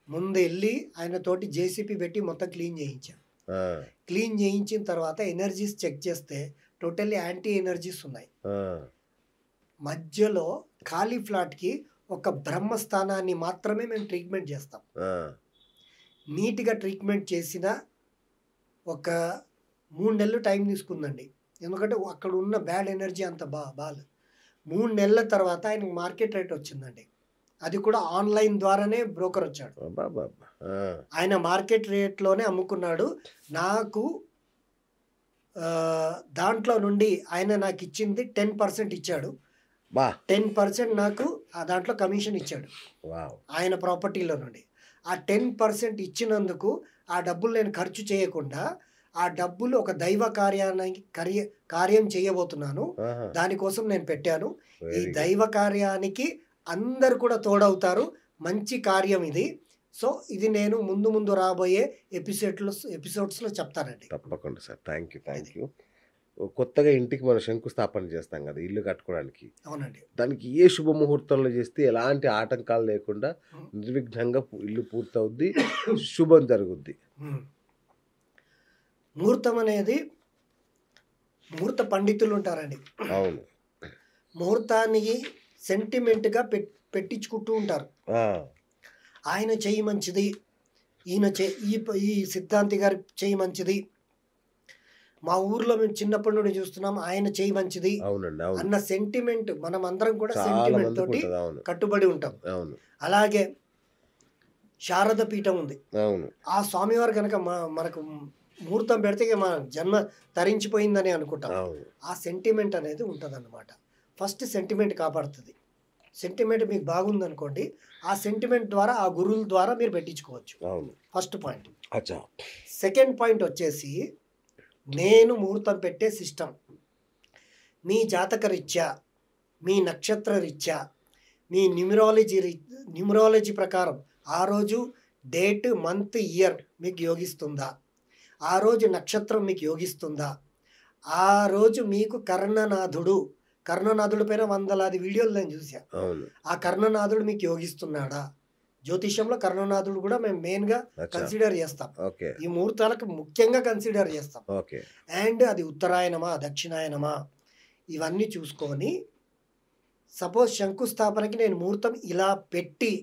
ముందెళ్ళి ఆయనతోటి జేసీబీ పెట్టి మొత్తం క్లీన్ చేయించాం. ఆ! క్లీన్ చేయించిన తర్వాత ఎనర్జీస్ చెక్ చేస్తే టోటల్లీ యాంటీ ఎనర్జీస్ ఉన్నాయి. ఆ! మధ్యలో ఖాళీ ఫ్లాట్‌కి ఒక బ్రహ్మస్థానాన్ని మాత్రమే మేము ట్రీట్మెంట్ చేస్తాం. ఆ! నీట్‌గా ట్రీట్మెంట్ చేసిన ఒక 3 నెలలు టైం తీసుకుందండి. ఎందుకంటే అక్కడ ఉన్న బ్యాడ్ ఎనర్జీ అంత బాలేదు. 3 నెలల తర్వాత ఆయనకు మార్కెట్ రేట్ వచ్చిందండి. అది కూడా ఆన్‌లైన్ ద్వారానే బ్రోకర్ వచ్చాడు. అబ్బబ్బబ్బా! ఆ! ఆయన మార్కెట్ రేట్‌లోనే అమ్ముకున్నాడు. నాకు దాంట్లో నుండి ఆయన నాకిచ్చింది 10% ఇచ్చాడు. బా! 10% నాకు దాంట్లో కమిషన్ ఇచ్చాడు. వావ్! ఆయన ప్రాపర్టీలో నుండి. ఆ 10% ఇచ్చినందుకు ఆ డబ్బులు నేను ఖర్చు చేయకుండా, ఆ డబ్బులు ఒక దైవ కార్యం చేయబోతున్నాను. ఆహా! దానికోసం నేను పెట్టాను. ఈ వెరీ గుడ్. దైవ కార్యానికి అందరూ కూడా తోడవుతారు. మంచి కార్యం ఇది. సో, ఇది నేను ముందు రాబోయే ఎపిసోడ్స్‌లో చెప్తానండి. తప్పకుండా సార్. Thank you. థ్యాంక్ అది. యూ. కొత్తగా ఇంటికి మనం శంకుస్థాపన చేస్తాం కదా! ఇల్లు కట్టుకోవడానికి. అవునండి. దానికి ఏ శుభముహూర్తంలో చేస్తే ఎలాంటి ఆటంకాలు లేకుండా హ్మ్. నిర్విఘ్నంగా ఇల్లు పూర్తవుద్ది. శుభం జరుగుద్ది. హ్మ్. ముహూర్తం అనేది ముహూర్త పండితులు ఉంటారండి. అవును. ముహూర్తానికి సెంటిమెంట్‌గా పెట్టించుకుంటూ ఉంటారు. ఆ! ఆయన చెయ్యి మంచిది. ఈయన ఈ సిద్ధాంతి గారి చెయ్యి మంచిది. మా ఊర్లో మేము చిన్నప్పటి నుండి చూస్తున్నాం. ఆయన చెయ్యి మంచిది అవునండి. అవును. అన్న సెంటిమెంట్ మనమందరం కూడా చాలా సెంటిమెంట్ మందికి తోటి ఉంటది. అవును. కట్టుబడి ఉంటాం. అవును. అలాగే శారద పీఠం ఉంది. అవును. ఆ స్వామివారు గనక మనకు ముహూర్తం పెడితే ఇక మన జన్మ తరించిపోయిందని అనుకుంటాం. అవును. ఆ సెంటిమెంట్ అనేది ఉంటదన్నమాట. First sentiment కాపాడుతది. సెంటిమెంట్ మీకు బాగుందనుకోండి, ఆ సెంటిమెంట్ ద్వారా ఆ గురువుల ద్వారా మీరు పెట్టించుకోవచ్చు. అవును. First point. అచ్చా! సెకండ్ పాయింట్ వచ్చేసి నేను ముహూర్తం పెట్టే సిస్టమ్. మీ జాతక రీత్యా, మీ నక్షత్ర రీత్యా, మీ న్యూమరాలజీ ప్రకారం ఆ రోజు డేట్, మంత్, ఇయర్ మీకు యోగిస్తుందా? ఆ రోజు నక్షత్రం మీకు యోగిస్తుందా? ఆ రోజు మీకు కర్ణనాథుడి పైన వందలాది వీడియోలు నేను చూసా. అవును. ఆ కర్ణనాథుడు మీకు యోగిస్తున్నాడా? జ్యోతిష్యంలో కర్ణనాథుడు కూడా మేము మెయిన్‌గా అచ్చా! కన్సిడర్ చేస్తాం. ఓకే. ఈ ముహూర్తాలకు ముఖ్యంగా కన్సిడర్ చేస్తాం. ఓకే. అండ్ అది ఉత్తరాయణమా, దక్షిణాయనమా ఇవన్నీ చూసుకొని సపోజ్ శంకుస్థాపనకి నేను ముహూర్తం ఇలా పెట్టి,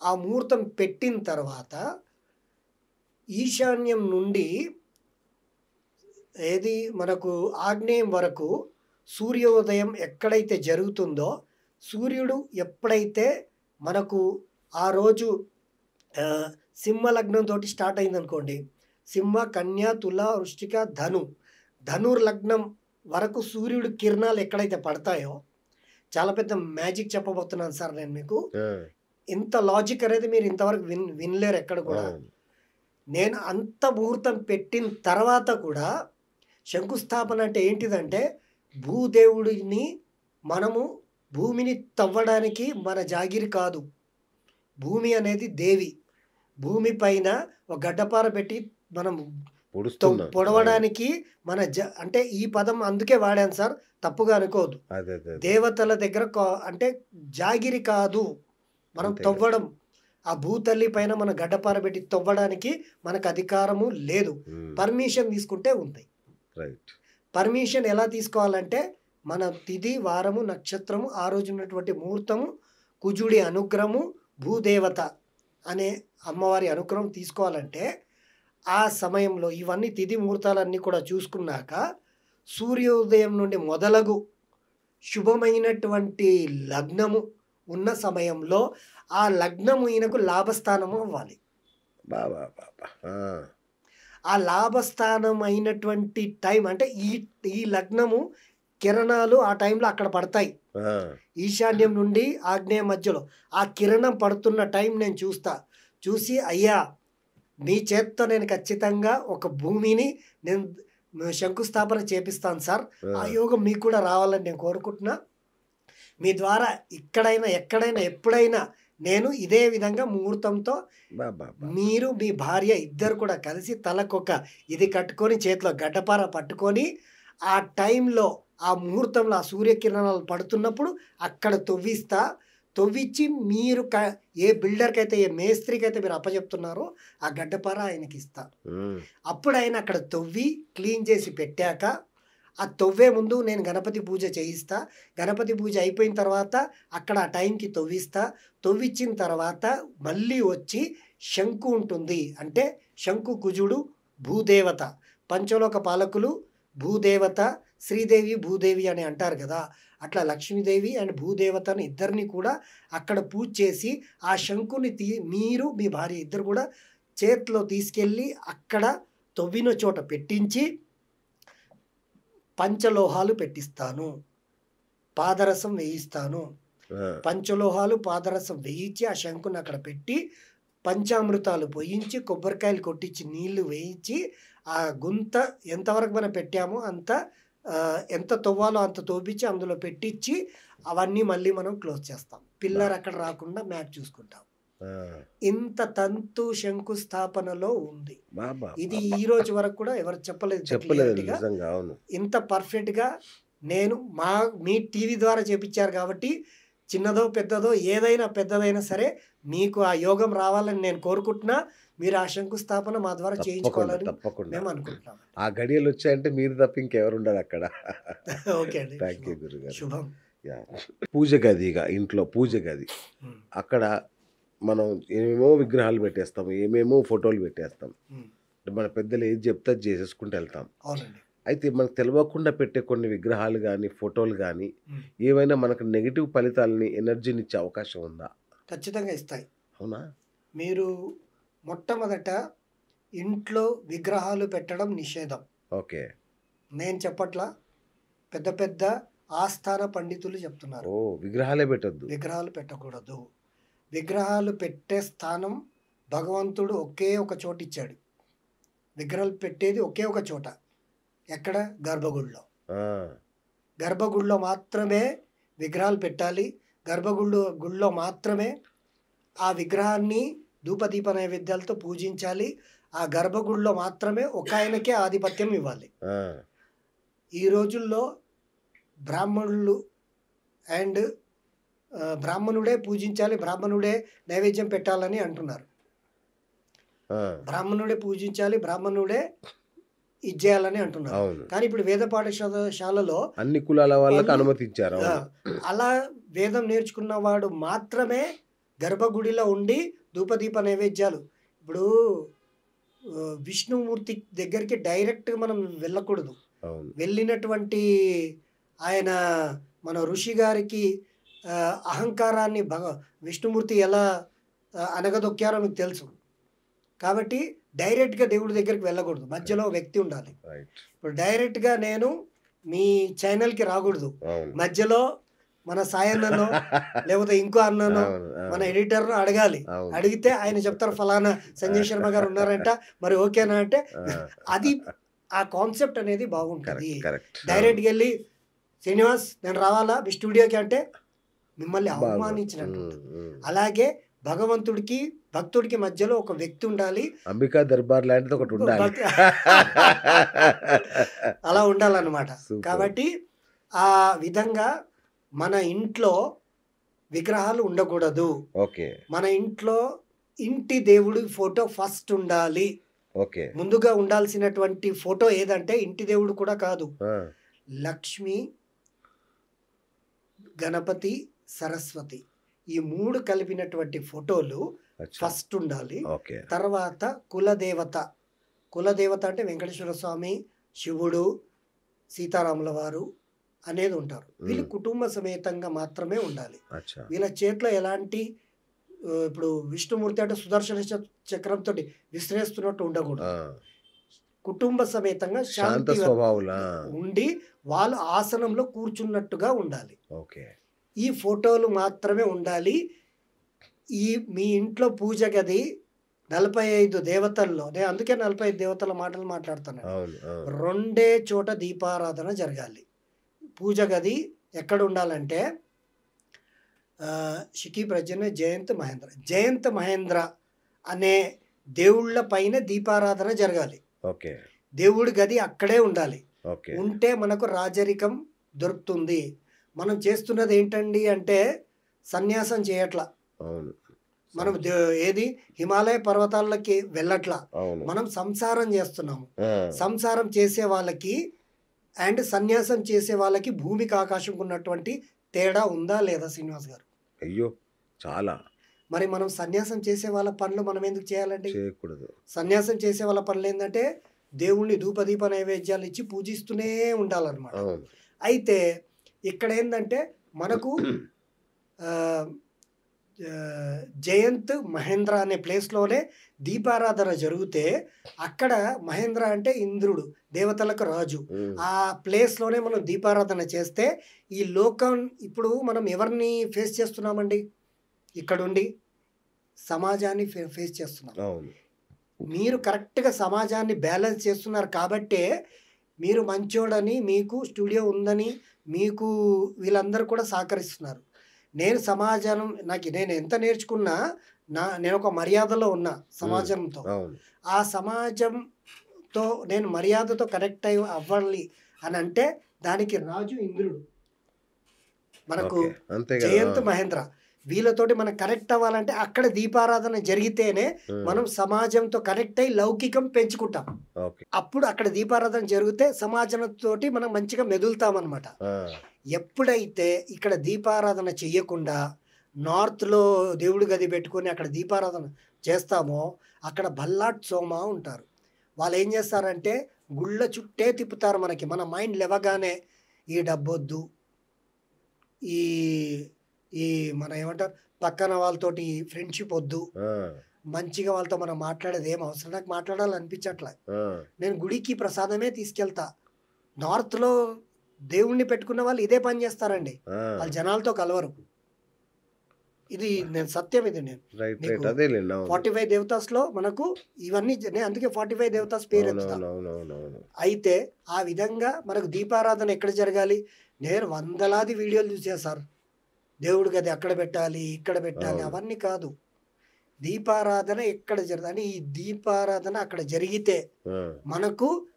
ఆ ముహూర్తం పెట్టిన తర్వాత ఈశాన్యం నుండి మనకు ఆగ్నేయం వరకు సూర్యోదయం ఎక్కడైతే జరుగుతుందో, సూర్యుడు ఎప్పుడైతే మనకు ఆ రోజు సింహ లగ్నం తోటి స్టార్ట్ అయింది అనుకోండి, సింహ, కన్య, తుల, వృశ్చిక, ధనుర్ లగ్నం వరకు సూర్యుడు కిరణాలు ఎక్కడైతే పడతాయో, చాలా పెద్ద మ్యాజిక్ చెప్పబోతున్నాను సార్ నేను మీకు. ఆ, ఇంత లాజిక్ అనేది మీరు ఇంతవరకు వినలేరు ఎక్కడ కూడా. అవును. నేను అంత ముహూర్తం పెట్టిన తర్వాత కూడా శంకుస్థాపన అంటే ఏంటిదంటే, భూదేవుడిని మనము భూమిని తవ్వడానికి మన జాగిరి కాదు. భూమి అనేది దేవి. భూమి పైన ఒక గడ్డపార పెట్టి మనం పొడుస్తున్నాం. పొడవడానికి మన అంటే ఈ పదం అందుకే వాడాను సార్, తప్పుగా అనుకోవద్దు. అదే అదే అదే. దేవతల దగ్గర అంటే జాగిరి కాదు మనం అంతే. తవ్వడం. ఆ భూతల్లి పైన మన గడ్డపార పెట్టి తవ్వడానికి మనకు అధికారము లేదు. ఉమ్, పర్మిషన్ తీసుకుంటే ఉంది. రైట్. పర్మిషన్ ఎలా తీసుకోవాలంటే, మన తిథి, వారము, నక్షత్రము, ఆ రోజు ఉన్నటువంటి ముహూర్తము, కుజుడి అనుగ్రహము, భూదేవత అనే అమ్మవారి అనుగ్రహం తీసుకోవాలంటే, ఆ సమయంలో ఇవన్నీ తిథి ముహూర్తాలన్నీ కూడా చూసుకున్నాక, సూర్యోదయం నుండి మొదలగు శుభమైనటువంటి లగ్నము ఉన్న సమయంలో ఆ లగ్నము ఈయనకు లాభస్థానము అవ్వాలి. బాబా బాబా. ఆ లాభస్థానం అయినటువంటి టైం అంటే ఈ లగ్నము కిరణాలు ఆ టైంలో అక్కడ పడతాయి. ఈశాన్యం నుండి ఆగ్నేయ మధ్యలో ఆ కిరణం పడుతున్న టైం నేను చూసి అయ్యా మీ చేత్తో నేను ఖచ్చితంగా ఒక భూమిని నేను శంకుస్థాపన చేపిస్తాను సార్, ఆ యోగం మీకు కూడా రావాలని నేను కోరుకుంటున్నా. మీ ద్వారా ఇక్కడైనా ఎక్కడైనా ఎప్పుడైనా నేను ఇదే విధంగా ముహూర్తంతో మీరు మీ భార్య ఇద్దరు కూడా కలిసి తలకొక ఇది కట్టుకొని చేతిలో గడ్డపార పట్టుకొని ఆ టైంలో ఆ ముహూర్తంలో ఆ సూర్యకిరణాలు పడుతున్నప్పుడు అక్కడ తవ్విచ్చి మీరు ఏ బిల్డర్కి అయితే ఏ మేస్త్రికి అయితే మీరు అప్పచెప్తున్నారో ఆ గడ్డపార ఆయనకి ఇస్తా. అప్పుడు ఆయన అక్కడ తవ్వి క్లీన్ చేసి పెట్టాక ఆ తవ్వే ముందు నేను గణపతి పూజ చేయిస్తా. గణపతి పూజ అయిపోయిన తర్వాత అక్కడ ఆ టైంకి తవ్విచ్చిన తర్వాత మళ్ళీ వచ్చి శంకు ఉంటుంది. అంటే శంకు కుజుడు భూదేవత, పంచలోక పాలకులు భూదేవత, శ్రీదేవి భూదేవి అని అంటారు కదా, అట్లా లక్ష్మీదేవి అండ్ భూదేవతని ఇద్దరిని కూడా అక్కడ పూజ చేసి ఆ శంకుని మీరు మీ భార్య ఇద్దరు కూడా చేతిలో తీసుకెళ్ళి అక్కడ తవ్విన చోట పెట్టించి పంచలోహాలు పెట్టిస్తాను, పాదరసం వేయిస్తాను. పంచలోహాలు పాదరసం వేయించి ఆ శంకుని అక్కడ పెట్టి పంచామృతాలు పోయించి కొబ్బరికాయలు కొట్టించి నీళ్లు వేయించి ఆ గుంత ఎంతవరకు మనం పెట్టామో అంత ఎంత తవ్వాలో అంత తవ్వించి అందులో పెట్టించి అవన్నీ మళ్ళీ మనం క్లోజ్ చేస్తాం. పిల్లర్ అక్కడ రాకుండా మ్యాట్ చూసుకుంటాం. ఇంత తంతు శంకుస్థాపనలో ఉంది. ఇది ఈ రోజు వరకు కూడా ఎవరు చెప్పలేదు. ఇంత పర్ఫెక్ట్ గా నేను మీ టీవీ ద్వారా చేపించారు కాబట్టి చిన్నదో పెద్దదో ఏదైనా పెద్దదైనా సరే మీకు ఆ యోగం రావాలని నేను కోరుకుంటున్నా. మీరు ఆ శంకుస్థాపన మా ద్వారా చేయించుకోవాలని మేము అనుకుంటున్నాం. ఆ గడియలు వచ్చాయంటే మీరు తప్ప ఇంకెవరు ఉండరు అక్కడ. ఓకే అండి, థ్యాంక్ యూ గురుగారు. శుభం. పూజ గదిగా ఇంట్లో పూజ గది, అక్కడ మనం ఏమేమో విగ్రహాలు పెట్టేస్తాం, ఏమేమో ఫోటోలు పెట్టేస్తాం. మన పెద్దలు ఏది చెప్తే చేసేసుకుంటూ వెళ్తాం. అయితే మనకు తెలియకుండా పెట్టే కొన్ని విగ్రహాలు కానీ ఫోటోలు కానీ ఏవైనా మనకు నెగిటివ్ ఫలితాలని ఎనర్జీని ఇచ్చే అవకాశం ఉందా? ఖచ్చితంగా ఇస్తాయి. అవునా? మీరు మొట్టమొదట ఇంట్లో విగ్రహాలు పెట్టడం నిషేధం. ఓకే. నేను చెప్పట్లా, పెద్ద పెద్ద ఆస్థాన పండితులు చెప్తున్నారు విగ్రహాలే పెట్టద్దు, విగ్రహాలు పెట్టకూడదు. విగ్రహాలు పెట్టే స్థానం భగవంతుడు ఒకే ఒక చోట ఇచ్చాడు. విగ్రహాలు పెట్టేది ఒకే ఒక చోట, ఎక్కడ? గర్భగుడిలో. గర్భగుడిలో మాత్రమే విగ్రహాలు పెట్టాలి. గుడిలో మాత్రమే ఆ విగ్రహాన్ని ధూపదీప నైవేద్యాలతో పూజించాలి. ఆ గర్భగుడిలో మాత్రమే ఒక ఆయనకే ఆధిపత్యం ఇవ్వాలి. ఈ రోజుల్లో బ్రాహ్మణులు అండ్ బ్రాహ్మణుడే పూజించాలి, బ్రాహ్మణుడే నైవేద్యం పెట్టాలని అంటున్నారు. బ్రాహ్మణుడే పూజించాలి, బ్రాహ్మణుడే ఇచ్చేయాలని అంటున్నారు. కానీ ఇప్పుడు వేద పాఠశాలలో అన్ని కులాల వాళ్ళకి అనుమతించారు. అలా వేదం నేర్చుకున్న వాడు మాత్రమే గర్భగుడిలో ఉండి ధూపదీప నైవేద్యాలు. ఇప్పుడు విష్ణుమూర్తి దగ్గరికి డైరెక్ట్ మనం వెళ్ళకూడదు. వెళ్ళినటువంటి ఆయన మన ఋషి గారికి అహంకారాన్ని విష్ణుమూర్తి ఎలా అనగదొక్కారో మీకు తెలుసు. కాబట్టి డైరెక్ట్గా దేవుడి దగ్గరికి వెళ్ళకూడదు, మధ్యలో వ్యక్తి ఉండాలి. రైట్. ఇప్పుడు డైరెక్ట్గా నేను మీ ఛానల్కి రాకూడదు, అవును. మధ్యలో మన సాయన్ననో లేకపోతే ఇంకో అన్ననో అవును. మన అవును. ఎడిటర్ను అడగాలి. అవును. అడిగితే ఆయన చెప్తారు ఫలానా సంజయ్ శర్మ గారు ఉన్నారంట, మరి ఓకేనా అంటే అది ఆ కాన్సెప్ట్ అనేది బాగుంటుంది. Correct correct. డైరెక్ట్గా వెళ్ళి శ్రీనివాస్ నేను రావాలా మీ స్టూడియోకి అంటే మిమ్మల్ని బాగా. అవమానించినట్టు. ఉమ్, ఉమ్. అలాగే భగవంతుడికి భక్తుడికి మధ్యలో ఒక వ్యక్తి ఉండాలి. అంబికా దర్బార్ లాంటిది ఒకటి ఉండాలి. భక్తి- అలా ఉండాలన్నమాట. Super. కాబట్టి ఆ విధంగా మన ఇంట్లో విగ్రహాలు ఉండకూడదు. ఓకే మన ఇంట్లో ఇంటి దేవుడి ఫోటో ఫస్ట్ ఉండాలి. ఓకే. ముందుగా ఉండాల్సినటువంటి ఫోటో ఏదంటే ఇంటి దేవుడు కూడా కాదు, ఆ, లక్ష్మి, గణపతి, సరస్వతి ఈ మూడు కలిపినటువంటి ఫోటోలు అచ్చా. ఫస్ట్ ఉండాలి. ఓకే. తర్వాత కులదేవత, కులదేవత అంటే వెంకటేశ్వర స్వామి, శివుడు, సీతారాముల వారు అనేది ఉంటారు. వీళ్ళు కుటుంబ సమేతంగా మాత్రమే ఉండాలి. అచ్చా. వీళ్ళ చేతిలో ఎలాంటి ఇప్పుడు విష్ణుమూర్తి అంటే సుదర్శన చక్రంతో విసిరేస్తున్నట్టు ఉండకూడదు. ఆ, కుటుంబ సమేతంగా శాంత శాంతి స్వభావులా. ఉండి వాళ్ళు ఆసనంలో కూర్చున్నట్టుగా ఉండాలి. ఓకే. ఈ ఫోటోలు మాత్రమే ఉండాలి. ఈ మీ ఇంట్లో పూజ గది 45 దేవతల్లో, నేను అందుకే 45 దేవతల మాటలు మాట్లాడుతున్నాను. అవును. అవును. రెండే చోట దీపారాధన జరగాలి. పూజ గది ఎక్కడ ఉండాలంటే షికీ ప్రజన జయంత్ మహేంద్ర, జయంత్ మహేంద్ర అనే దేవుళ్ళ పైన దీపారాధన జరగాలి. ఓకే. దేవుడి గది అక్కడే ఉండాలి. ఓకే. ఉంటే మనకు రాజరికం దొరుకుతుంది. మనం చేస్తున్నది ఏంటండి అంటే సన్యాసం చేయట్లా, అవును. మనం ఏది హిమాలయ పర్వతాలకి వెళ్ళట్లా, అవును. మనం సంసారం చేస్తున్నాము. ఆ, సంసారం చేసే వాళ్ళకి అండ్ సన్యాసం చేసే వాళ్ళకి భూమికి ఆకాశంకు ఉన్నటువంటి తేడా ఉందా లేదా శ్రీనివాస్ గారు? అయ్యో చాలా. మరి మనం సన్యాసం చేసే వాళ్ళ పనులు మనం ఎందుకు చేయాలండి? చేయకూడదు. సన్యాసం చేసే వాళ్ళ పనులు ఏంటంటే దేవుణ్ణి ధూపదీప నైవేద్యాలు ఇచ్చి పూజిస్తూనే ఉండాలన్నమాట. అవును. అయితే ఇక్కడ ఏంటంటే మనకు జయంత్ మహేంద్ర అనే ప్లేస్లోనే దీపారాధన జరిగితే అక్కడ మహేంద్ర అంటే ఇంద్రుడు, దేవతలకు రాజు. ఆ ప్లేస్లోనే మనం దీపారాధన చేస్తే ఈ లోకం ఇప్పుడు మనం ఎవరిని ఫేస్ చేస్తున్నామండి? ఇక్కడుండి సమాజాన్ని ఫేస్ చేస్తున్నాం. అవును. మీరు కరెక్ట్గా సమాజాన్ని బ్యాలెన్స్ చేస్తున్నారు కాబట్టే మీరు మంచోడని, మీకు స్టూడియో ఉందని, మీకు వీళ్ళందరూ కూడా సహకరిస్తున్నారు. నేను సమాజం నేను ఎంత నేర్చుకున్నా నేను ఒక మర్యాదలో ఉన్నా సమాజంతో. అవును. ఆ సమాజంతో నేను మర్యాదతో కనెక్ట్ అవ్వాలి అని అంటే దానికి రాజు ఇంద్రుడు, మనకు ఓకే. అంతే కదా. జయంత్ మహేంద్ర వీళ్ళతోటి మనం కనెక్ట్ అవ్వాలంటే అక్కడ దీపారాధన జరిగితేనే మనం సమాజంతో కనెక్ట్ అయ్యి లౌకికం పెంచుకుంటాం. ఓకే. అప్పుడు అక్కడ దీపారాధన జరిగితే సమాజంతో మనం మంచిగా మెదులుతాం అనమాట. ఆ, ఎప్పుడైతే ఇక్కడ దీపారాధన చెయ్యకుండా నార్త్లో దేవుడి గది పెట్టుకొని అక్కడ దీపారాధన చేస్తామో అక్కడ భల్లాట్ సోమ ఉంటారు. వాళ్ళు ఏం చేస్తారంటే గుళ్ళ చుట్టే తిప్పుతారు. మనకి మన మైండ్ లేవగానే ఈ డబ్బొద్దు, ఈ ఈ మన ఏమంటారు పక్కన వాళ్ళతోటి ఫ్రెండ్షిప్ వద్దు, ఆ, మంచిగా వాళ్ళతో మనం మాట్లాడేది ఏం అవసరం, నాకు మాట్లాడాలనిపించట్లే, ఆ, నేను గుడికి ప్రసాదమే తీసుకెళ్తా. నార్త్లో దేవుణ్ణి పెట్టుకున్న వాళ్ళు ఇదే పని చేస్తారండి, ఆ. వాళ్ళు జనాలతో కలవరు. ఇది నేను సత్యం, ఇది నేను రైట్ నీకు రైట్. అదేలేండి. అవును. 45 దేవతాస్లో మనకు ఇవన్నీ నేను అందుకే 45 దేవతాస్ పేరు ఎత్తుతాను. అవునవునవునవును. అయితే ఆ విధంగా మనకు దీపారాధన ఎక్కడ జరగాలి? నేను వందలాది వీడియోలు చూసేసారు, దేవుడి గది అక్కడ పెట్టాలి, ఇక్కడ పెట్టాలి, అవును. అవన్నీ కాదు. దీపారాధన ఎక్కడ జరగాలి? ఈ దీపారాధన అక్కడ జరిగితే ఆ, మనకు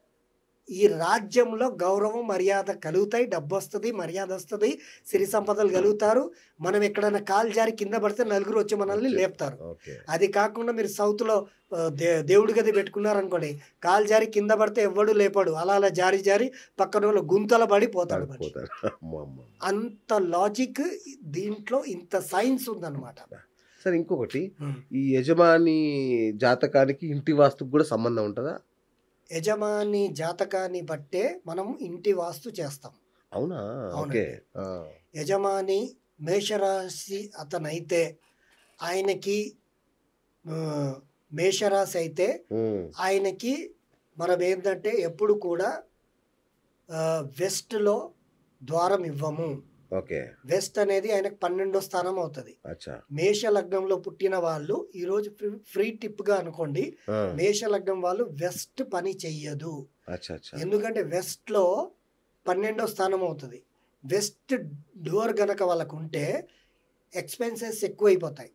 ఈ రాజ్యంలో గౌరవం మర్యాద కలుగుతాయి, డబ్బు వస్తుంది, మర్యాద వస్తుంది, సిరి సంపదలు కలుగుతారు. మనం ఎక్కడైనా కాలు జారి కింద పడితే నలుగురు వచ్చి మనల్ని లేపుతారు. ఓకే. అది కాకుండా మీరు సౌత్లో దేవుడి గది పెట్టుకున్నారనుకోండి, కాలు జారి కింద పడితే ఎవ్వడు లేపాడు, అలా అలా జారి జారి పక్కన వాళ్ళు గుంతల పడిపోతాడు మనిషి. పోతారు. అమ్మ అమ్మ. అంత లాజిక్ దీంట్లో, ఇంత సైన్స్ ఉందన్నమాట. సరే, ఇంకొకటి, ఈ యజమాని జాతకానికి ఇంటి వాస్తుకు కూడా సంబంధం ఉంటుందా? యజమాని జాతకాన్ని బట్టే మనం ఇంటి వాస్తు చేస్తాం. అవునా? అవునండి. ఓకే. ఆ, యజమాని మేషరాశి అతనైతే ఆయనకి మేషరాశి అయితే ఆయనకి మనం ఏంటంటే ఎప్పుడు కూడా వెస్ట్లో ద్వారం ఇవ్వము. ఓకే. వెస్ట్ అనేది ఆయనకు 12వ స్థానం అవుతుంది. అచ్చా. మేష లగ్నంలో పుట్టిన వాళ్ళు ఈరోజు ఫ్రీ టిప్గా అనుకోండి, మేష లగ్నం వాళ్ళు వెస్ట్ పని చెయ్యదు. అచ్చా అచ్చా. ఎందుకంటే వెస్ట్లో 12వ స్థానం అవుతుంది. వెస్ట్ డోర్ గనక వాళ్ళకు ఉంటే ఎక్స్పెన్సెస్ ఎక్కువైపోతాయి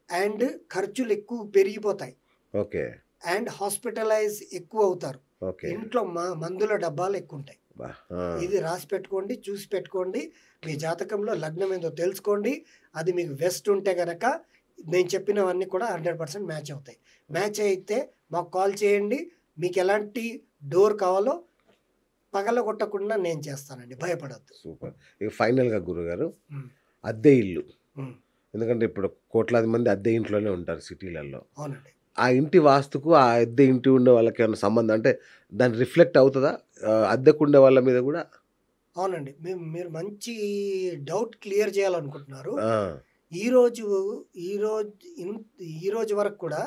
అండ్ ఖర్చులు ఎక్కువ పెరిగిపోతాయి ఓకే. అండ్ హాస్పిటలైజ్ ఎక్కువ అవుతారు. ఓకే. ఇంట్లో మందుల డబ్బాలు ఎక్కువ ఉంటాయి. బా. ఇది రాసి పెట్టుకోండి, చూసి పెట్టుకోండి. మీ జాతకంలో లగ్నం ఏందో తెలుసుకోండి. అది మీకు వెస్ట్ ఉంటే గనక నేను చెప్పినవన్నీ కూడా 100% మ్యాచ్ అవుతాయి. మ్యాచ్ అయితే మాకు కాల్ చేయండి. మీకు ఎలాంటి డోర్ కావాలో పగలగొట్టకుండా నేను చేస్తానండి, భయపడద్దు. సూపర్. ఇక ఫైనల్గా గురుగారు, అద్దె ఇల్లు, ఎందుకంటే ఇప్పుడు కోట్లాది మంది అద్దె ఇంట్లోనే ఉంటారు సిటీలలో. అవునండి. ఆ ఇంటి వాస్తుకు ఆ అద్దె ఇంటి ఉండే వాళ్ళకి ఏమైనా సంబంధం, అంటే దాన్ని రిఫ్లెక్ట్ అవుతుందా అద్దెకు ఉండే వాళ్ళ మీద కూడా? అవునండి. మీరు మంచి డౌట్ క్లియర్ చేయాలనుకుంటున్నారు. ఈరోజు ఈరోజు ఈరోజు వరకు కూడా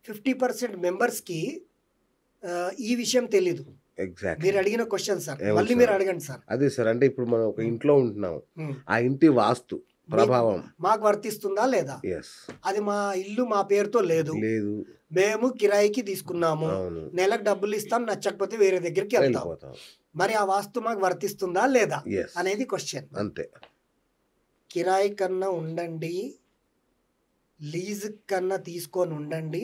50% మెంబర్స్కి ఈ విషయం తెలీదు. ఎగ్జాక్ట్. మీరు అడిగిన క్వశ్చన్ సార్, ఏమో మళ్ళీ సార్. మీరు అడగండి సార్. అదే సార్, అంటే ఇప్పుడు మనం ఒక ఇంట్లో ఉంటున్నాం, ఆ ఇంటి వాస్తు ప్రభావం మాకు వర్తిస్తుందా లేదా? ఎస్. అది మా ఇల్లు మా పేరుతో లేదు, లేదు, మేము కిరాయికి తీసుకున్నాము, అవును, నెలకు డబ్బులు ఇస్తాం, నచ్చకపోతే వేరే దగ్గరికి వెళ్తాం. వెళ్ళిపోతాం. మరి ఆ వాస్తు మాకు వర్తిస్తుందా లేదా Yes. అనేది క్వశ్చన్. అంతే. కిరాయి కన్నా ఉండండి, లీజ్ కన్నా తీసుకొని ఉండండి,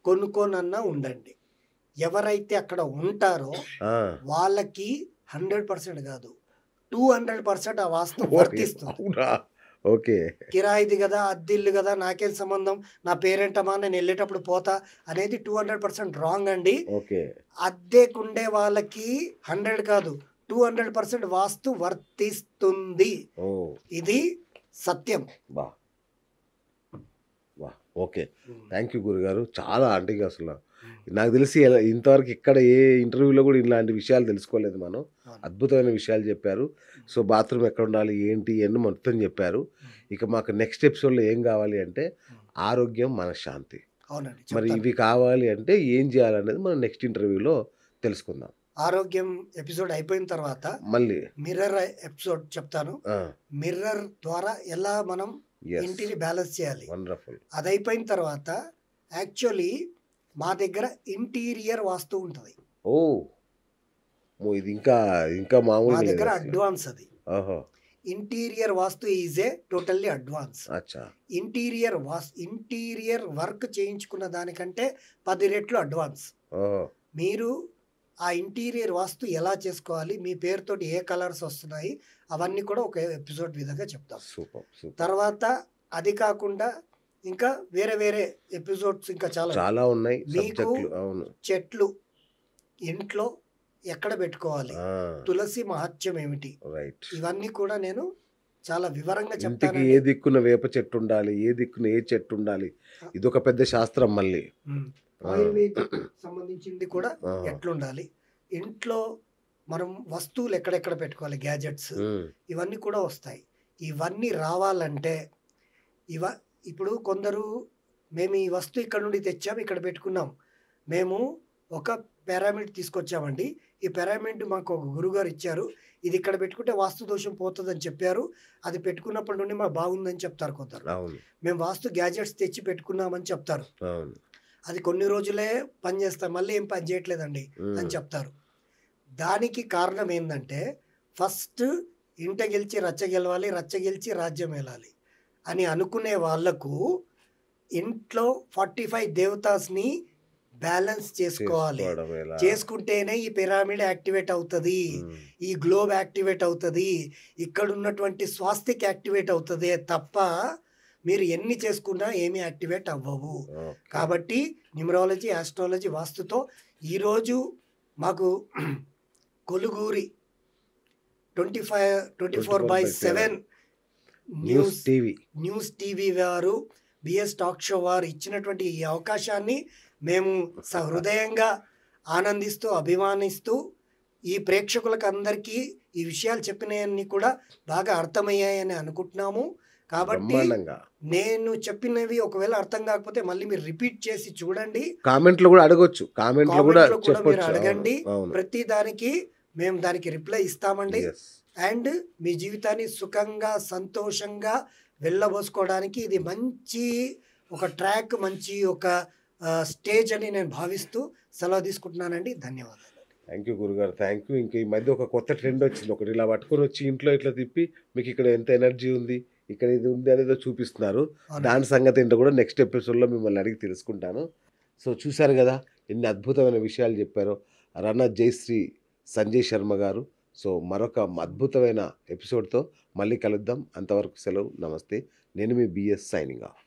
కొనుక్కోనన్నా ఉండండి. ఎవరైతే అక్కడ ఉంటారో వాళ్ళకి 100% కాదు, 200% ఆ వాస్తు వర్తిస్తుంది. అవునా? ఓకే. కిరాయిది కదా, అద్దిల్లు కదా, నాకేం సంబంధం, నా పేరెంటమా, నేను వెళ్ళేటప్పుడు పోతా అనేది 200% రాంగ్ అండి. ఓకే. అద్దెకుండే వాళ్ళకి 100 కాదు, 200% వాస్తు వర్తిస్తుంది. ఓ, ఇది సత్యం. బా బా. ఓకే. థ్యాంక్ యూ గురుగారు. చాలా, అంటే ఇక అసలు నాకు తెలిసి ఇంతవరకు ఇక్కడ ఏ ఇంటర్వ్యూలో కూడా ఇలాంటి విషయాలు తెలుసుకోలేదు మనం. అద్భుతమైన విషయాలు చెప్పారు. సో బాత్రూమ్ ఎక్కడ ఉండాలి, ఏంటి అన్నీ మొత్తం చెప్పారు. ఇక మాకు నెక్స్ట్ ఎపిసోడ్లో ఏం కావాలి అంటే ఆరోగ్యం, మనశ్శాంతి. అవునండి. మరి ఇవి కావాలి అంటే ఏం చేయాలనేది మనం నెక్స్ట్ ఇంటర్వ్యూలో తెలుసుకుందాం. ఆరోగ్యం ఎపిసోడ్ అయిపోయిన తర్వాత మళ్ళీ మిర్రర్ ఎపిసోడ్ చెప్తాను. మిర్రర్ ద్వారా ఎలా మనం ఇంటిని బ్యాలెన్స్ చేయాలి. వండర్ఫుల్. అది అయిపోయిన తర్వాత యాక్చువల్లీ మా దగ్గర ఇంటీరియర్ వాస్తు ఉంటుంది. ఓ, ఇది ఇంకా ఇంకా మామూలు మా దగ్గర అడ్వాన్స్. అది ఓహో. Interior vastu is a totally advance. అచ్చా. ఇంటీరియర్ వర్క్ చేయించుకున్న దానికంటే 10 రెట్లు అడ్వాన్స్. ఓహో. మీరు ఆ ఇంటీరియర్ వాస్తు ఎలా చేసుకోవాలి, మీ పేరుతోటి ఏ కలర్స్ వస్తున్నాయి, అవన్నీ కూడా ఒక ఎపిసోడ్ విధంగా చెప్తాం. Super super. తర్వాత అది కాకుండా ఇంకా వేరే వేరే ఎపిసోడ్స్ ఇంకా చాలా ఉన్నాయి. మీకు అవును. చెట్లు ఇంట్లో ఎక్కడ పెట్టుకోవాలి, తులసి మహత్యం ఏమిటి, రైట్, ఇవన్నీ కూడా నేను చాలా వివరంగా ఇంటికి చెప్తాను. ఏ దిక్కున వేప చెట్టు ఉండాలి, ఏ దిక్కున ఏ చెట్టు ఉండాలి, ఇదొక పెద్ద శాస్త్రం. మళ్ళీ ఆయుర్వేద సంబంధించింది కూడా ఎట్లుండాలి, ఇంట్లో మనం వస్తువులు ఎక్కడెక్కడ పెట్టుకోవాలి, గ్యాజెట్స్, ఇవన్నీ కూడా వస్తాయి. ఇవన్నీ రావాలంటే ఇప్పుడు కొందరు మేము ఈ వస్తువు ఇక్కడ నుండి తెచ్చాము, ఇక్కడ పెట్టుకున్నాం, మేము ఒక పిరమిడ్ తీసుకొచ్చామండి, ఈ పిరమిడ్ మాకు ఒక గురుగారు ఇచ్చారు, ఇది ఇక్కడ పెట్టుకుంటే వాస్తు దోషం పోతుందని చెప్పారు, అది పెట్టుకున్నప్పటి నుండి మాకు బాగుందని చెప్తారు కొందరు. మేము వాస్తు గ్యాజెట్స్ తెచ్చి పెట్టుకున్నామని చెప్తారు, అది కొన్ని రోజులే పనిచేస్తాయి, మళ్ళీ ఏం పని చేయట్లేదండి అని చెప్తారు. దానికి కారణం ఏంటంటే ఫస్ట్ ఇంట గెలిచి రచ్చ గెలవాలి, రచ్చ గెలిచి రాజ్యం వెళ్ళాలి అని అనుకునే వాళ్లకు ఇంట్లో 45 దేవతాస్ని బ్యాలెన్స్ చేసుకోవాలి. చేసుకుంటేనే ఈ పిరమిడ్ యాక్టివేట్ అవుతుంది, ఈ గ్లోబ్ యాక్టివేట్ అవుతుంది, ఇక్కడ ఉన్నటువంటి స్వాస్తిక్ యాక్టివేట్ అవుతుంది తప్ప మీరు ఎన్ని చేసుకున్నా ఏమీ యాక్టివేట్ అవ్వవు. కాబట్టి న్యూమరాలజీ, ఆస్ట్రాలజీ, వాస్తుతో ఈరోజు మాకు కొలుగూరి 24/7 న్యూస్ టీవీ వారు, బిఎస్ టాక్ షో వారు ఇచ్చినటువంటి ఈ అవకాశాన్ని మేము సహృదయంగా ఆనందిస్తూ అభిమానిస్తూ, ఈ ప్రేక్షకులకు అందరికీ ఈ విషయాలు చెప్పినవన్నీ కూడా బాగా అర్థమయ్యాయని అనుకుంటున్నాము. కాబట్టి బ్రహ్మాండంగా. నేను చెప్పినవి ఒకవేళ అర్థం కాకపోతే మళ్ళీ మీరు రిపీట్ చేసి చూడండి. కామెంట్లు కూడా అడగొచ్చు. కామెంట్లు కూడా కామెంట్‌లో కూడా మీరు చెప్పొచ్చు. అవును. అడగండి. అవును. ప్రతి దానికి మేము దానికి రిప్లై ఇస్తామండి. యెస్. అండ్ మీ జీవితాన్ని సుఖంగా, సంతోషంగా వెళ్ళబోసుకోవడానికి ఇది మంచి ఒక ట్రాక్, మంచి ఒక స్టేజ్ అని నేను భావిస్తూ సెలవు తీసుకుంటున్నానండి. ధన్యవాదాలు. థ్యాంక్ యూ గురుగారు. Thank you. ఇంక ఈ మధ్య ఒక కొత్త ట్రెండ్ వచ్చింది. ఒకటి ఇలా పట్టుకొని వచ్చి ఇంట్లో ఇట్లా తిప్పి మీకు ఇక్కడ ఎంత ఎనర్జీ ఉంది, ఇక్కడ ఇది ఉంది అనేదో చూపిస్తున్నారు. అవునండి. దాని సంగతి ఏంటో కూడా నెక్స్ట్ ఎపిసోడ్‌లో మిమ్మల్ని అడిగి తెలుసుకుంటాను. సో చూసారు కదా ఎన్ని అద్భుతమైన విషయాలు చెప్పారో రన్న జయశ్రీ సంజయ్ శర్మ గారు. సో మరొక అద్భుతమైన ఎపిసోడ్‌తో మళ్ళీ కలుద్దాం. అంతవరకు సెలవు. నమస్తే. నేను మీ బిఎస్ సైనింగ్ ఆఫ్.